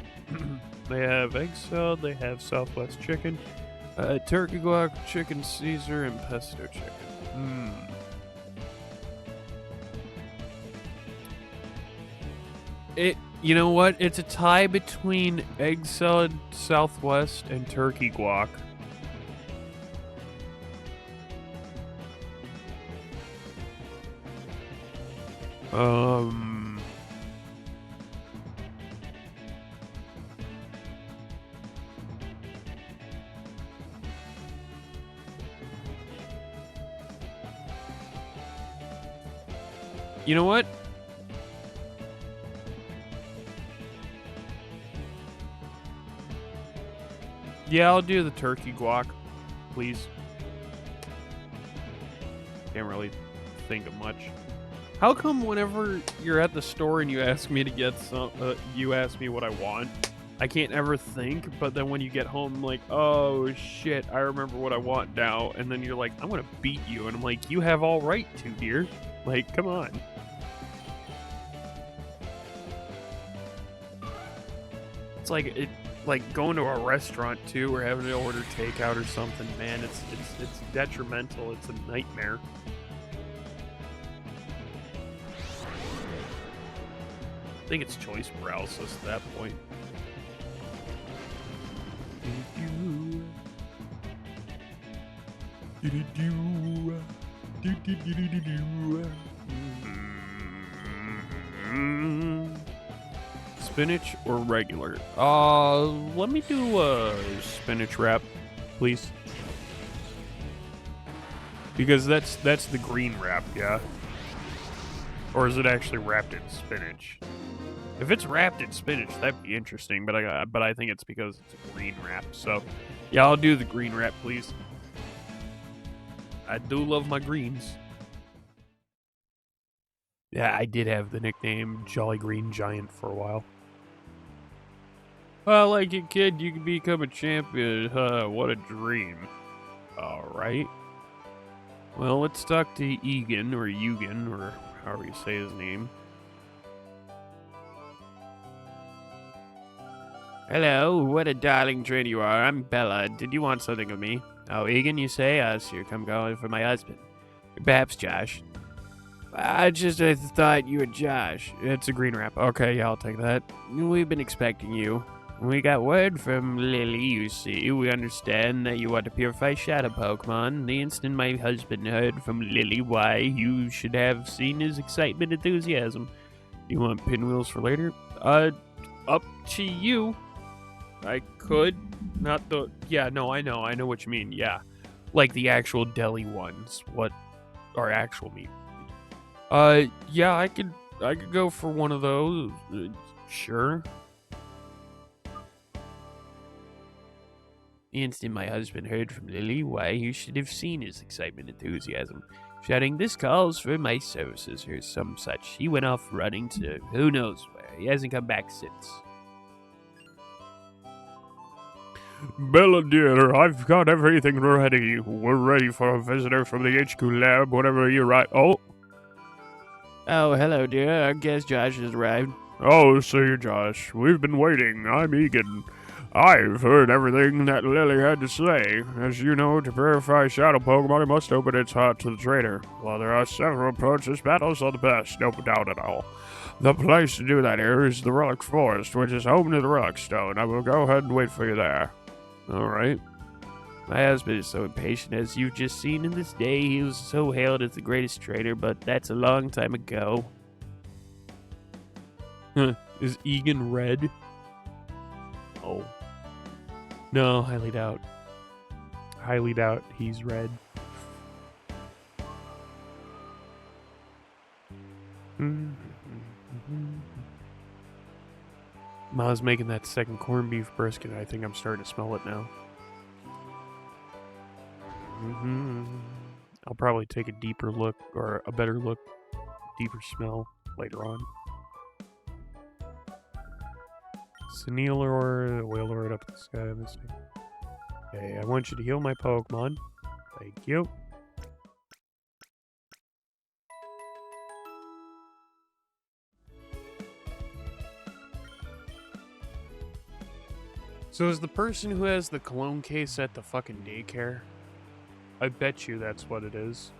They have egg salad, they have Southwest chicken, turkey guac, chicken Caesar, and pesto chicken. You know what? It's a tie between egg salad, Southwest, and turkey guac. You know what? Yeah, I'll do the turkey guac, please. Can't really think of much. How come whenever you're at the store and you ask me to get you ask me what I want, I can't ever think, but then when you get home, I'm like, oh shit, I remember what I want now, and then you're like, I'm gonna beat you, and I'm like, you have all right to, dear. Like, come on. It's like going to a restaurant too, or having to order takeout or something. Man, it's detrimental. It's a nightmare. I think it's choice paralysis at that point. Spinach or regular? Let me do a spinach wrap, please. Because that's the green wrap, yeah? Or is it actually wrapped in spinach? If it's wrapped in spinach, that'd be interesting, but I think it's because it's a green wrap. So, yeah, I'll do the green wrap, please. I do love my greens. Yeah, I did have the nickname Jolly Green Giant for a while. Well, like a kid, you can become a champion. What a dream. Alright. Well, let's talk to Egan, or Eugen, or however you say his name. Hello, what a darling train you are. I'm Bella. Did you want something of me? Oh, Egan, you say? Yes, you're come calling for my husband. Perhaps Josh. I thought you were Josh. It's a green wrap. Okay, yeah, I'll take that. We've been expecting you. We got word from Lily, you see. We understand that you want to purify shadow Pokemon. The instant my husband heard from Lily why, you should have seen his excitement and enthusiasm. You want pinwheels for later? Up to you. I could. Not the... Yeah, no, I know what you mean, yeah. Like the actual deli ones. What are actual meat? Yeah, I could go for one of those. Sure. The instant my husband heard from Lily why, you should have seen his excitement and enthusiasm. Shouting, "This calls for my services," or some such. He went off running to who knows where. He hasn't come back since. Bella dear, I've got everything ready. We're ready for a visitor from the HQ lab whenever you arrive. Oh, hello, dear. I guess Josh has arrived. Oh, see, Josh. We've been waiting. I'm Egan. I've heard everything that Lily had to say. As you know, to purify Shadow Pokemon, it must open its heart to the trainer. While there are several approaches, battles are the best, no doubt at all. The place to do that here is the Relic Forest, which is home to the Relic Stone. I will go ahead and wait for you there. Alright. My husband is so impatient, as you've just seen in this day. He was so hailed as the greatest trainer, but that's a long time ago. Is Egan red? Oh. No, highly doubt. Highly doubt he's red. Ma's making that second corned beef brisket. I think I'm starting to smell it now. I'll probably take a deeper look, or a better look, deeper smell later on. Sunil or whale lord up the sky of this thing. Okay, I want you to heal my Pokemon. Thank you. So is the person who has the cologne case at the fucking daycare? I bet you that's what it is.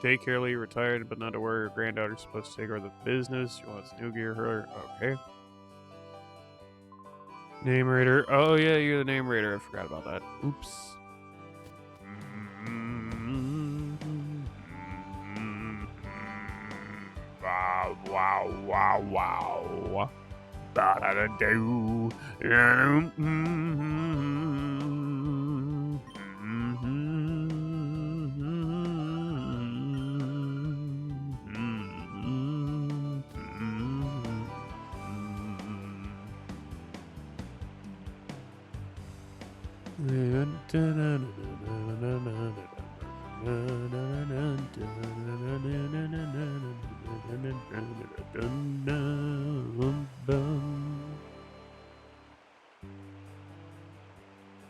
Daycare leave, retired, but not to worry. Her granddaughter's supposed to take over the business. She wants new gear. Her, okay. Name reader. Oh yeah, you're the name reader. I forgot about that. Oops. Wow. Da-da-da-do.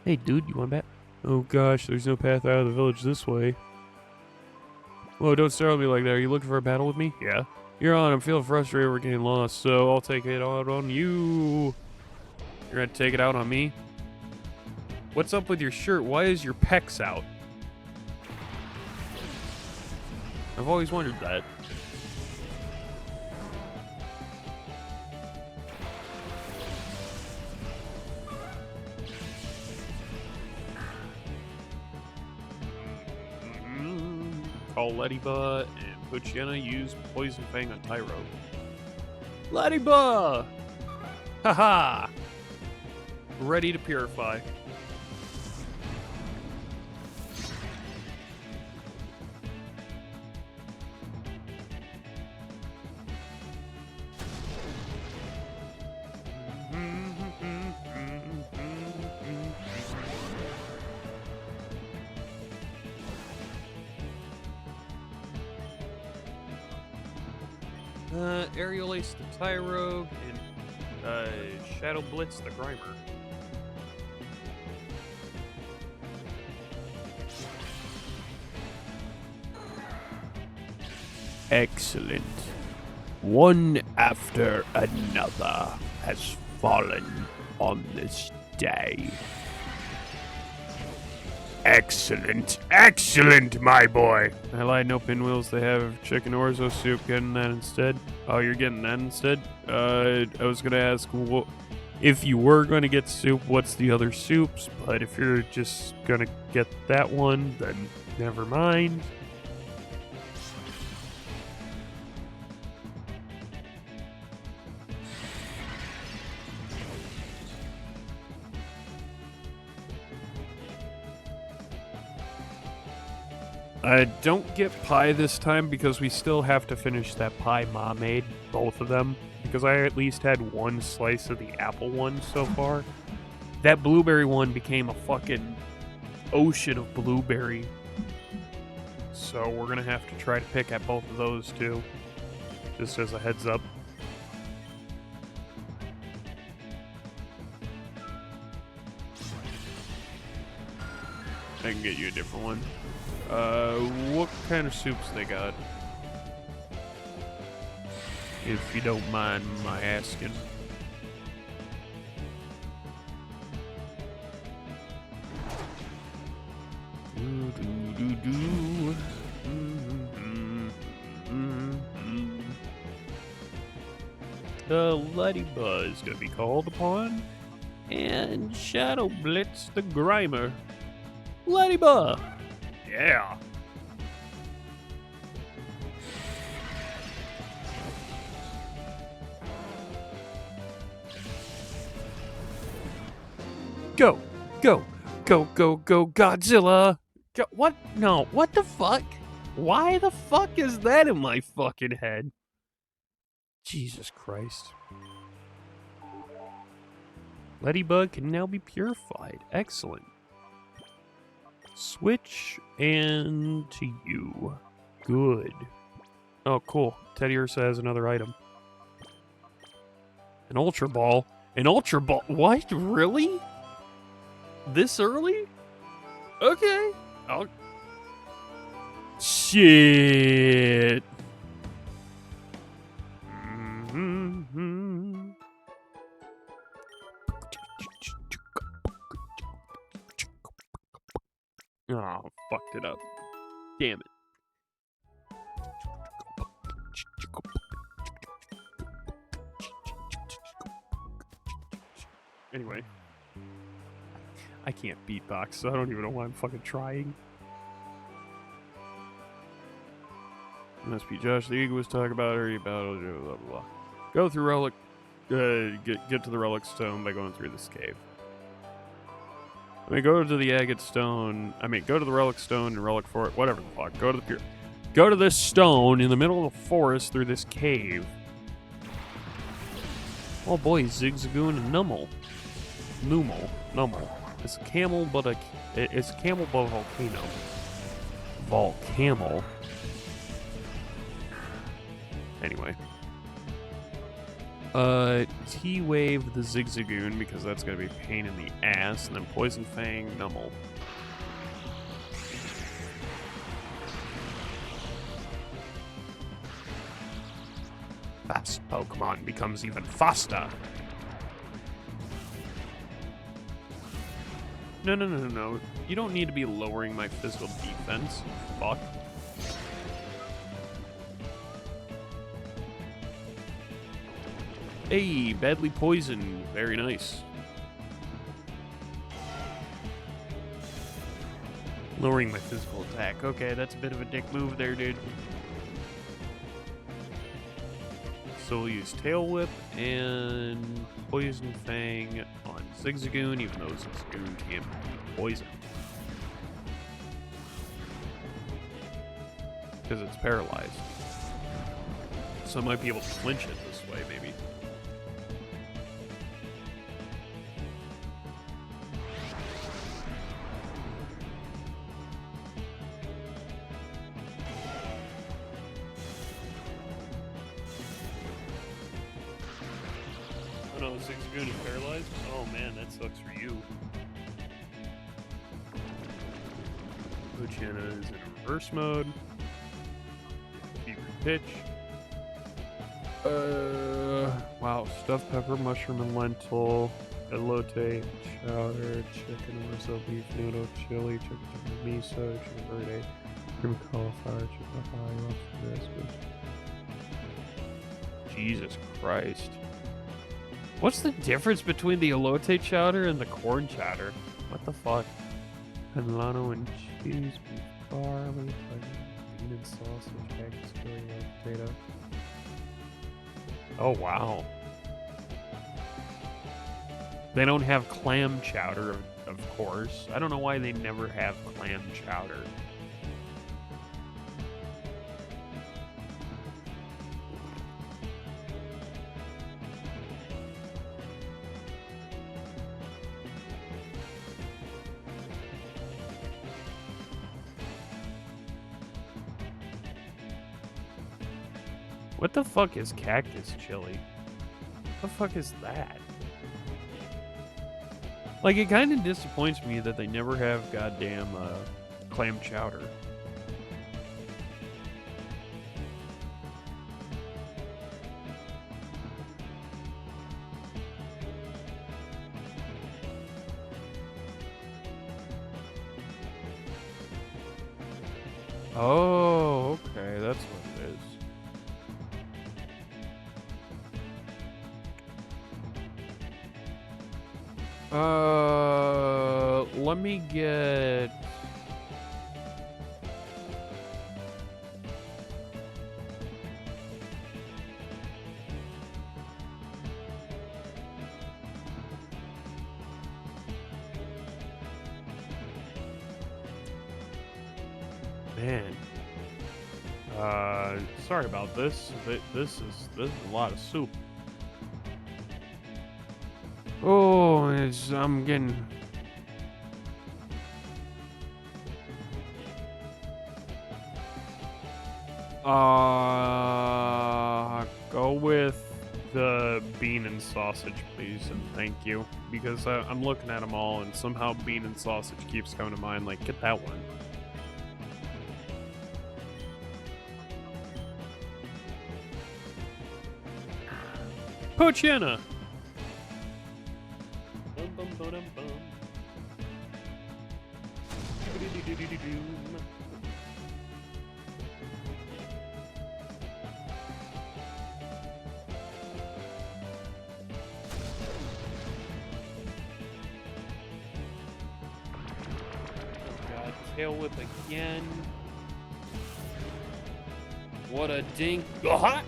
Hey, dude, you want to bet? Oh gosh, there's no path out of the village this way. Whoa, don't stare at me like that. Are you looking for a battle with me? Yeah. You're on. I'm feeling frustrated. We're getting lost, so I'll take it out on you. You're gonna take it out on me? What's up with your shirt? Why is your pecs out? I've always wondered that. Call Ladybug and Poochyena use Poison Fang on Tyro. Ladybug! Haha! Ready to purify. Aerial Ace the Tyro and Shadow Blitz the Grimer. Excellent. One after another has fallen on this day. Excellent, excellent, my boy. I lied, no pinwheels. They have chicken orzo soup. Getting that instead. Oh, you're getting that instead? I was gonna ask, if you were gonna get soup, what's the other soups? But if you're just gonna get that one, then never mind. Don't get pie this time because we still have to finish that pie Ma made, both of them. Because I at least had one slice of the apple one so far. That blueberry one became a fucking ocean of blueberry. So we're gonna have to try to pick at both of those too. Just as a heads up. I can get you a different one. What kind of soups they got? If you don't mind my asking. The Ladybug is gonna be called upon. And Shadow Blitz the Grimer. Ladybug! Yeah. Go, go, go, go, go, Godzilla! What? No, what the fuck? Why the fuck is that in my fucking head? Jesus Christ. Ladybug can now be purified. Excellent. Switch and to you. Good. Oh, cool. Teddy Ursa has another item. An Ultra Ball. An Ultra Ball? What? Really? This early? Okay. I'll... Shit. Oh, fucked it up. Damn it. Anyway. I can't beatbox, so I don't even know why I'm fucking trying. Must be Josh the Eagle was talking about her, about blah blah blah. Go through relic get to the relic stone by going through this cave. Go to the agate stone. Go to the relic stone and relic fort, whatever the fuck. Go to this stone in the middle of the forest through this cave. Oh boy, Zigzagoon and Nummel. Nummel. It's camel, but it's camel, but volcano. Volcamel. Anyway. T-Wave the Zigzagoon, because that's gonna be a pain in the ass, and then Poison Fang, Nummel. Fast Pokemon becomes even faster. No. You don't need to be lowering my physical defense. Fuck. Hey, badly poisoned. Very nice. Lowering my physical attack. Okay, that's a bit of a dick move there, dude. So we'll use Tail Whip and Poison Fang on Zigzagoon, even though Zigzagoon can't poison. Because it's paralyzed. So I might be able to flinch it this way, maybe. Oh no, Zigzagoon is paralyzed? Oh man, that sucks for you. Poochyena is in reverse mode. Fever Pitch. Wow, Stuffed Pepper, Mushroom and Lentil, Elote, Chowder, Chicken, Orzo, Beef Noodle, Chili, Chicken Miso, Chicken Verde, Cream Cauliflower, Chicken Pie, Lobster Biscuits. Jesus Christ. What's the difference between the elote chowder and the corn chowder? What the fuck? Hanlano and cheese, beef barley, bean and sausage, cactus, curry, potato. Oh, wow. They don't have clam chowder, of course. I don't know why they never have clam chowder. What the fuck is cactus chili? What the fuck is that? Like, it kind of disappoints me that they never have goddamn clam chowder. Oh, okay, that's what it is. Let me get... Man. Sorry about this. This is a lot of soup. Oh, I'm getting... Go with the bean and sausage, please, and thank you. Because I'm looking at them all, and somehow bean and sausage keeps coming to mind. Like, get that one. Poochyena! God, tail whip again. What a dink. Aha!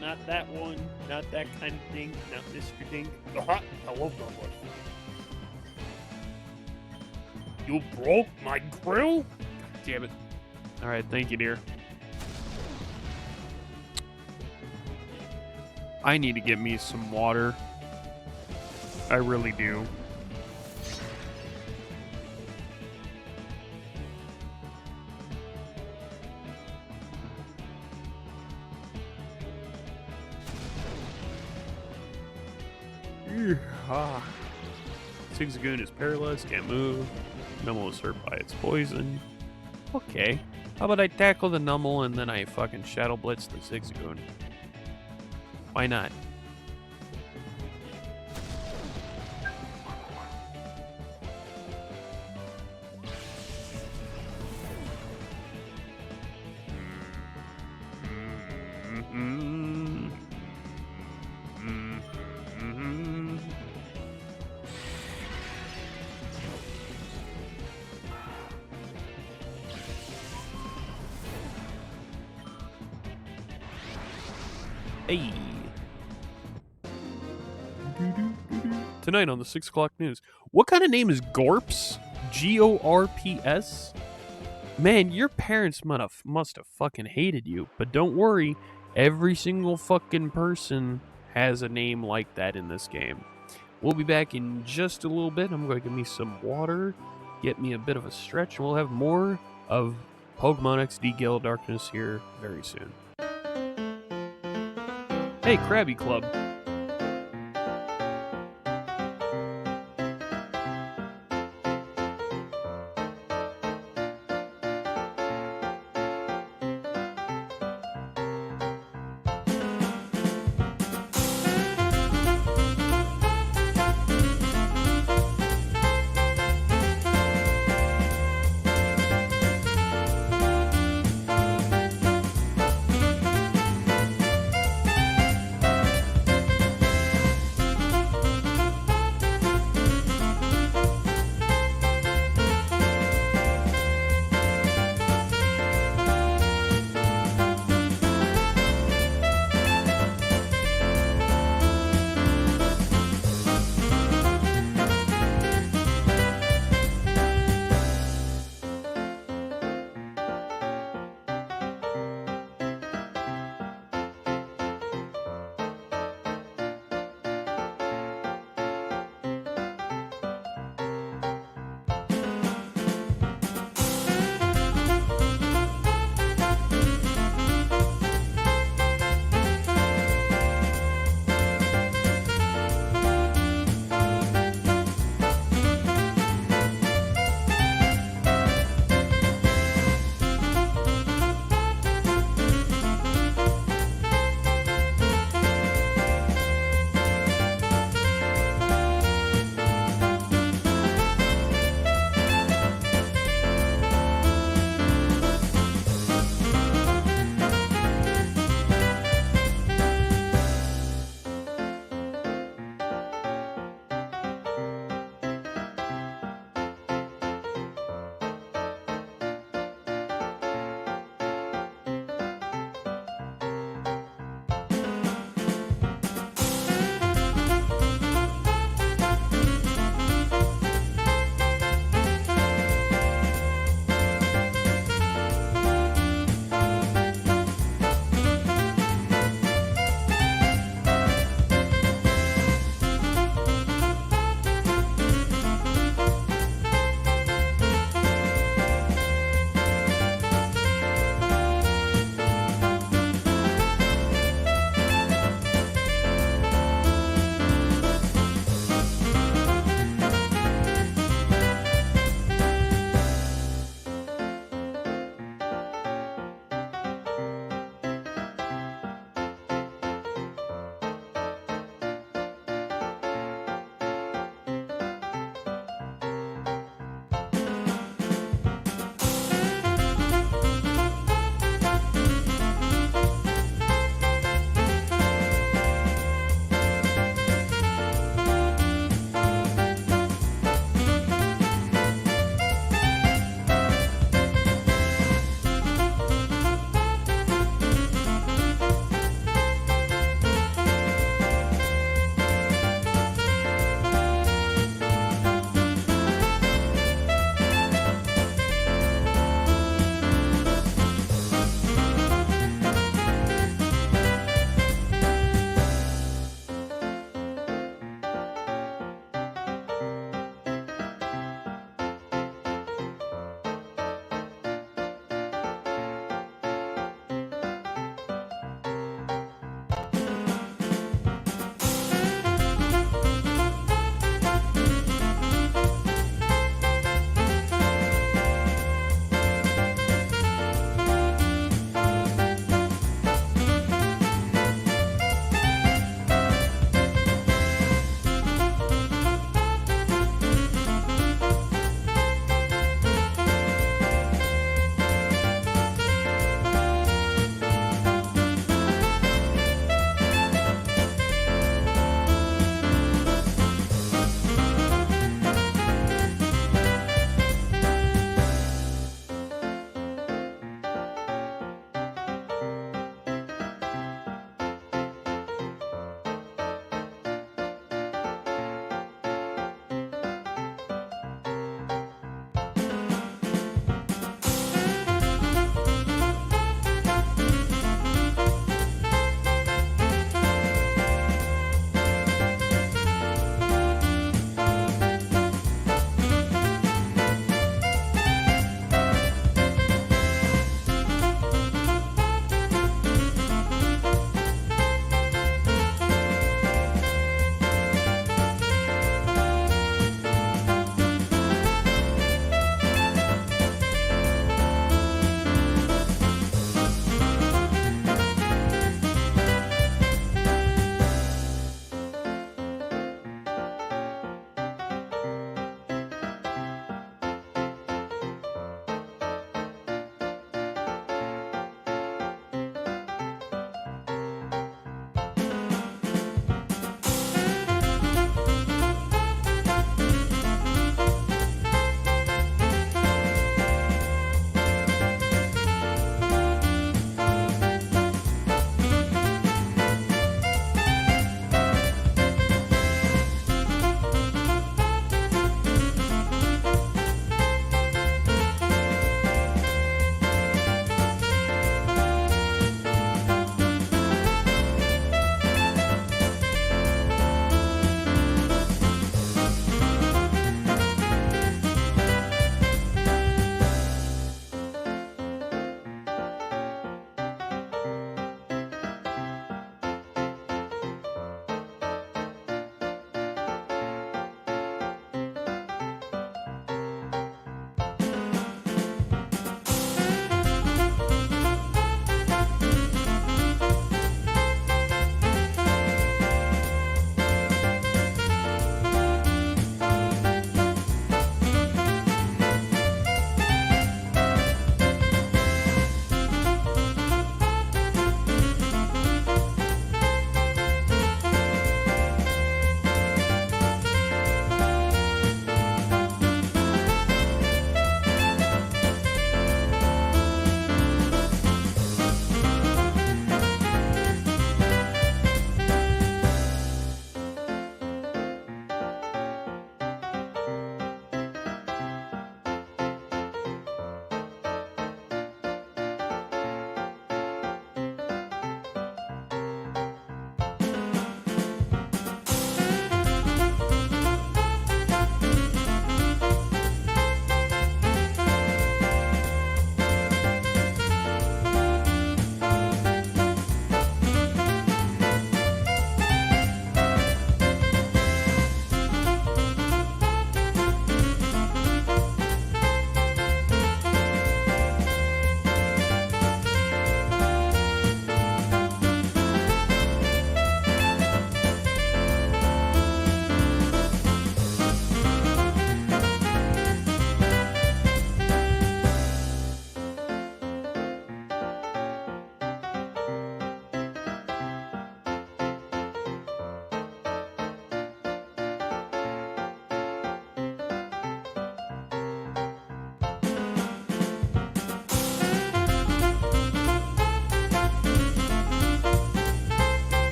Not that one. Not that kind of dink. Not Mr. Dink. Aha! I love that one. You broke my grill? God damn it. Alright, thank you, dear. I need to get me some water. I really do. Ah. Zigzagoon is paralyzed, can't move. Numel is hurt by its poison. Okay. How about I tackle the Numel and then I fucking Shadow Blitz the Zigzagoon? Why not? Hey. Tonight on the 6 o'clock news. What kind of name is Gorps? Gorps? Man, your parents must have fucking hated you. But don't worry, every single fucking person has a name like that in this game. We'll be back in just a little bit. I'm going to get me some water, get me a bit of a stretch, and we'll have more of Pokemon XD Gale Darkness here very soon. Hey, Krabby Club.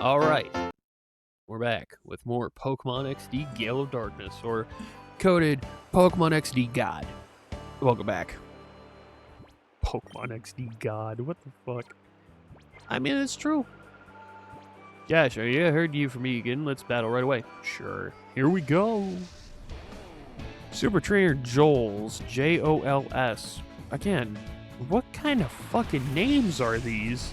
Alright, we're back with more Pokemon XD Gale of Darkness, or coded Pokemon XD God. Welcome back. Pokemon XD God, what the fuck? I mean, it's true. Josh, are you heard you from me again? Let's battle right away. Sure. Here we go. Super Trainer Jols, Jols. Again, what kind of fucking names are these?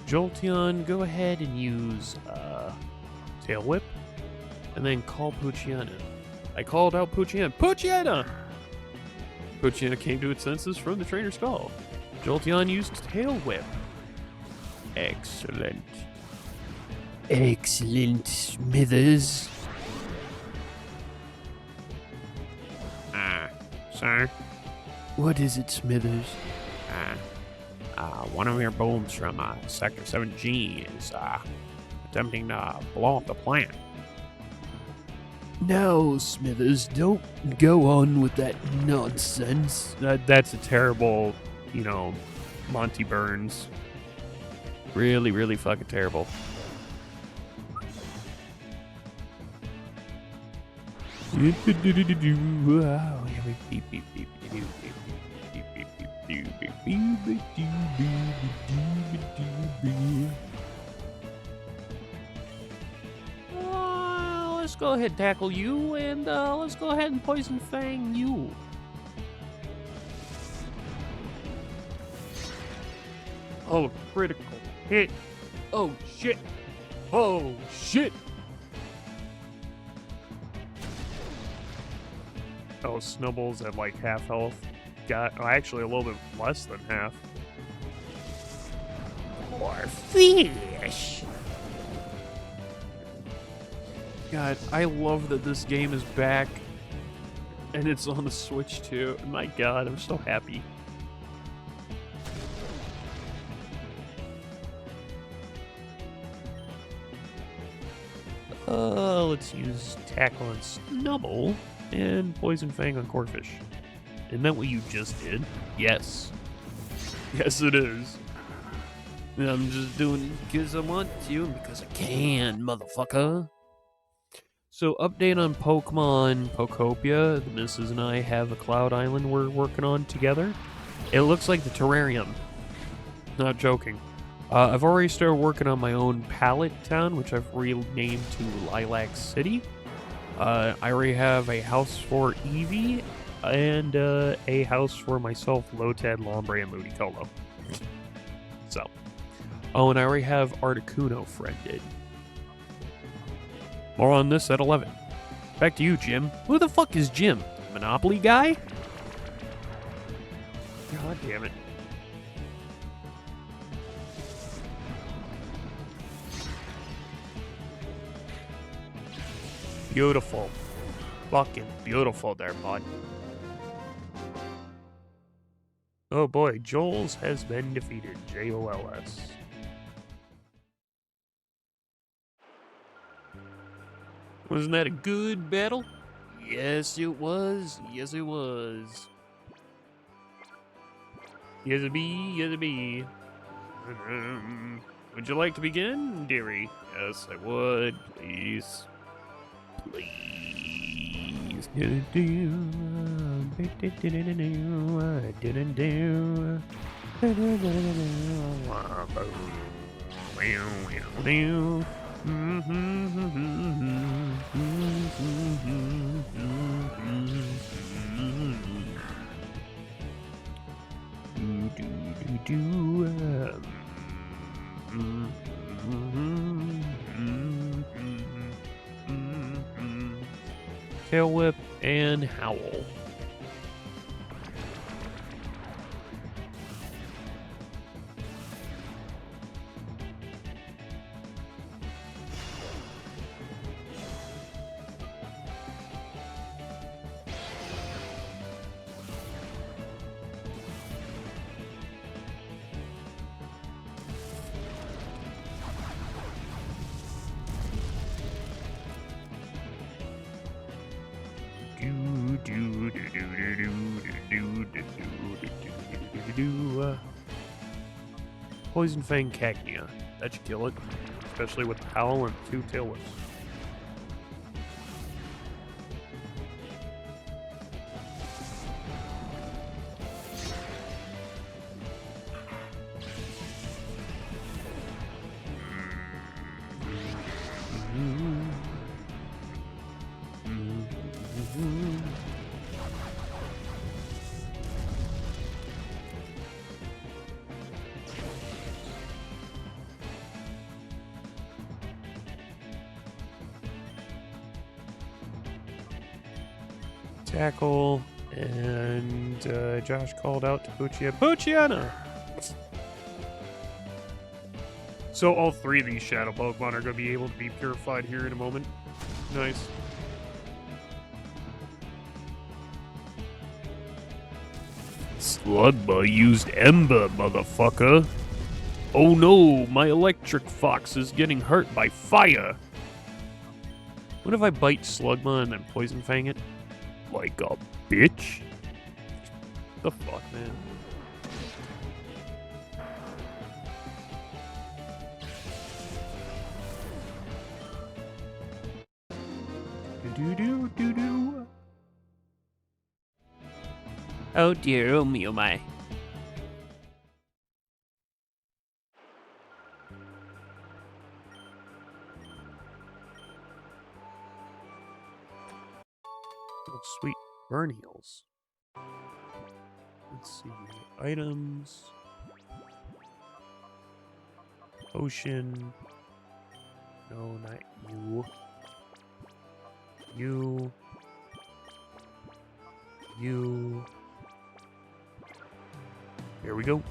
Jolteon, go ahead and use Tail Whip, and then call Poochyena. I called out Poochyena. Poochyena! Poochyena came to its senses from the trainer's call. Jolteon used Tail Whip. Excellent. Excellent, Smithers. Sir, What is it, Smithers? one of your booms from Sector 7G is attempting to blow up the plant. No, Smithers, don't go on with that nonsense. That's a terrible, Monty Burns. Really, really fucking terrible. Let's go ahead and tackle you, and let's go ahead and Poison Fang you. Oh, critical hit. Oh, shit. Oh, shit. Oh, Snubble's at like half health. Actually a little bit less than half. More fish. God, I love that this game is back. And it's on the Switch too. My God, I'm so happy. Let's use Tackle on Snubble and Poison Fang on Corphish. Isn't that what you just did? Yes. Yes, it is. I'm just doing it because I want to and because I can, motherfucker. So, update on Pokemon Pokopia. The missus and I have a Cloud Island we're working on together. It looks like the terrarium. Not joking. I've already started working on my own Pallet Town, which I've renamed to Lilac City. I already have a house for Eevee, and a house for myself, Lotad, Lombre, and Ludicolo. So. Oh, and I already have Articuno friended. More on this at 11. Back to you, Jim. Who the fuck is Jim? Monopoly guy? God damn it. Beautiful. Fucking beautiful there, bud. Oh boy, Jols has been defeated. Jols. Wasn't that a good battle? Yes, it was. Yes, it was. Yes, it be. Yes, it be. Would you like to begin, dearie? Yes, I would. Please. Please. Tail Whip and Howl. Poison Fang Cacnea. That should kill it. Especially with the Howl and 2 Tail Whips. Tackle, and Josh called out to Poochyena. So all 3 of these Shadow Pokemon are going to be able to be purified here in a moment. Nice. Slugma used Ember, motherfucker. Oh no, my electric fox is getting hurt by fire. What if I bite Slugma and then Poison Fang it? Like a bitch? The fuck, man? Do-do-do-do-do. Oh dear, oh me, oh my. Oh, sweet. Burn heals. Let's see. Items. Potion. No, not you. You. You. Here we go.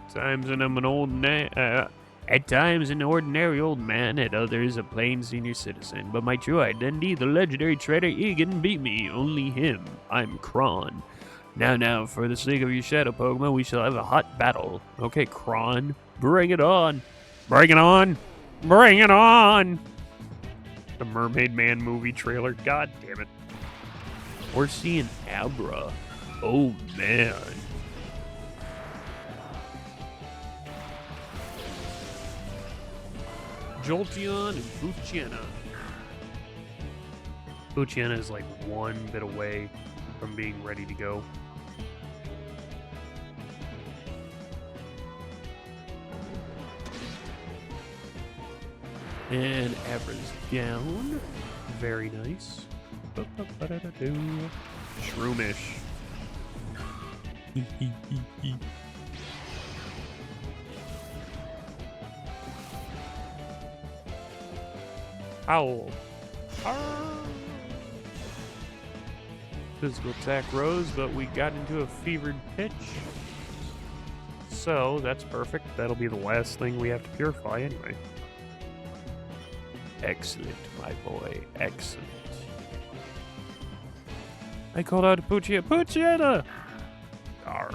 At times I'm an at times an ordinary old man, at others a plain senior citizen. But my true identity, the legendary trader Egan, beat me. Only him. I'm Kron. Now, for the sake of your Shadow Pokemon, we shall have a hot battle. Okay, Kron, bring it on. Bring it on. Bring it on. The Mermaid Man movie trailer. God damn it. We're seeing Abra. Oh, man. Jolteon and Poochyena. Poochyena is like 1 bit away from being ready to go. And Abra's down. Very nice. Shroomish. Howl. Physical attack rose, but we got into a fevered pitch. So, that's perfect. That'll be the last thing we have to purify anyway. Excellent, my boy. Excellent. I called out to Poochyena! Arr.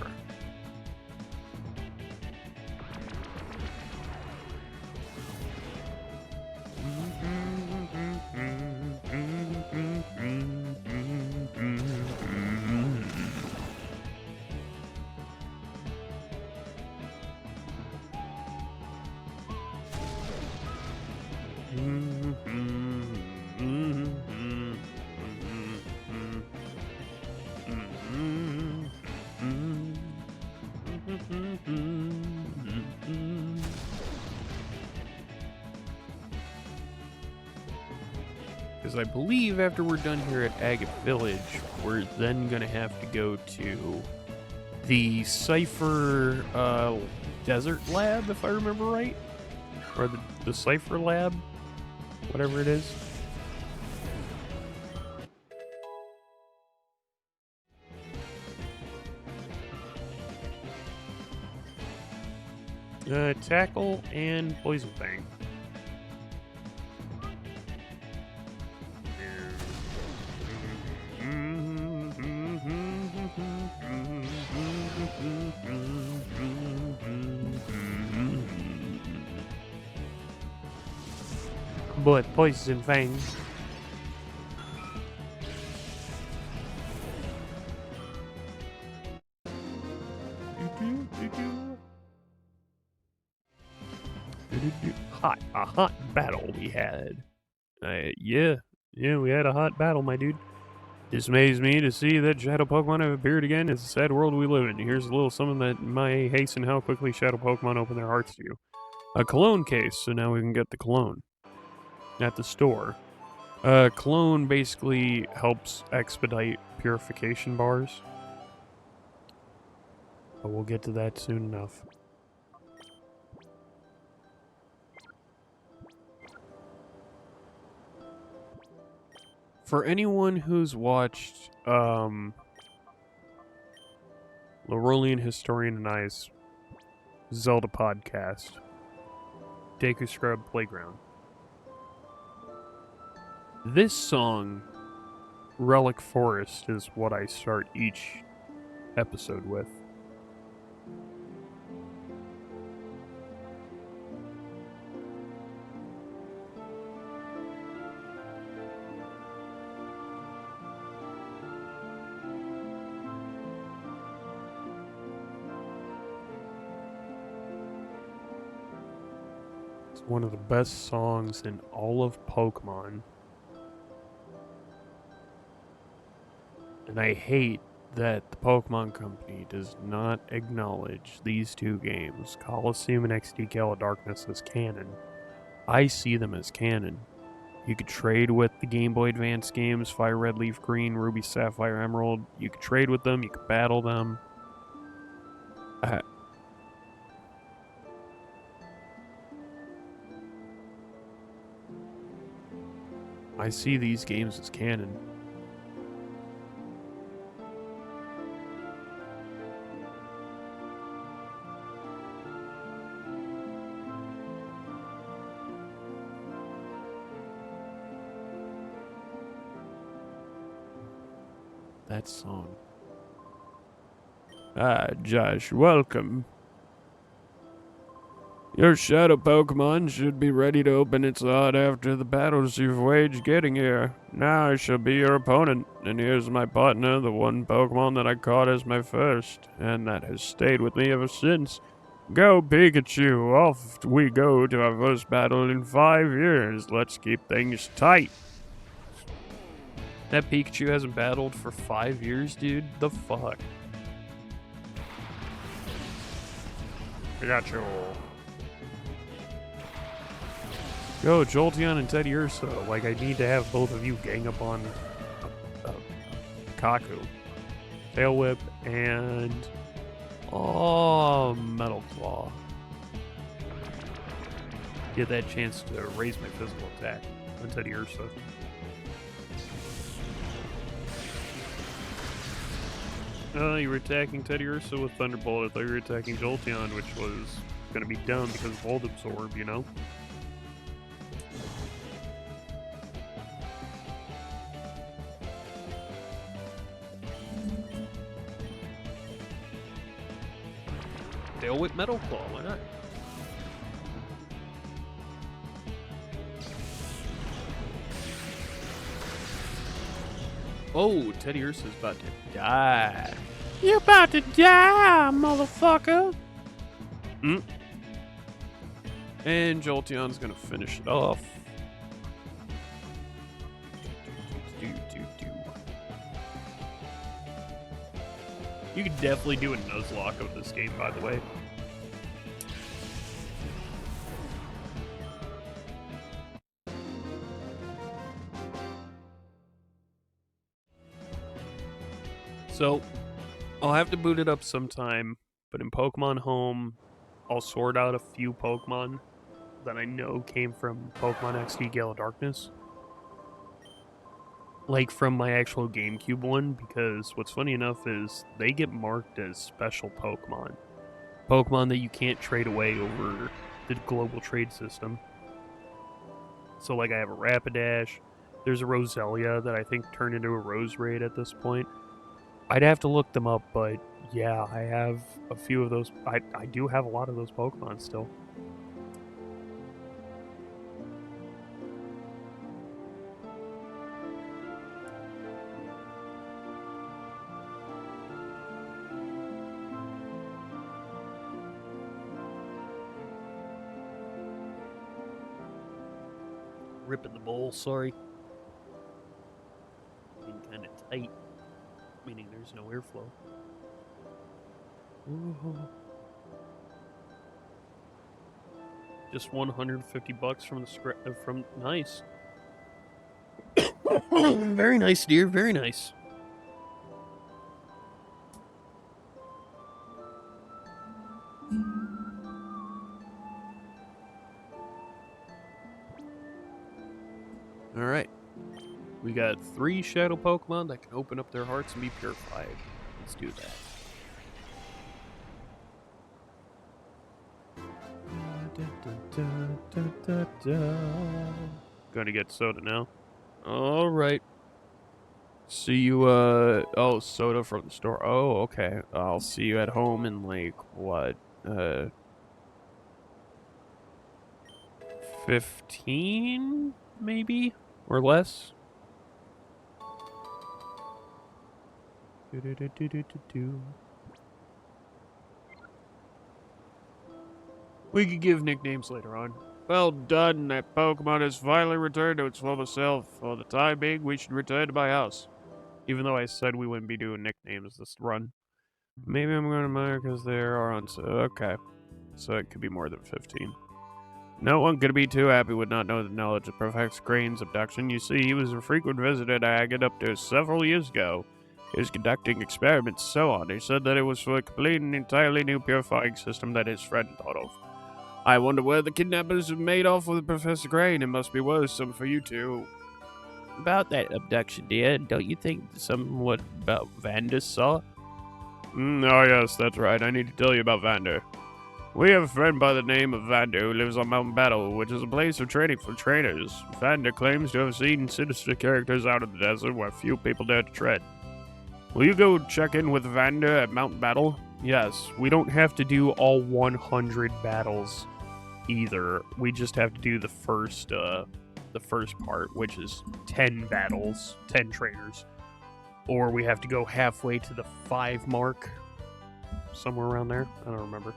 Because I believe after we're done here at Agate Village, we're then going to have to go to the Cipher Desert Lab, if I remember right. Or the Cipher Lab, whatever it is. Tackle and Poison Fang. But Poison Fang. hot battle we had. Yeah, we had a hot battle, my dude. Dismays me to see that shadow Pokemon have appeared again. It's a sad world we live in. Here's a little something that may hasten how quickly shadow Pokemon open their hearts to you. A cologne case, so now we can get the cologne at the store. Cologne basically helps expedite purification bars. But we'll get to that soon enough. For anyone who's watched Laurelian Historian and I's Zelda podcast, Deku Scrub Playground, this song, Relic Forest, is what I start each episode with. It's one of the best songs in all of Pokemon. And I hate that the Pokemon Company does not acknowledge these two games, Colosseum and XD Gale of Darkness, as canon. I see them as canon. You could trade with the Game Boy Advance games, Fire Red, Leaf Green, Ruby, Sapphire, Emerald. You could trade with them, you could battle them. I see these games as canon. That song. Josh, welcome. Your shadow Pokemon should be ready to open its heart after the battles you've waged getting here. Now I shall be your opponent, and here's my partner, the one Pokemon that I caught as my first, and that has stayed with me ever since. Go, Pikachu! Off we go to our first battle in 5 years. Let's keep things tight. That Pikachu hasn't battled for 5 years, dude? The fuck? Pikachu. Go, Jolteon and Teddy Ursa. Like, I need to have both of you gang up on Kaku. Tail Whip and... Oh, Metal Claw. Get that chance to raise my physical attack on Teddy Ursa. Oh, you were attacking Teddy Ursa with Thunderbolt. I thought you were attacking Jolteon, which was going to be dumb because of Volt Absorb, you know? Tail Whip Metal Claw, why not? Oh, Teddy Ursa's about to die. You about to die, motherfucker. And Jolteon's gonna finish it off. You could definitely do a Nuzlocke of this game, by the way. So, I'll have to boot it up sometime, but in Pokemon Home, I'll sort out a few Pokemon that I know came from Pokemon XD Gale of Darkness. Like from my actual GameCube one, because what's funny enough is they get marked as special Pokemon. Pokemon that you can't trade away over the global trade system. So like I have a Rapidash, there's a Roselia that I think turned into a Roserade at this point. I'd have to look them up, but yeah, I have a few of those. I do have a lot of those Pokemon still. ripping the bowl, sorry. Being kind of tight, meaning there's no airflow. Ooh. Just $150 from the from nice. Very nice, dear. Very nice. All right. We got 3 shadow Pokemon that can open up their hearts and be purified. Let's do that. Gonna get soda now. All right. See you, oh, soda from the store. Oh, okay. I'll see you at home in, like, what, 15, maybe? Or less? We could give nicknames later on. Well done, that Pokemon has finally returned to its former self. For the time being, we should return to my house. Even though I said we wouldn't be doing nicknames this run. Maybe I'm going to mine because there are on... Okay. So it could be more than 15. No one could be too happy would not know the knowledge of Professor Crane's abduction. You see, he was a frequent visitor to Agaducto several years ago. He was conducting experiments, so on. He said that it was for a complete and entirely new purifying system that his friend thought of. I wonder where the kidnappers have made off with Professor Crane. It must be worrisome for you two. About that abduction, dear, don't you think somewhat about Vander saw? Oh yes, that's right. I need to tell you about Vander. We have a friend by the name of Vander who lives on Mountain Battle, which is a place of training for trainers. Vander claims to have seen sinister characters out in the desert where few people dare to tread. Will you go check in with Vander at Mountain Battle? Yes, we don't have to do all 100 battles either. We just have to do the first part, which is 10 battles, 10 trainers. Or we have to go halfway to the 5 mark. Somewhere around there. I don't remember.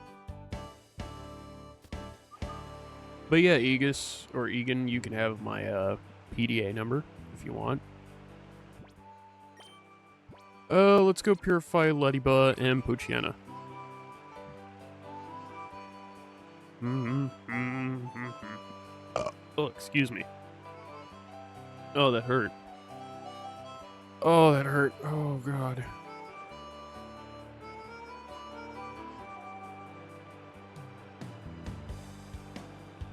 But yeah, Aegis, or Egan, you can have my PDA number if you want. Let's go purify Ladybug and Poochyena. Oh, excuse me. Oh, that hurt. Oh, that hurt. Oh, God.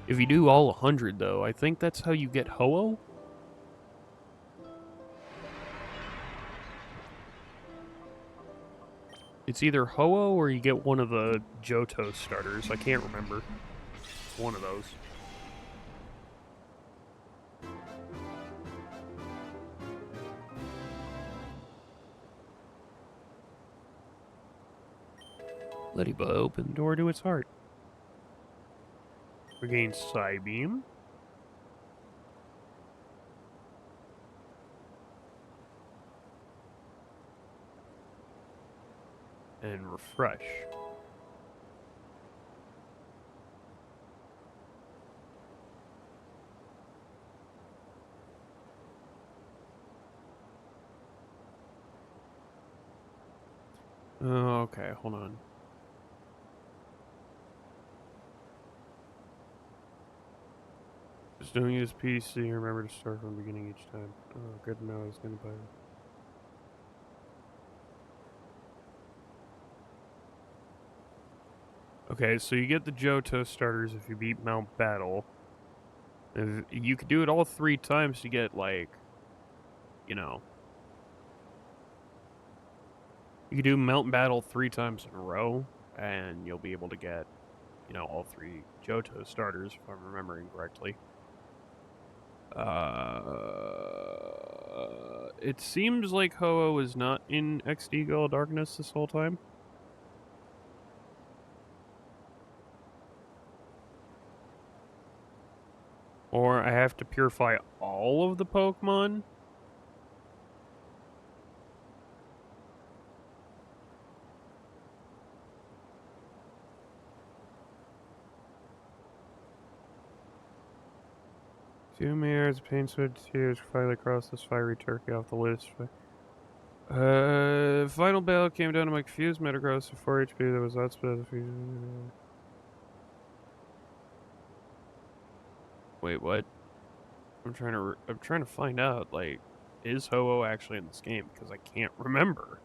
If you do all 100, though, I think that's how you get Ho-Oh? It's either Ho-Oh or you get one of the Johto starters. I can't remember. It's one of those. Ladybug open the door to its heart. Regain Psybeam. And refresh. Okay, hold on. Just don't use PC. Remember to start from the beginning each time. Oh, good to know I was going to buy it. Okay, so you get the Johto starters if you beat Mount Battle. You could do it all 3 times to get, like, you know. You could do Mountain Battle 3 times in a row, and you'll be able to get, you know, all 3 Johto starters, if I'm remembering correctly. It seems like Ho-Oh is not in XD Gale Darkness this whole time. Or I have to purify all of the Pokemon. 2 mirrors, pain sweat tears, finally crossed this fiery turkey off the list. Final battle came down to my confused Metagross at 4 HP that was outspent. Wait, what? I'm trying to find out, like, is Ho-Oh actually in this game? Because I can't remember.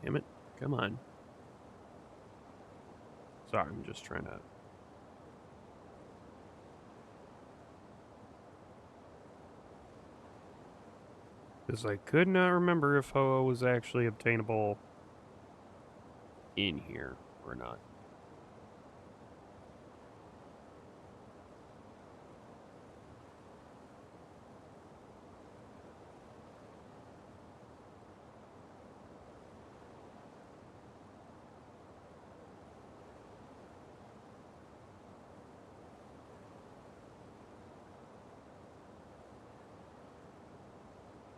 Damn it. Come on. Sorry, I'm just trying to... Because I could not remember if Ho-Oh was actually obtainable in here or not.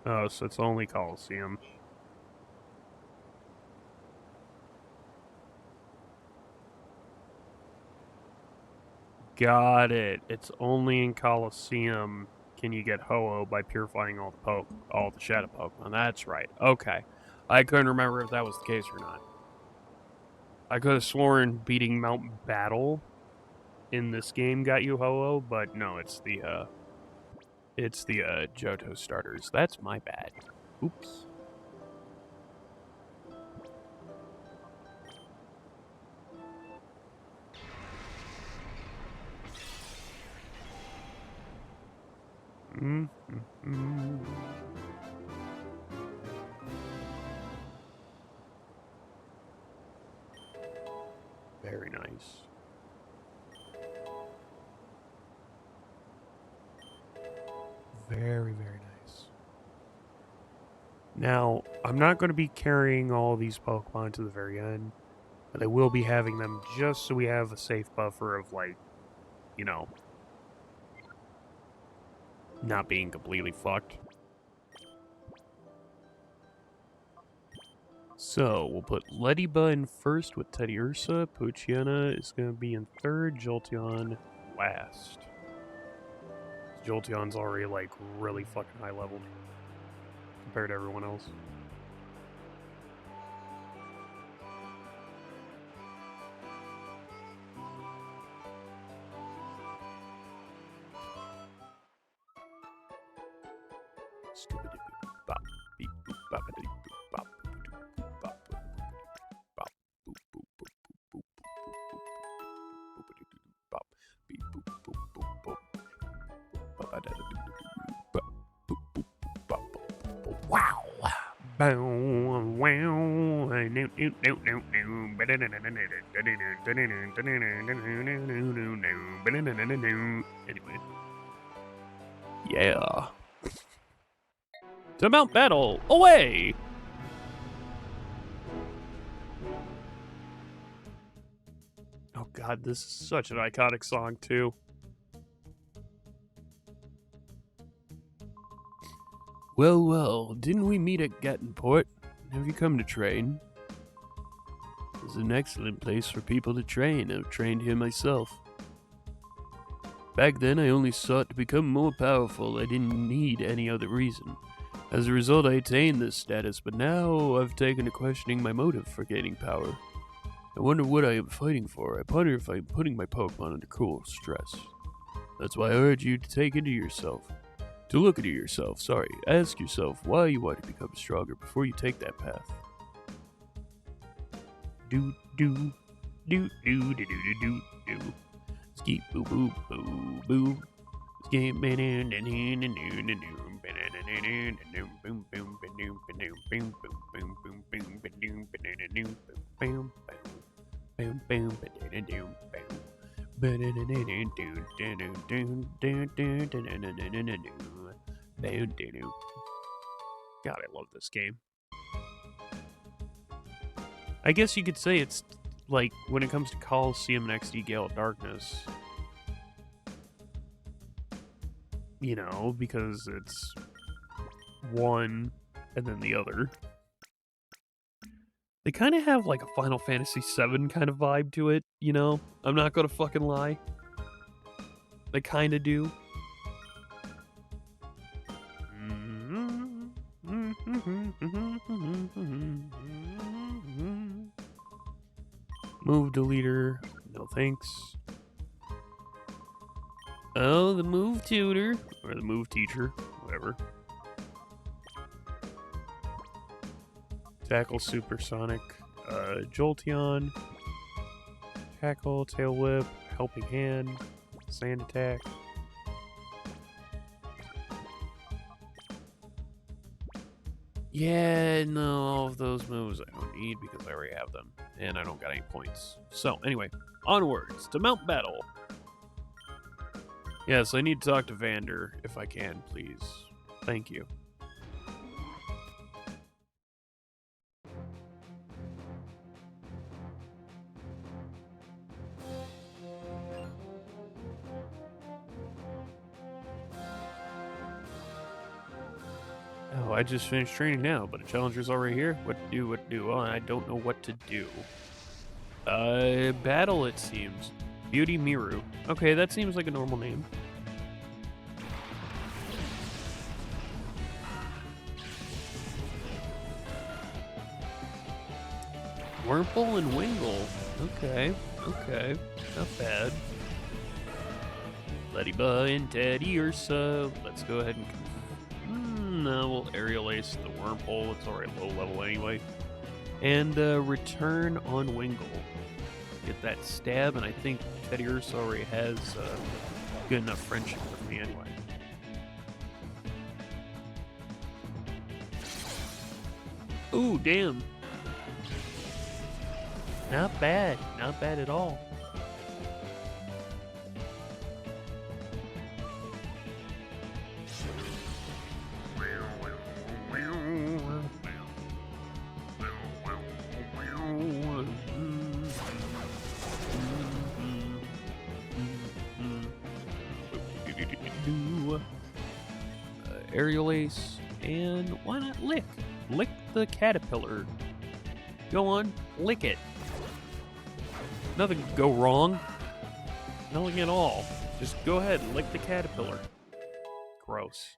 Oh, so it's only Coliseum. Got it. It's only in Coliseum can you get Ho-Oh by purifying all the Shadow Pokemon. That's right. Okay. I couldn't remember if that was the case or not. I could have sworn beating Mount Battle in this game got you Ho-Oh, but no, it's the Johto starters. That's my bad. Oops. Very nice. Very, very nice. Now, I'm not going to be carrying all these Pokemon to the very end, but I will be having them just so we have a safe buffer of, like, you know, not being completely fucked. So, we'll put Ledyba in first with Teddiursa. Poochyena is going to be in third. Jolteon last. Jolteon's already, like, really fucking high leveled compared to everyone else. Wow. Anyway. Yeah. To Mount Battle, away! Oh god, this is such an iconic song, too. Well, well, didn't we meet at Gattonport? Have you come to train? This is an excellent place for people to train. I've trained here myself. Back then, I only sought to become more powerful. I didn't need any other reason. As a result, I attained this status, but now I've taken to questioning my motive for gaining power. I wonder what I am fighting for. I ponder if I am putting my Pokemon under cruel stress. That's why I urge you to take into yourself. To look into yourself, ask yourself why you want to become stronger before you take that path. Do do do do do do do do do. Skeet boo boo boo boo. Skeet boo boo boo boo. God, I love this game. I guess you could say it's like when it comes to Coliseum and XD Gale of Darkness, you know, because it's one and then the other. They kind of have like a Final Fantasy VII kind of vibe to it, you know? I'm not gonna fucking lie. They kind of do. Move deleter. No thanks. Oh, the move tutor. Or the move teacher. Whatever. Tackle supersonic. Jolteon. Tackle, tail whip, helping hand, sand attack. Yeah, no, all of those moves I don't need because I already have them. And I don't got any points. So, anyway, onwards to Mount Battle. Yes, I need to talk to Vander, if I can, please. Thank you. Oh, I just finished training now, but a challenger's already here. What to do, what to do? Oh, I don't know what to do. Battle, it seems. Beauty Miru. Okay, that seems like a normal name. Wurmple and Wingle. Okay, okay. Not bad. Ladybug and Teddy Ursa. Let's go ahead and... no, we'll Aerial Ace the Wurmple. It's already low level anyway. And return on Wingle. Get that stab, and I think Teddy Ursa already has good enough friendship with me anyway. Ooh, damn. Not bad. Not bad at all. Aerial Ace, and why not Lick? Lick the caterpillar. Go on, lick it. Nothing could go wrong. Nothing at all. Just go ahead and lick the caterpillar. Gross.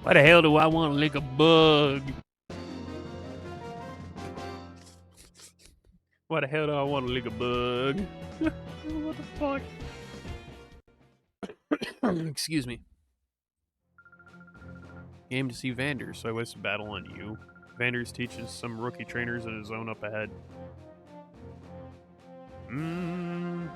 Why the hell do I want to lick a bug? Why the hell do I want to lick a bug? What the fuck? Excuse me. Aim to see Vander, so I wasted battle on you. Vander's teaches some rookie trainers in his zone up ahead. I'm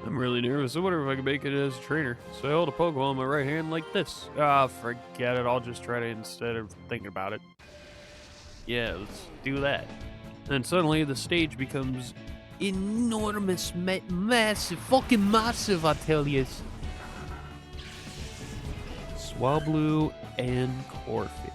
really nervous. I wonder if I can make it as a trainer. So I hold a Pokemon in my right hand like this. Ah, forget it. I'll just try to instead of thinking about it. Yeah, let's do that. And suddenly the stage becomes enormous, massive, fucking massive, I tell you. Swablu and Corfish.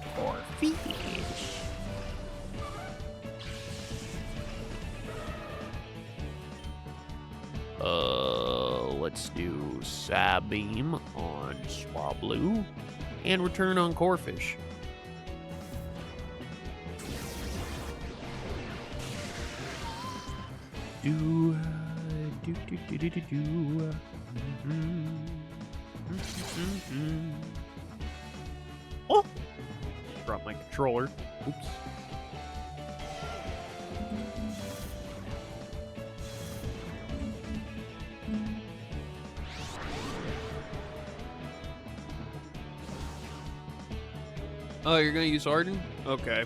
Let's do Psybeam on Swablu and return on Corfish. Oh! Dropped my controller. Oops. Oh, you're gonna use Arden? Okay.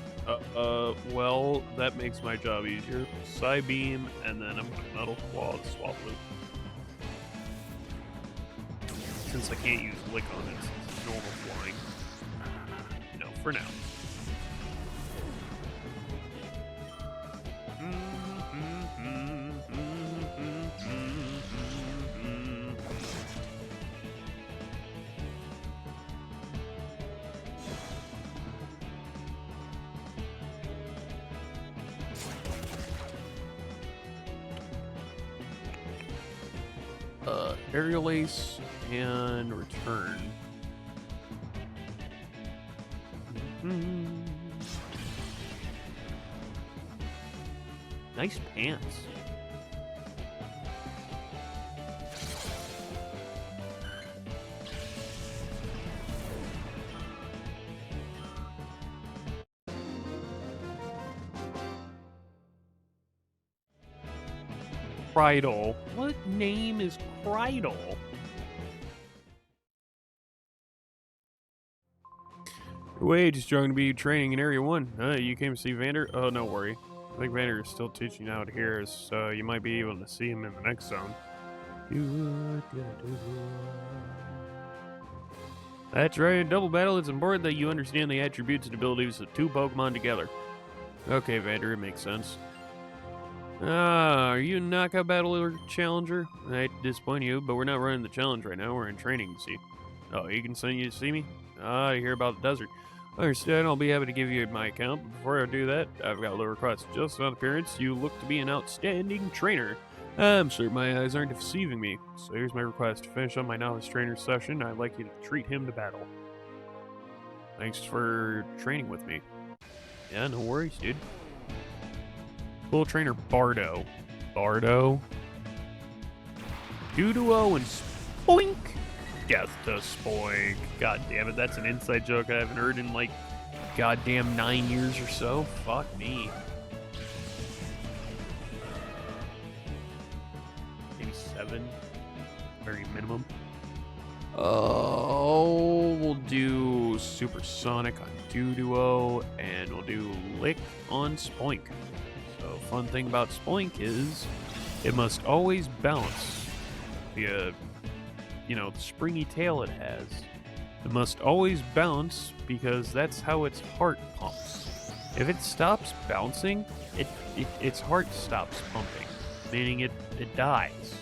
Well, that makes my job easier. Psybeam, and then I'm gonna Metal Claw the Swablu. Since I can't use Lick on it, since it's normal flying. You know, for now. Aerial Ace and return. Nice pants. Cridle. What name is Cridle? Wade is going to be training in Area 1. You came to see Vander? Oh, no worry. I think Vander is still teaching out here, so you might be able to see him in the next zone. That's right, in Double Battle, it's important that you understand the attributes and abilities of two Pokemon together. Okay, Vander, it makes sense. Are you a knockout battle or challenger? I hate to disappoint you, but we're not running the challenge right now. We're in training, you see. Oh, you can send you to see me? I hear about the desert. I understand. I'll be happy to give you my account, but before I do that, I've got a little request. Just on appearance, you look to be an outstanding trainer. I'm sure my eyes aren't deceiving me. So here's my request. To finish up my novice trainer session, I'd like you to treat him to battle. Thanks for training with me. Yeah, no worries, dude. Full trainer Bardo. Bardo? Duduo and Spoink? Death to Spoink. God damn it, that's an inside joke I haven't heard in like goddamn 9 years or so. Fuck me. Maybe 7. Very minimum. Oh, we'll do Supersonic on Duduo, and we'll do Lick on Spoink. So, fun thing about Spoink is it must always bounce via, the springy tail it has. It must always bounce because that's how its heart pumps. If it stops bouncing, its heart stops pumping, meaning it dies.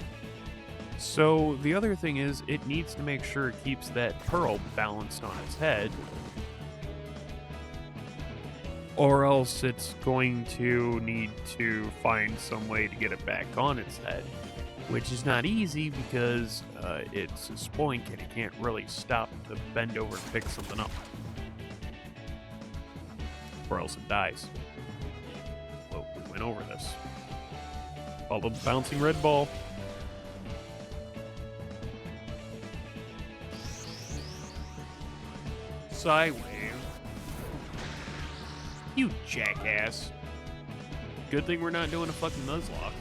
So the other thing is it needs to make sure it keeps that pearl balanced on its head, or else it's going to need to find some way to get it back on its head, which is not easy because it's a Spoink and it can't really stop to bend over and pick something up, or else it dies. Well, we went over this. Follow the bouncing red ball. Psywave. You jackass. Good thing we're not doing a fucking Nuzlocke.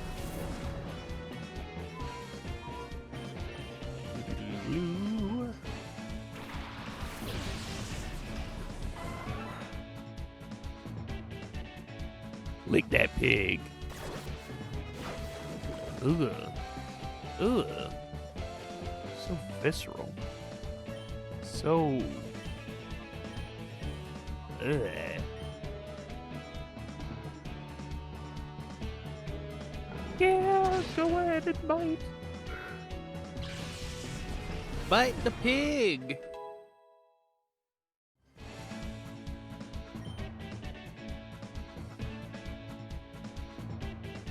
Lick that pig. Ugh. Ugh. So visceral. So... Ugh. Yeah, go ahead and bite. Bite the pig.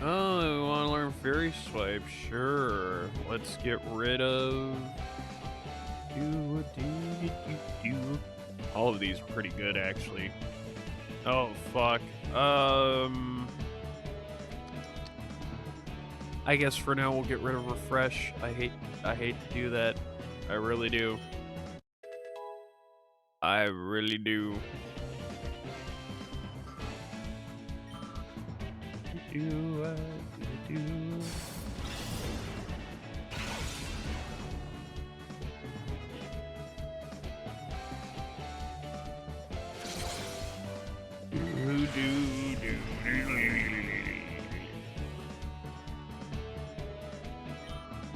Oh, we want to learn Fairy Swipe. Sure. Let's get rid of... All of these are pretty good, actually. Oh, fuck. I guess for now we'll get rid of Refresh. I hate to do that. I really do. I really do.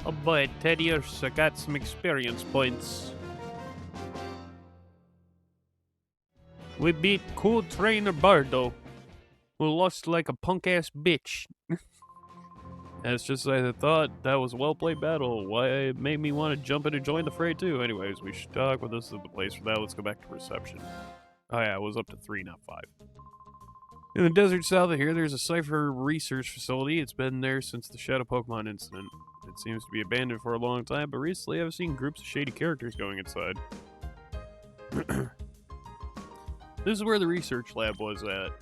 Oh boy, Teddious, I got some experience points. We beat cool trainer Bardo, who lost like a punk-ass bitch. That's just as I thought. That was a well-played battle. Why it made me want to jump in and join the fray too. Anyways, we should talk, but this is the place for that. Let's go back to reception. Oh yeah, it was up to 3, not 5. In the desert south of here, there's a Cipher research facility. It's been there since the Shadow Pokemon incident. It seems to be abandoned for a long time, but recently I've seen groups of shady characters going inside. This is where the research lab was at.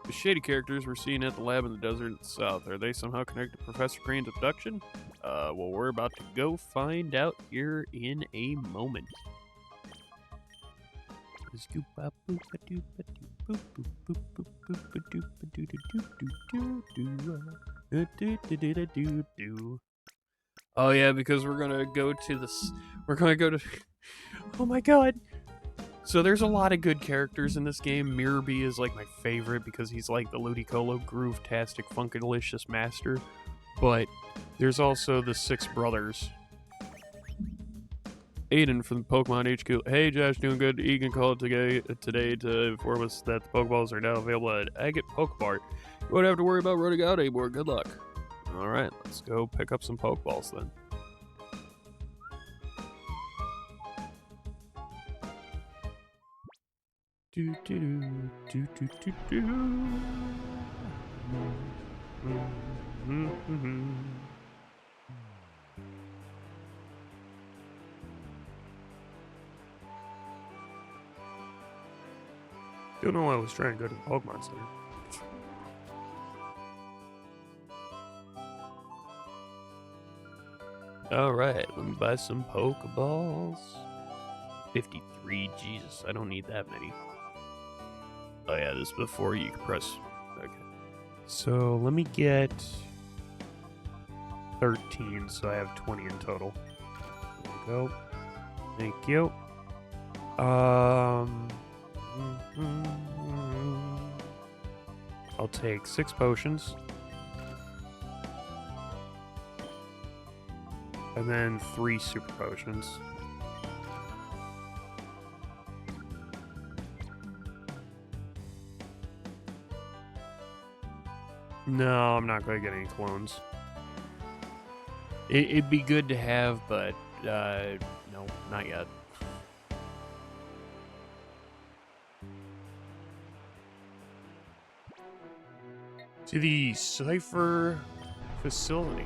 The shady characters were seen at the lab in the desert south. Are they somehow connected to Professor Crane's abduction? Well, we're about to go find out here in a moment. Oh yeah, because we're gonna go to this. We're gonna go to. Oh my god! So there's a lot of good characters in this game. Mirabee is like my favorite because he's like the Ludicolo, Groove-tastic, Funkalicious master. But there's also the 6 brothers. Aiden from Pokemon HQ. Hey Josh, doing good. Egan called today to inform us that the Pokeballs are now available at Agate Pokebart. You won't have to worry about running out anymore. Good luck. Alright, let's go pick up some Pokeballs then. Do do do do do do do. Don't know why I was trying to go to the Pokemon Center. Alright, let me buy some Pokeballs. 53, Jesus, I don't need that many. Oh yeah, this is before you can press. Okay. So let me get 13, so I have 20 in total. There we go. Thank you. I'll take 6 potions. And then 3 super potions. No, I'm not going to get any clones. It'd be good to have, but no, not yet. To the Cipher facility.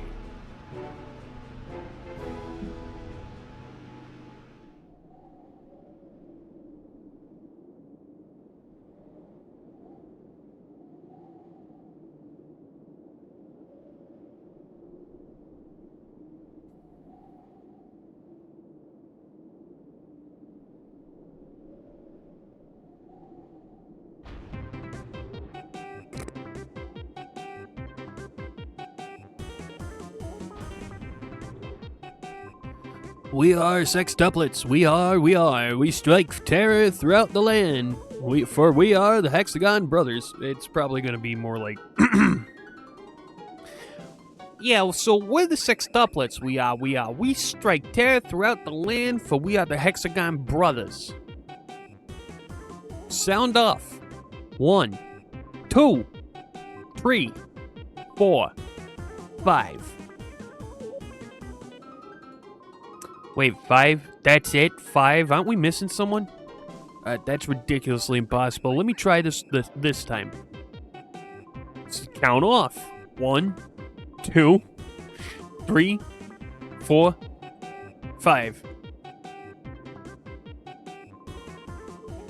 We are sextuplets. We are. We strike terror throughout the land. We are the Hexagon Brothers. It's probably going to be more like... Yeah, so we're the sextuplets. We are. We strike terror throughout the land, for we are the Hexagon Brothers. Sound off. 1, 2, 3, 4, 5. Wait, 5? That's it? 5? Aren't we missing someone? That's ridiculously impossible. Let me try this time. Let's count off. 1, 2, 3, 4, 5.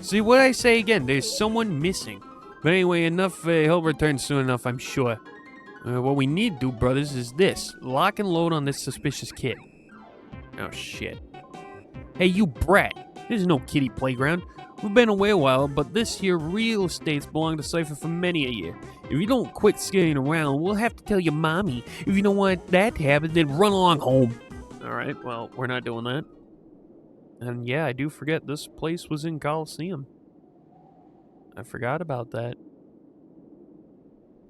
See what I say again? There's someone missing. But anyway, enough. He'll return soon enough, I'm sure. What we need to do, brothers, is this. Lock and load on this suspicious kid. Oh, shit. Hey, you brat. This is no kiddie playground. We've been away a while, but this here real estate's belonged to Cipher for many a year. If you don't quit skating around, we'll have to tell your mommy. If you don't want that to happen, then run along home. Alright, well, we're not doing that. And yeah, I do forget this place was in Coliseum. I forgot about that.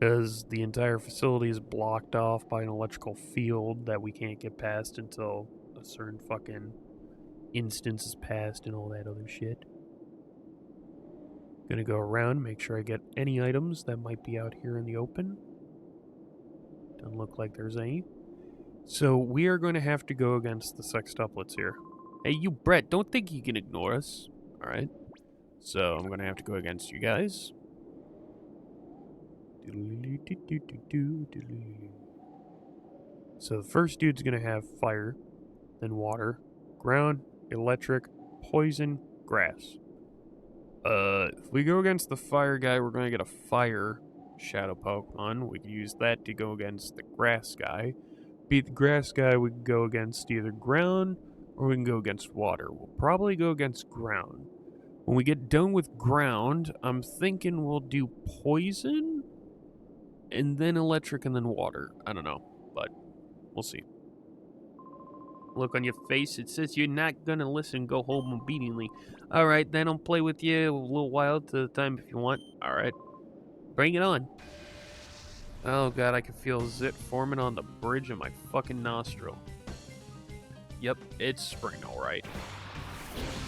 Because the entire facility is blocked off by an electrical field that we can't get past until a certain fucking instance is passed and all that other shit. Gonna go around, make sure I get any items that might be out here in the open. Doesn't look like there's any. So we are going to have to go against the sextuplets here. Hey, you Brett, don't think you can ignore us. Alright. So I'm going to have to go against you guys. So the first dude's gonna have fire, then water, ground, electric, poison, grass. If we go against the fire guy, we're gonna get a fire shadow Pokemon. We can use that to go against the grass guy. Beat the grass guy, we can go against either ground or we can go against water. We'll probably go against ground. When we get done with ground, I'm thinking we'll do poison and then electric and then water. I don't know, but we'll see. Look on your face, it says you're not gonna listen. Go home obediently. Alright, then I'll play with you a little while to the time if you want. Alright. Bring it on. Oh god, I can feel zit forming on the bridge of my fucking nostril. Yep, it's spring alright.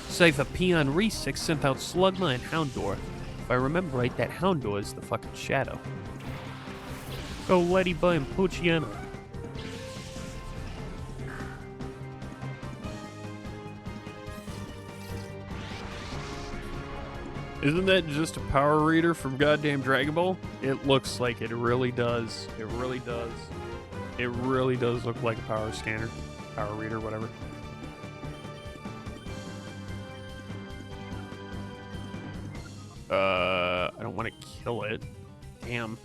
Cipher Peon Re6 sent out Slugma and Houndour. If I remember right, that Houndour is the fucking shadow. Go Ladybug and Poochyena. Isn't that just a power reader from goddamn Dragon Ball? It looks like it really does. It really does. It really does look like a power scanner. Power reader, whatever. I don't want to kill it. Damn.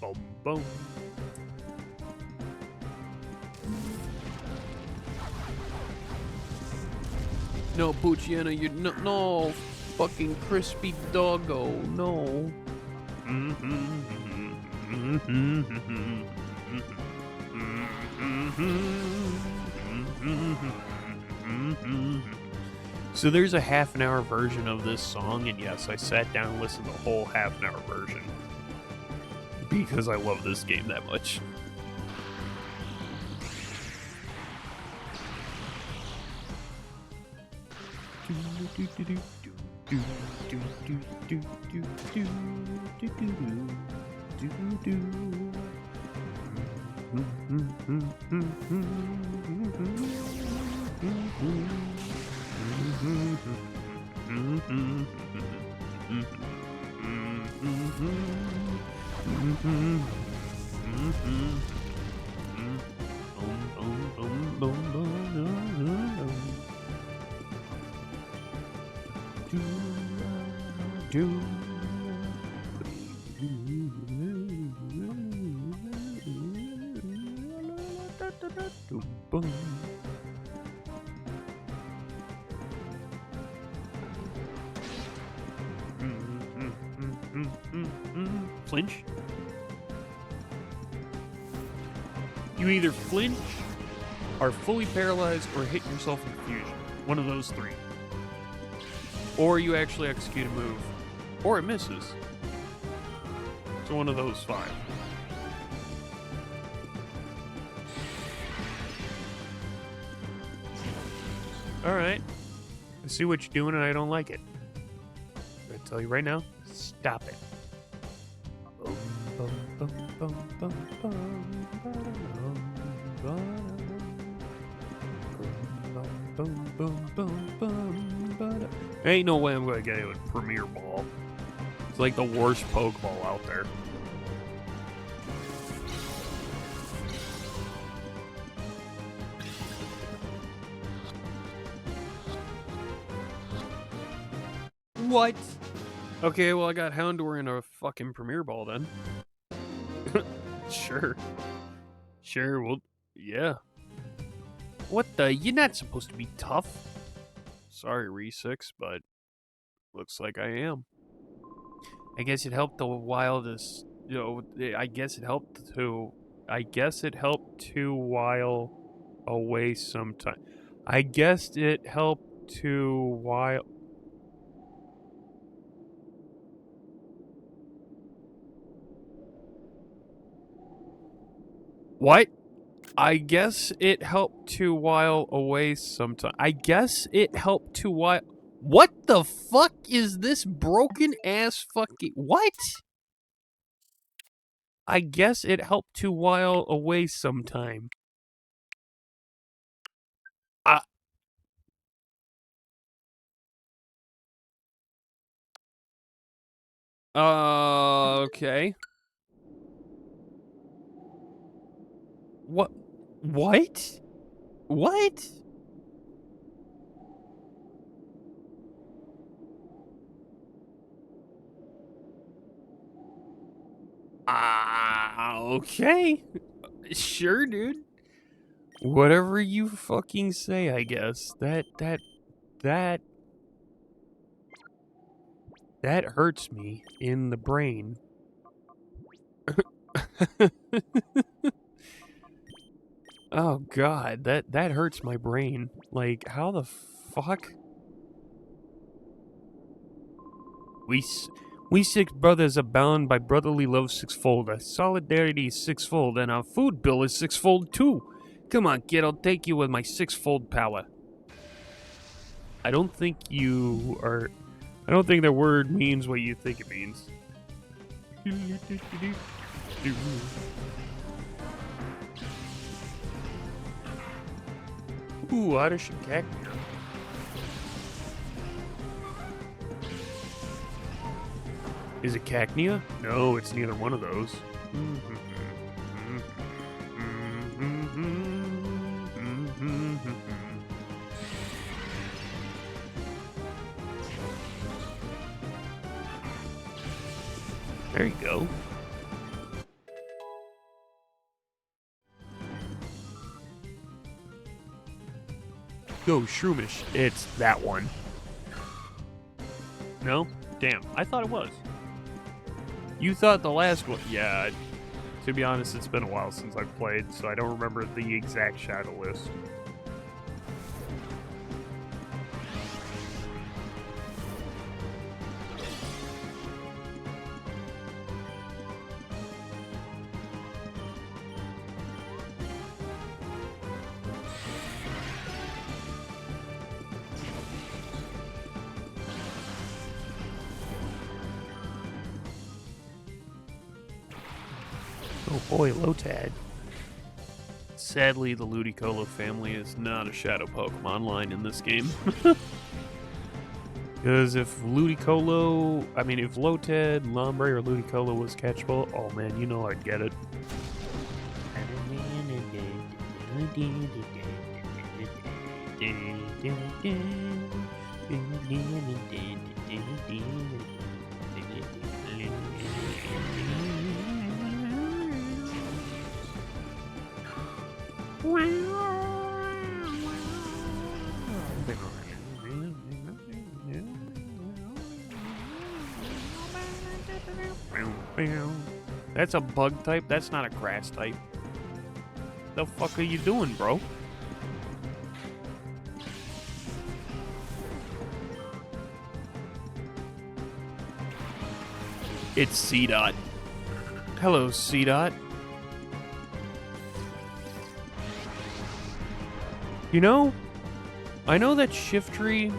Boom, boom. No, Poochyena, you no, fucking crispy doggo, no. So there's a half-an-hour version of this song, and yes, I sat down and listened to the whole half-an-hour version. Because I love this game that much. Flinch? You either flinch, are fully paralyzed, or hit yourself in fusion. One of those three. Or you actually execute a move. Or it misses. So one of those five. Alright. I see what you're doing and I don't like it. I'm gonna tell you right now, stop it. Ain't no way I'm gonna get it with Premier Ball. It's like the worst Pokeball out there. What? Okay, well I got Houndour in a fucking Premier Ball then. Sure. Sure, well, yeah. What the? You're not supposed to be tough. Sorry, Re6, but looks like I am. I guess it helped a while to, I guess it helped to I guess it helped to while away sometime. I guessed it helped to while. What? I guess it helped to while away sometime. I guess it helped to while. What the fuck is this broken ass fucking. What? I guess it helped to while away sometime. Okay. What? What? What? Okay. Sure, dude. Whatever you fucking say, I guess. That hurts me in the brain. Oh god, that hurts my brain. Like, how the fuck? We six brothers are bound by brotherly love sixfold. Our solidarity is sixfold, and our food bill is sixfold too. Come on, kid, I'll take you with my sixfold power. I don't think you are. I don't think that word means what you think it means. Ooh, Irish and cactus. Is it cacnea? No, it's neither one of those. There you go. Go, Shroomish. It's that one. No? Damn, I thought it was. You thought the last one. Yeah, to be honest, it's been a while since I've played, so I don't remember the exact shadow list. Oh boy, Lotad. Sadly, the Ludicolo family is not a shadow Pokemon line in this game. Because if Lotad, Lombre, or Ludicolo was catchable, oh man, you know I'd get it. That's a bug type, that's not a grass type. The fuck are you doing, bro? It's C-Dot. Hello, C-Dot. You know, I know that Shiftry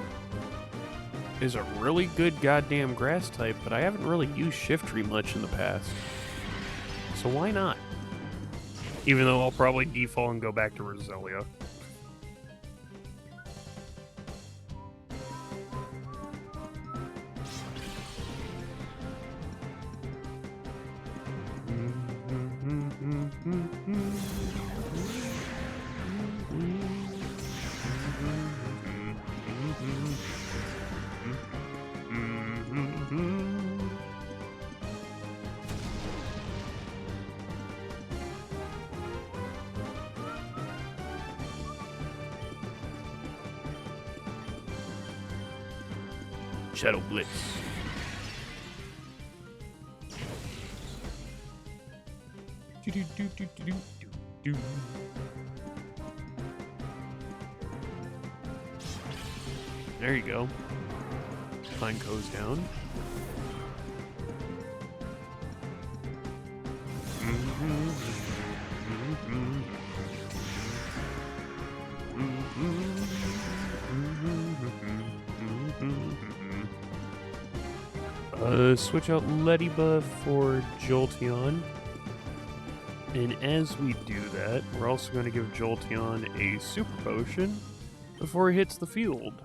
is a really good goddamn grass type, but I haven't really used Shiftry much in the past. So why not? Even though I'll probably default and go back to Roselia. Shadow Blitz. There you go. Pine goes down. Switch out Ladybug for Jolteon. And as we do that, we're also going to give Jolteon a Super Potion before he hits the field.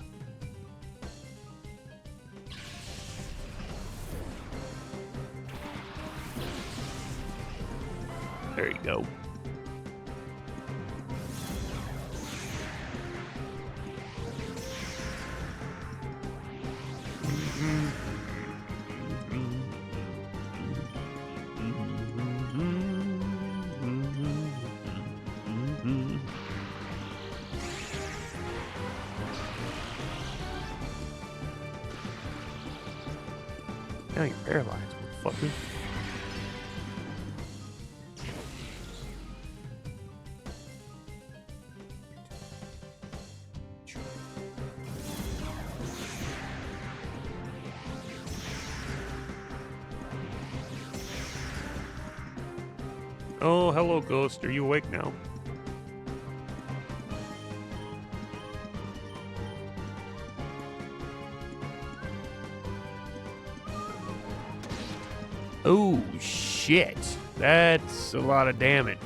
There you go. Now you're paralyzed, motherfucker. Oh, hello, Ghost. Are you awake now? Oh, shit. That's a lot of damage.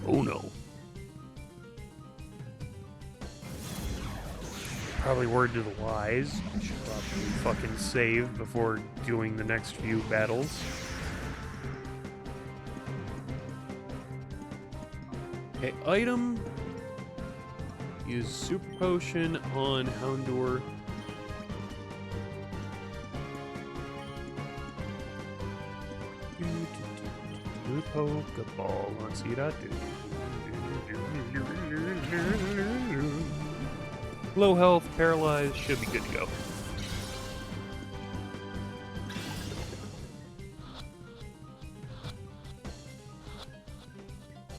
Oh, no. Probably word to the wise. I should probably fucking save before doing the next few battles. Okay, item. Use Super Potion on Houndour. Pokeball on Cedar. Low health, paralyzed, should be good to go.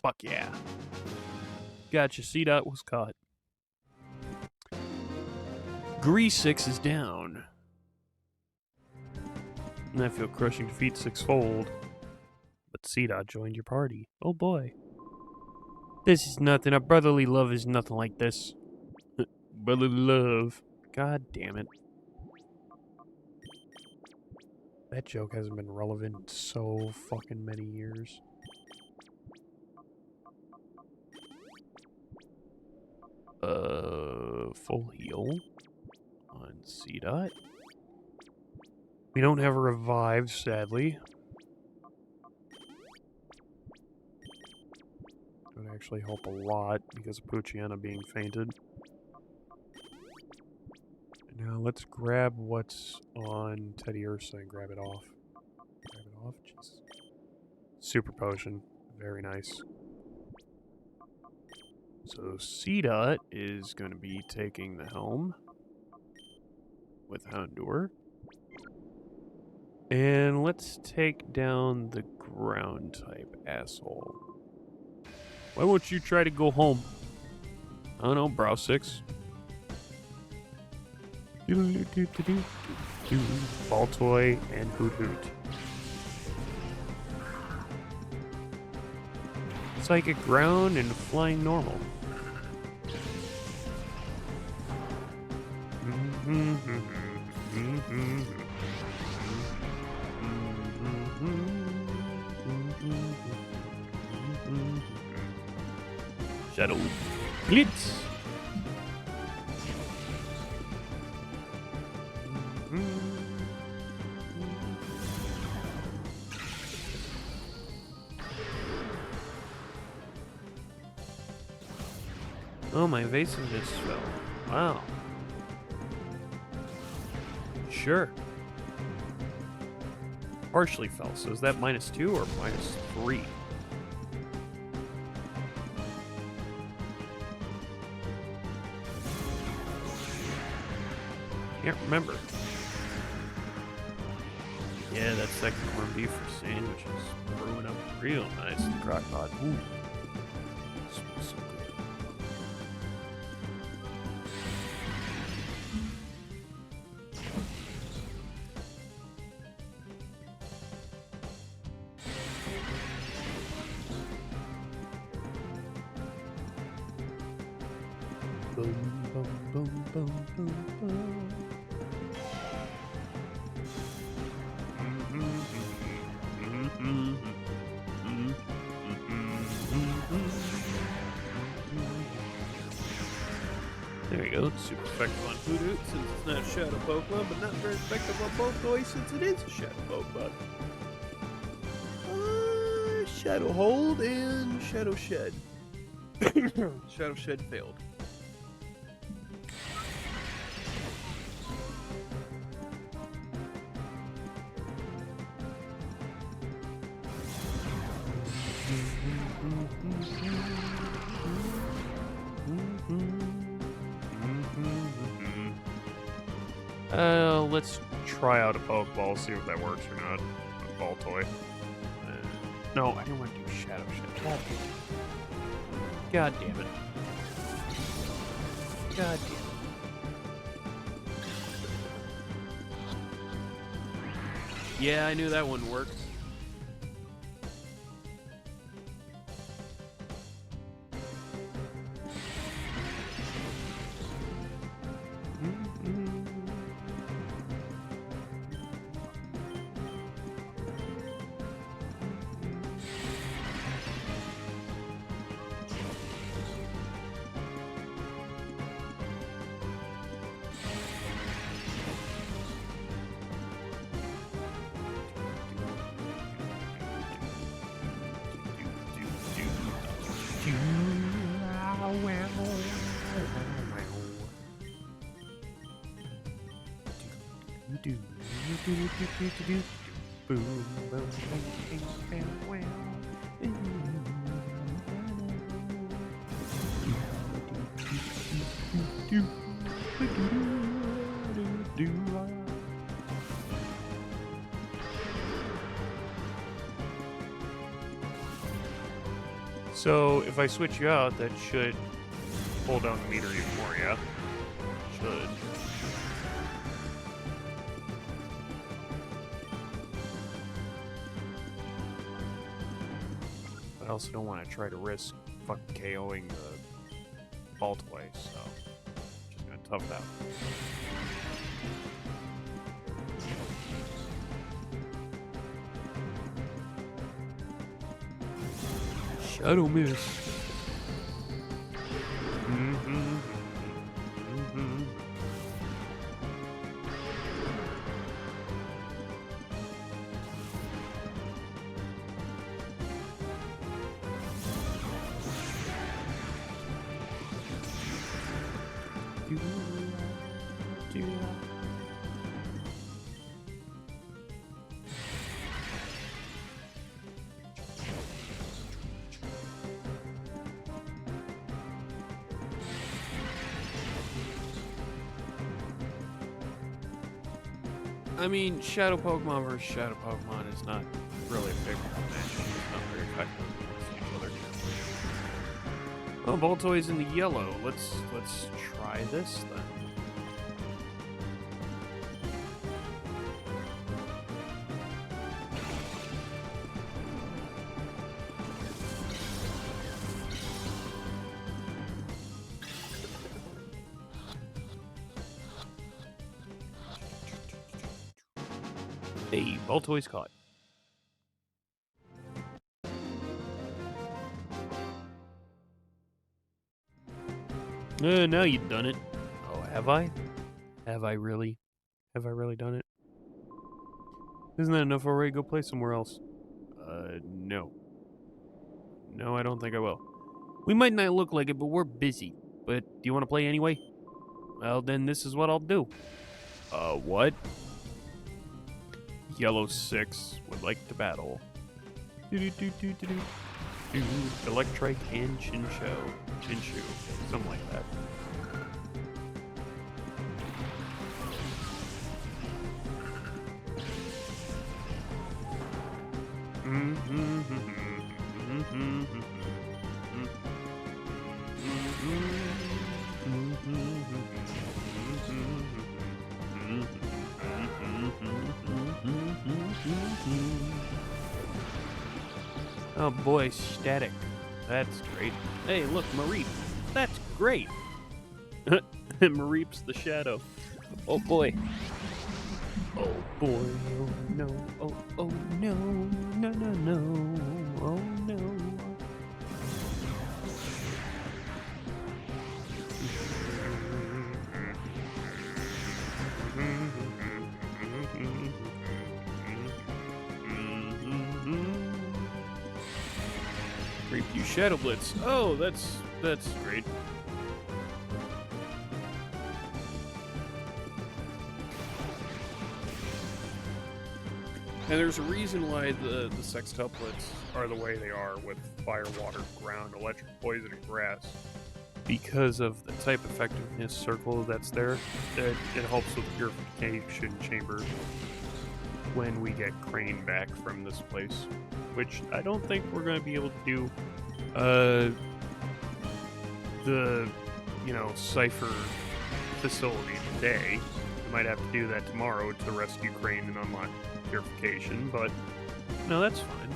Fuck yeah. Gotcha, C-Dot was caught. Grease 6 is down. And I feel crushing defeat sixfold. But C-Dot joined your party. Oh boy. This is nothing. A brotherly love is nothing like this. Brotherly love. God damn it. That joke hasn't been relevant in so fucking many years. Full heal on C-Dot. We don't have a revive, sadly. It would actually help a lot because of Poochyena being fainted. Now let's grab what's on Teddy Ursa and grab it off. Grab it off? Jesus. Super Potion. Very nice. So C-Dot is going to be taking the helm with Houndour. And let's take down the ground type asshole. Why won't you try to go home? I don't know, Brow 6. Ball Toy and Hoot Hoot. Psychic ground and flying normal. Shadow Blitz. Oh, my evasiveness fell. Wow. Sure. Partially fell, so is that -2 or -3? Can't remember. Yeah, that second corned beef for sandwiches brewing up real nice in the crock pot. Ooh. Smells so good. Boom, boom, boom, boom, boom, boom. There we go. It's super effective on Hoodoo since it's not a shadow Pokemon, but not very effective on Boltoy since it is a shadow Pokemon. Shadow Hold and Shadow Shed. Shadow Shed failed. Let's try out a Pokeball, see if that works or not. A Baltoy. No, I didn't want to do Shadow Shed. God damn it. God damn it. Yeah, I knew that wouldn't work. So if I switch you out, that should pull down the meter even more, yeah? Should. I also don't want to try to risk fucking KOing the Baltoy, so just gonna tough it out. Shadow Miss. I mean, Shadow Pokemon versus Shadow Pokemon is not really a favorable match. It's not very effective against each other. Oh, Baltoy's in the yellow. Let's try this then. Hey, Baltoy's caught. Now you've done it. Oh, have I? Have I really? Have I really done it? Isn't that enough already? Go play somewhere else. No. No, I don't think I will. We might not look like it, but we're busy. But do you want to play anyway? Well, then this is what I'll do. What? Yellow 6 would like to battle. Electrike and Chinshu. Something like that. Oh boy, static. That's great. Hey, look, Mareep. That's great. Mareep's the shadow. Oh boy. Oh boy, oh no, oh no, no, no, no, oh no. Reap you Shadow Blitz. Oh, that's great. And there's a reason why the sextuplets are the way they are with fire, water, ground, electric, poison, and grass. Because of the type effectiveness circle that's there, it helps with purification chamber when we get Crane back from this place. Which I don't think we're going to be able to do the, Cipher facility today. We might have to do that tomorrow to rescue Crane and unlock purification, but no, that's fine.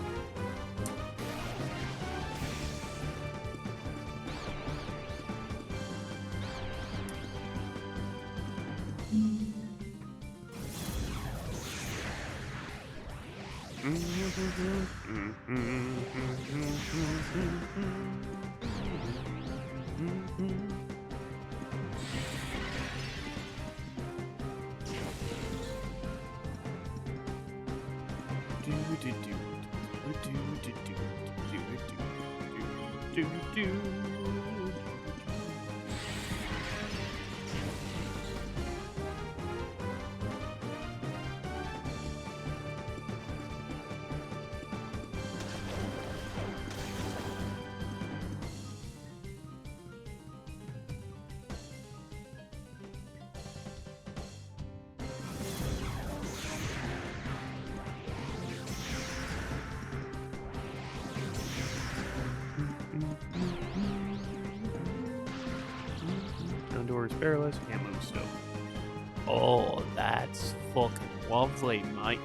Doors barreless, can't move still. Oh, that's fucking lovely, mate.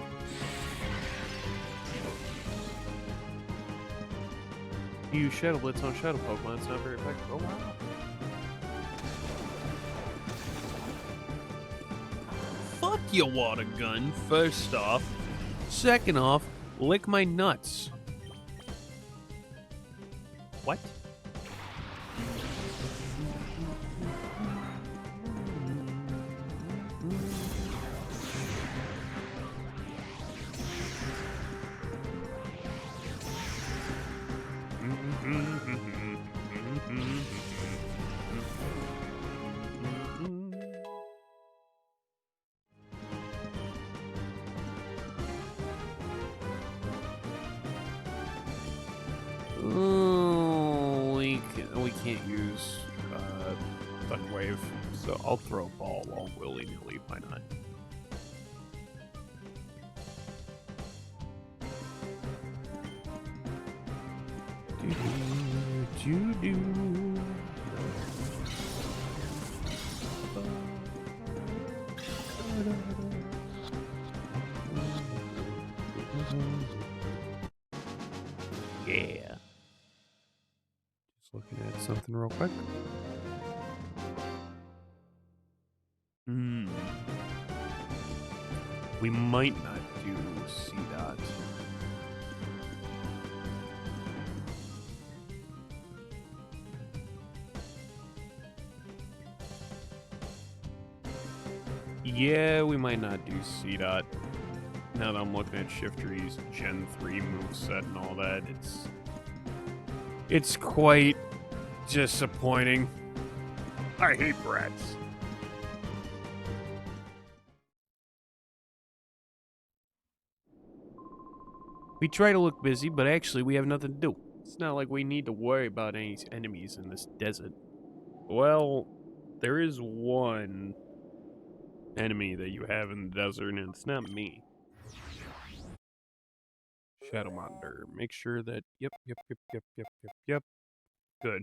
You Shadow Blitz on Shadow Pokemon, it's not very effective. Oh wow. Fuck your water gun, first off. Second off, lick my nuts. What? Oh, we can't use Thunder Wave, so I'll throw a ball all willy-nilly. Why not? Yeah. Just looking at something real quick. We might not do C-Dot. Yeah, we might not do C-Dot. Now that I'm looking at Shiftry's Gen 3 moveset and all that, it's quite disappointing. I hate brats. We try to look busy, but actually we have nothing to do. It's not like we need to worry about any enemies in this desert. Well, there is one enemy that you have in the desert, and it's not me. Shadow monitor. Make sure that. Yep. Good.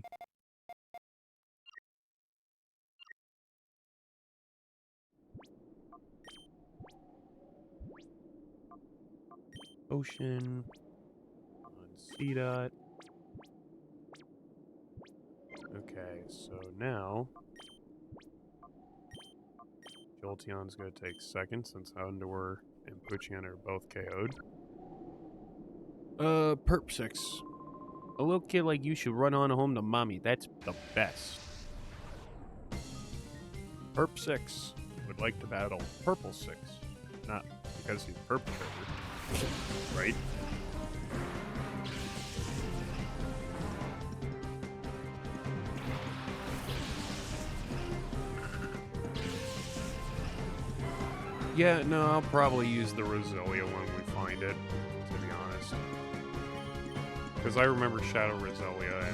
Ocean. On C dot. Okay, so now Jolteon's gonna take second since Houndour and Poochyena are both KO'd. Perp 6. A little kid like you should run on home to mommy. That's the best. Perp 6 would like to battle Purple 6. Not because he's purple, right? Yeah, no, I'll probably use the Roselia when we find it, to be honest. Because I remember Shadow Roselia,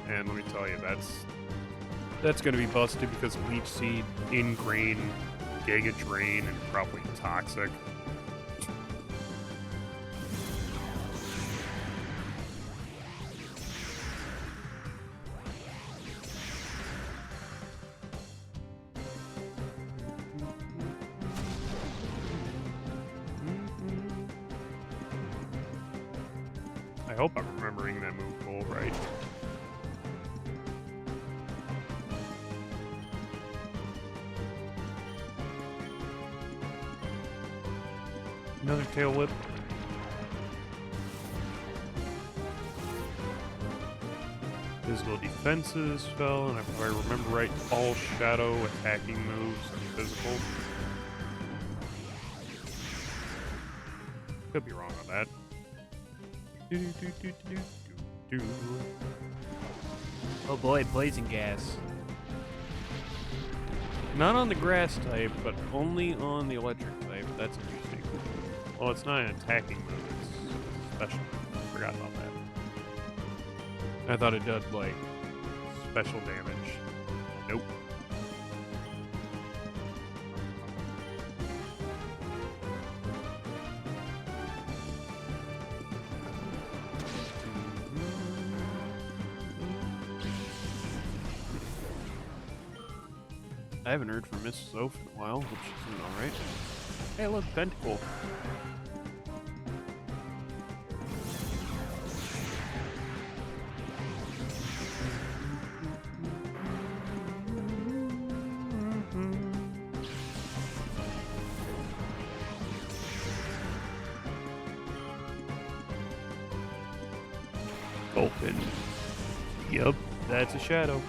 and let me tell you, that's going to be busted because Leech Seed, Ingrain, Giga Drain, and probably Toxic. I hope I'm remembering that move cool, right? Another tail whip. Physical defenses fell, and if I remember right, all shadow attacking moves are physical. Could be wrong on that. Oh boy, Blazing Gas. Not on the grass type, but only on the electric type. That's interesting. Well, it's not an attacking move, it's special. Forgot about that. I thought it did, like, special damage. Nope. I haven't heard from Miss Soph in a while, which is alright. Hey, look, Tentacle. Open. Yup, that's a shadow.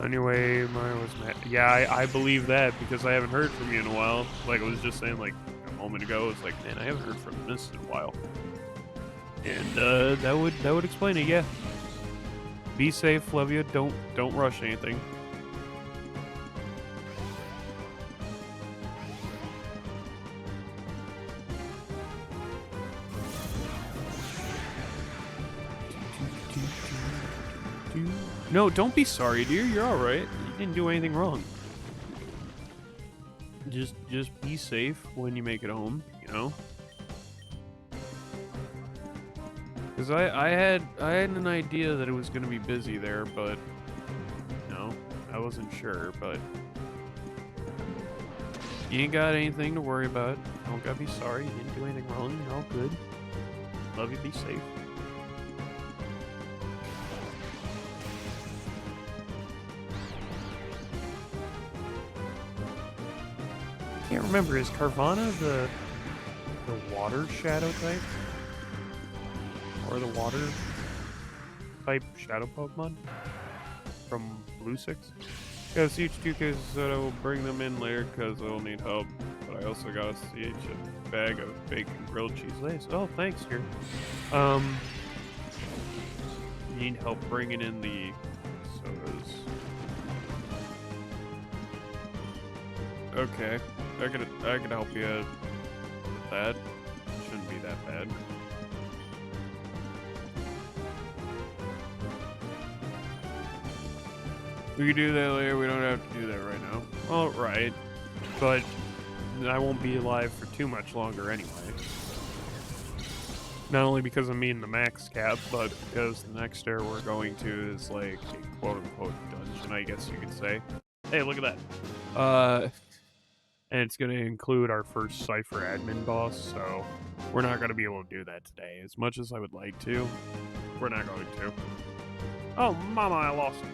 Anyway, mine was mad. Yeah, I believe that because I haven't heard from you in a while. Like I was just saying, like a moment ago, it's like, man, I haven't heard from this in a while. And that would explain it. Yeah. Be safe, love you. Don't rush anything. No, don't be sorry, dear. You're all right. You didn't do anything wrong. Just be safe when you make it home, you know? Because I had an idea that it was going to be busy there, but no, I wasn't sure, but you ain't got anything to worry about. You don't gotta be sorry. You didn't do anything wrong. You're all good. Love you. Be safe. I can't remember. Is Carvana the water shadow type? Or the water type shadow Pokemon from Blue 6? Got a CH2 case that I will bring them in later because I'll need help. But I also got a CH bag of bacon grilled cheese lace. Oh, thanks, dear. Need help bringing in the sodas. Okay, I could help you with that. that bad. We can do that later. We don't have to do that right now. All right, but I won't be alive for too much longer anyway. Not only because I'm meeting the max cap, but because the next area we're going to is like a quote-unquote dungeon, I guess you could say. Hey, look at that. And it's going to include our first Cipher admin boss, so we're not going to be able to do that today. As much as I would like to, we're not going to. Oh, mama, I lost it.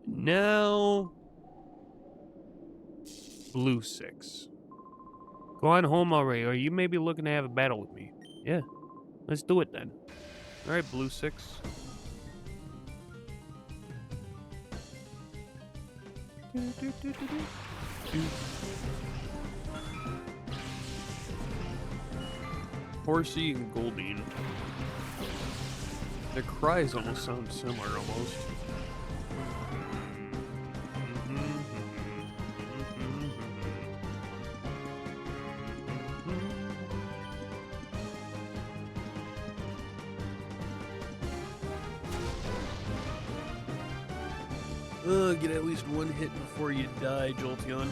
Now, Blue 6. Go on home already, or you may be looking to have a battle with me. Yeah, let's do it then. Alright, Blue 6. Horsey and Goldine. Their cries almost sound similar, almost. Get at least one hit before you die, Jolteon.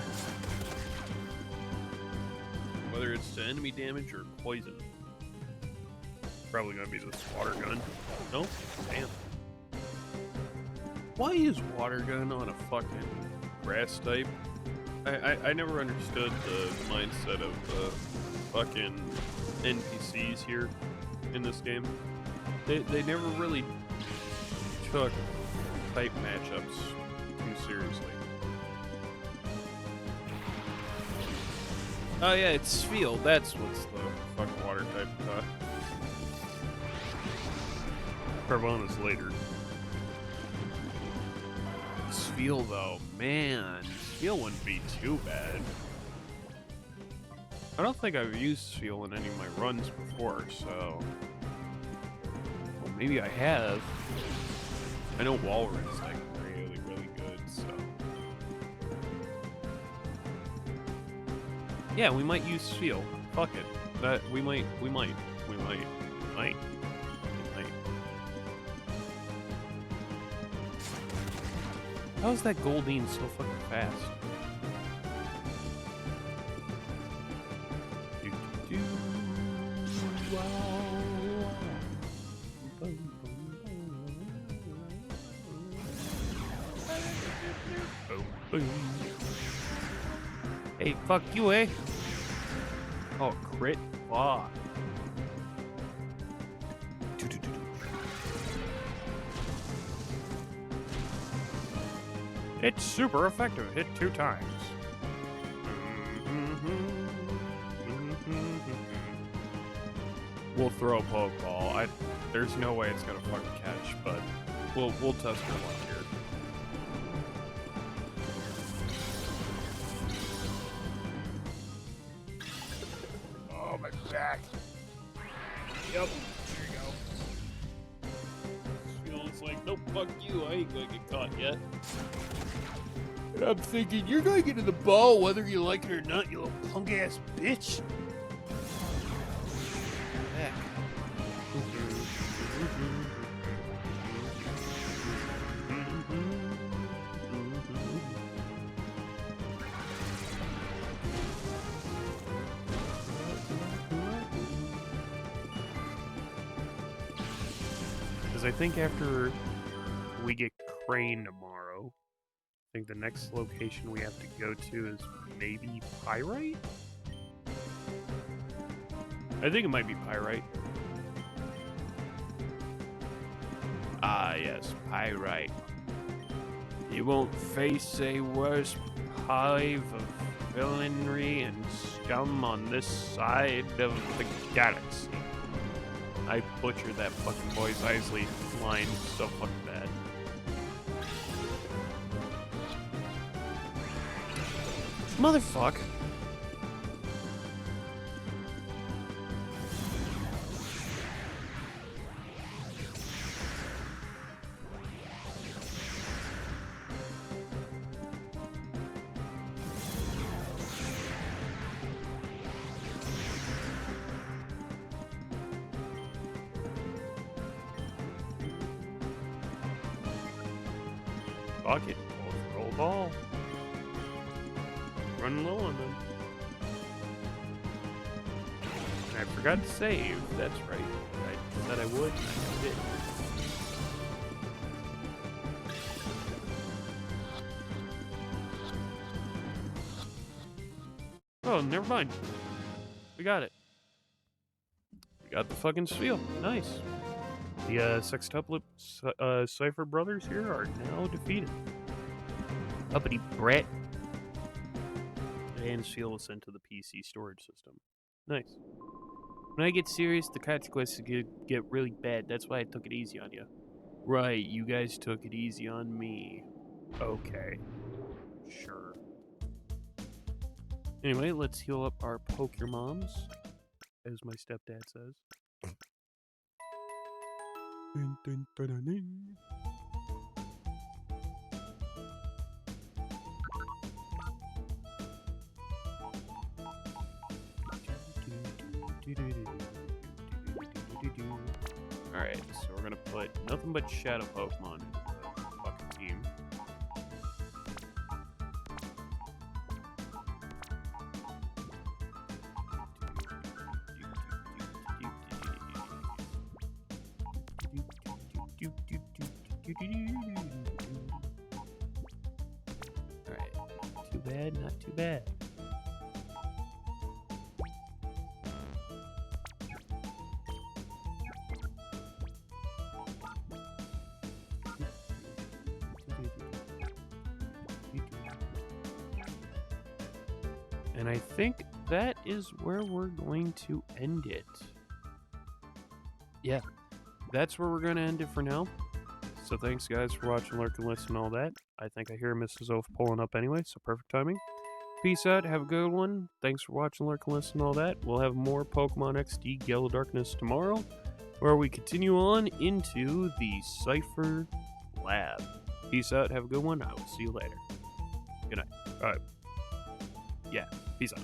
Whether it's to enemy damage or poison. Probably gonna be this water gun. Nope. Damn. Why is water gun on a fucking grass type? I never understood the mindset of the fucking NPCs here in this game. They never really took type matchups too seriously. Oh yeah, it's Spheal. That's what's the fucking water type. Carbona's later. Spheal though, man. Spheal wouldn't be too bad. I don't think I've used Spheal in any of my runs before, so... Well, maybe I have. I know Walrus like really good, so... Yeah, we might use Spheal. Fuck it. That we might. How is that Goldine so fucking fast? Hey, fuck you, eh? Oh, crit? Fuck. It's super effective. Hit 2 times. We'll throw a Pokeball. There's no way it's gonna fucking catch, but we'll test our luck here. Oh, my back. Yep. There you go. Feels like, nope, fuck you. I ain't gonna get caught yet. And I'm thinking, you're going into the ball whether you like it or not, you little punk ass bitch. Heck. Because I think after we get Crane tomorrow, I think the next location we have to go to is maybe Pyrite? I think it might be Pyrite. Ah, yes, Pyrite. You won't face a worse hive of villainy and scum on this side of the galaxy. I butchered that fucking Boys Isley line so fucking bad. Motherfuck. Fuck it. Roll ball. Running low on them. And I forgot to save. That's right. I said I would, and I did. Oh, never mind. We got it. We got the fucking seal. Nice. The sextuplet Cipher brothers here are now defeated. Uppity brat. And seal was sent to the PC storage system. Nice. When I get serious, the consequences get really bad. That's why I took it easy on you. Right, you guys took it easy on me. Okay. Sure. Anyway, let's heal up our Pokemoms, as my stepdad says. Dun, dun, dun, dun, dun. Alright, so we're gonna put nothing but Shadow Pokemon into the fucking team. Alright, not too bad, not too bad. And I think that is where we're going to end it. Yeah, that's where we're going to end it for now. So thanks, guys, for watching, lurk, and listen, and all that. I think I hear Mrs. Oaf pulling up anyway, so perfect timing. Peace out, have a good one. Thanks for watching, lurk, and listen, and all that. We'll have more Pokemon XD Gale of Darkness tomorrow, where we continue on into the Cipher Lab. Peace out, have a good one. I will see you later. Good night. All right. Yeah, peace out.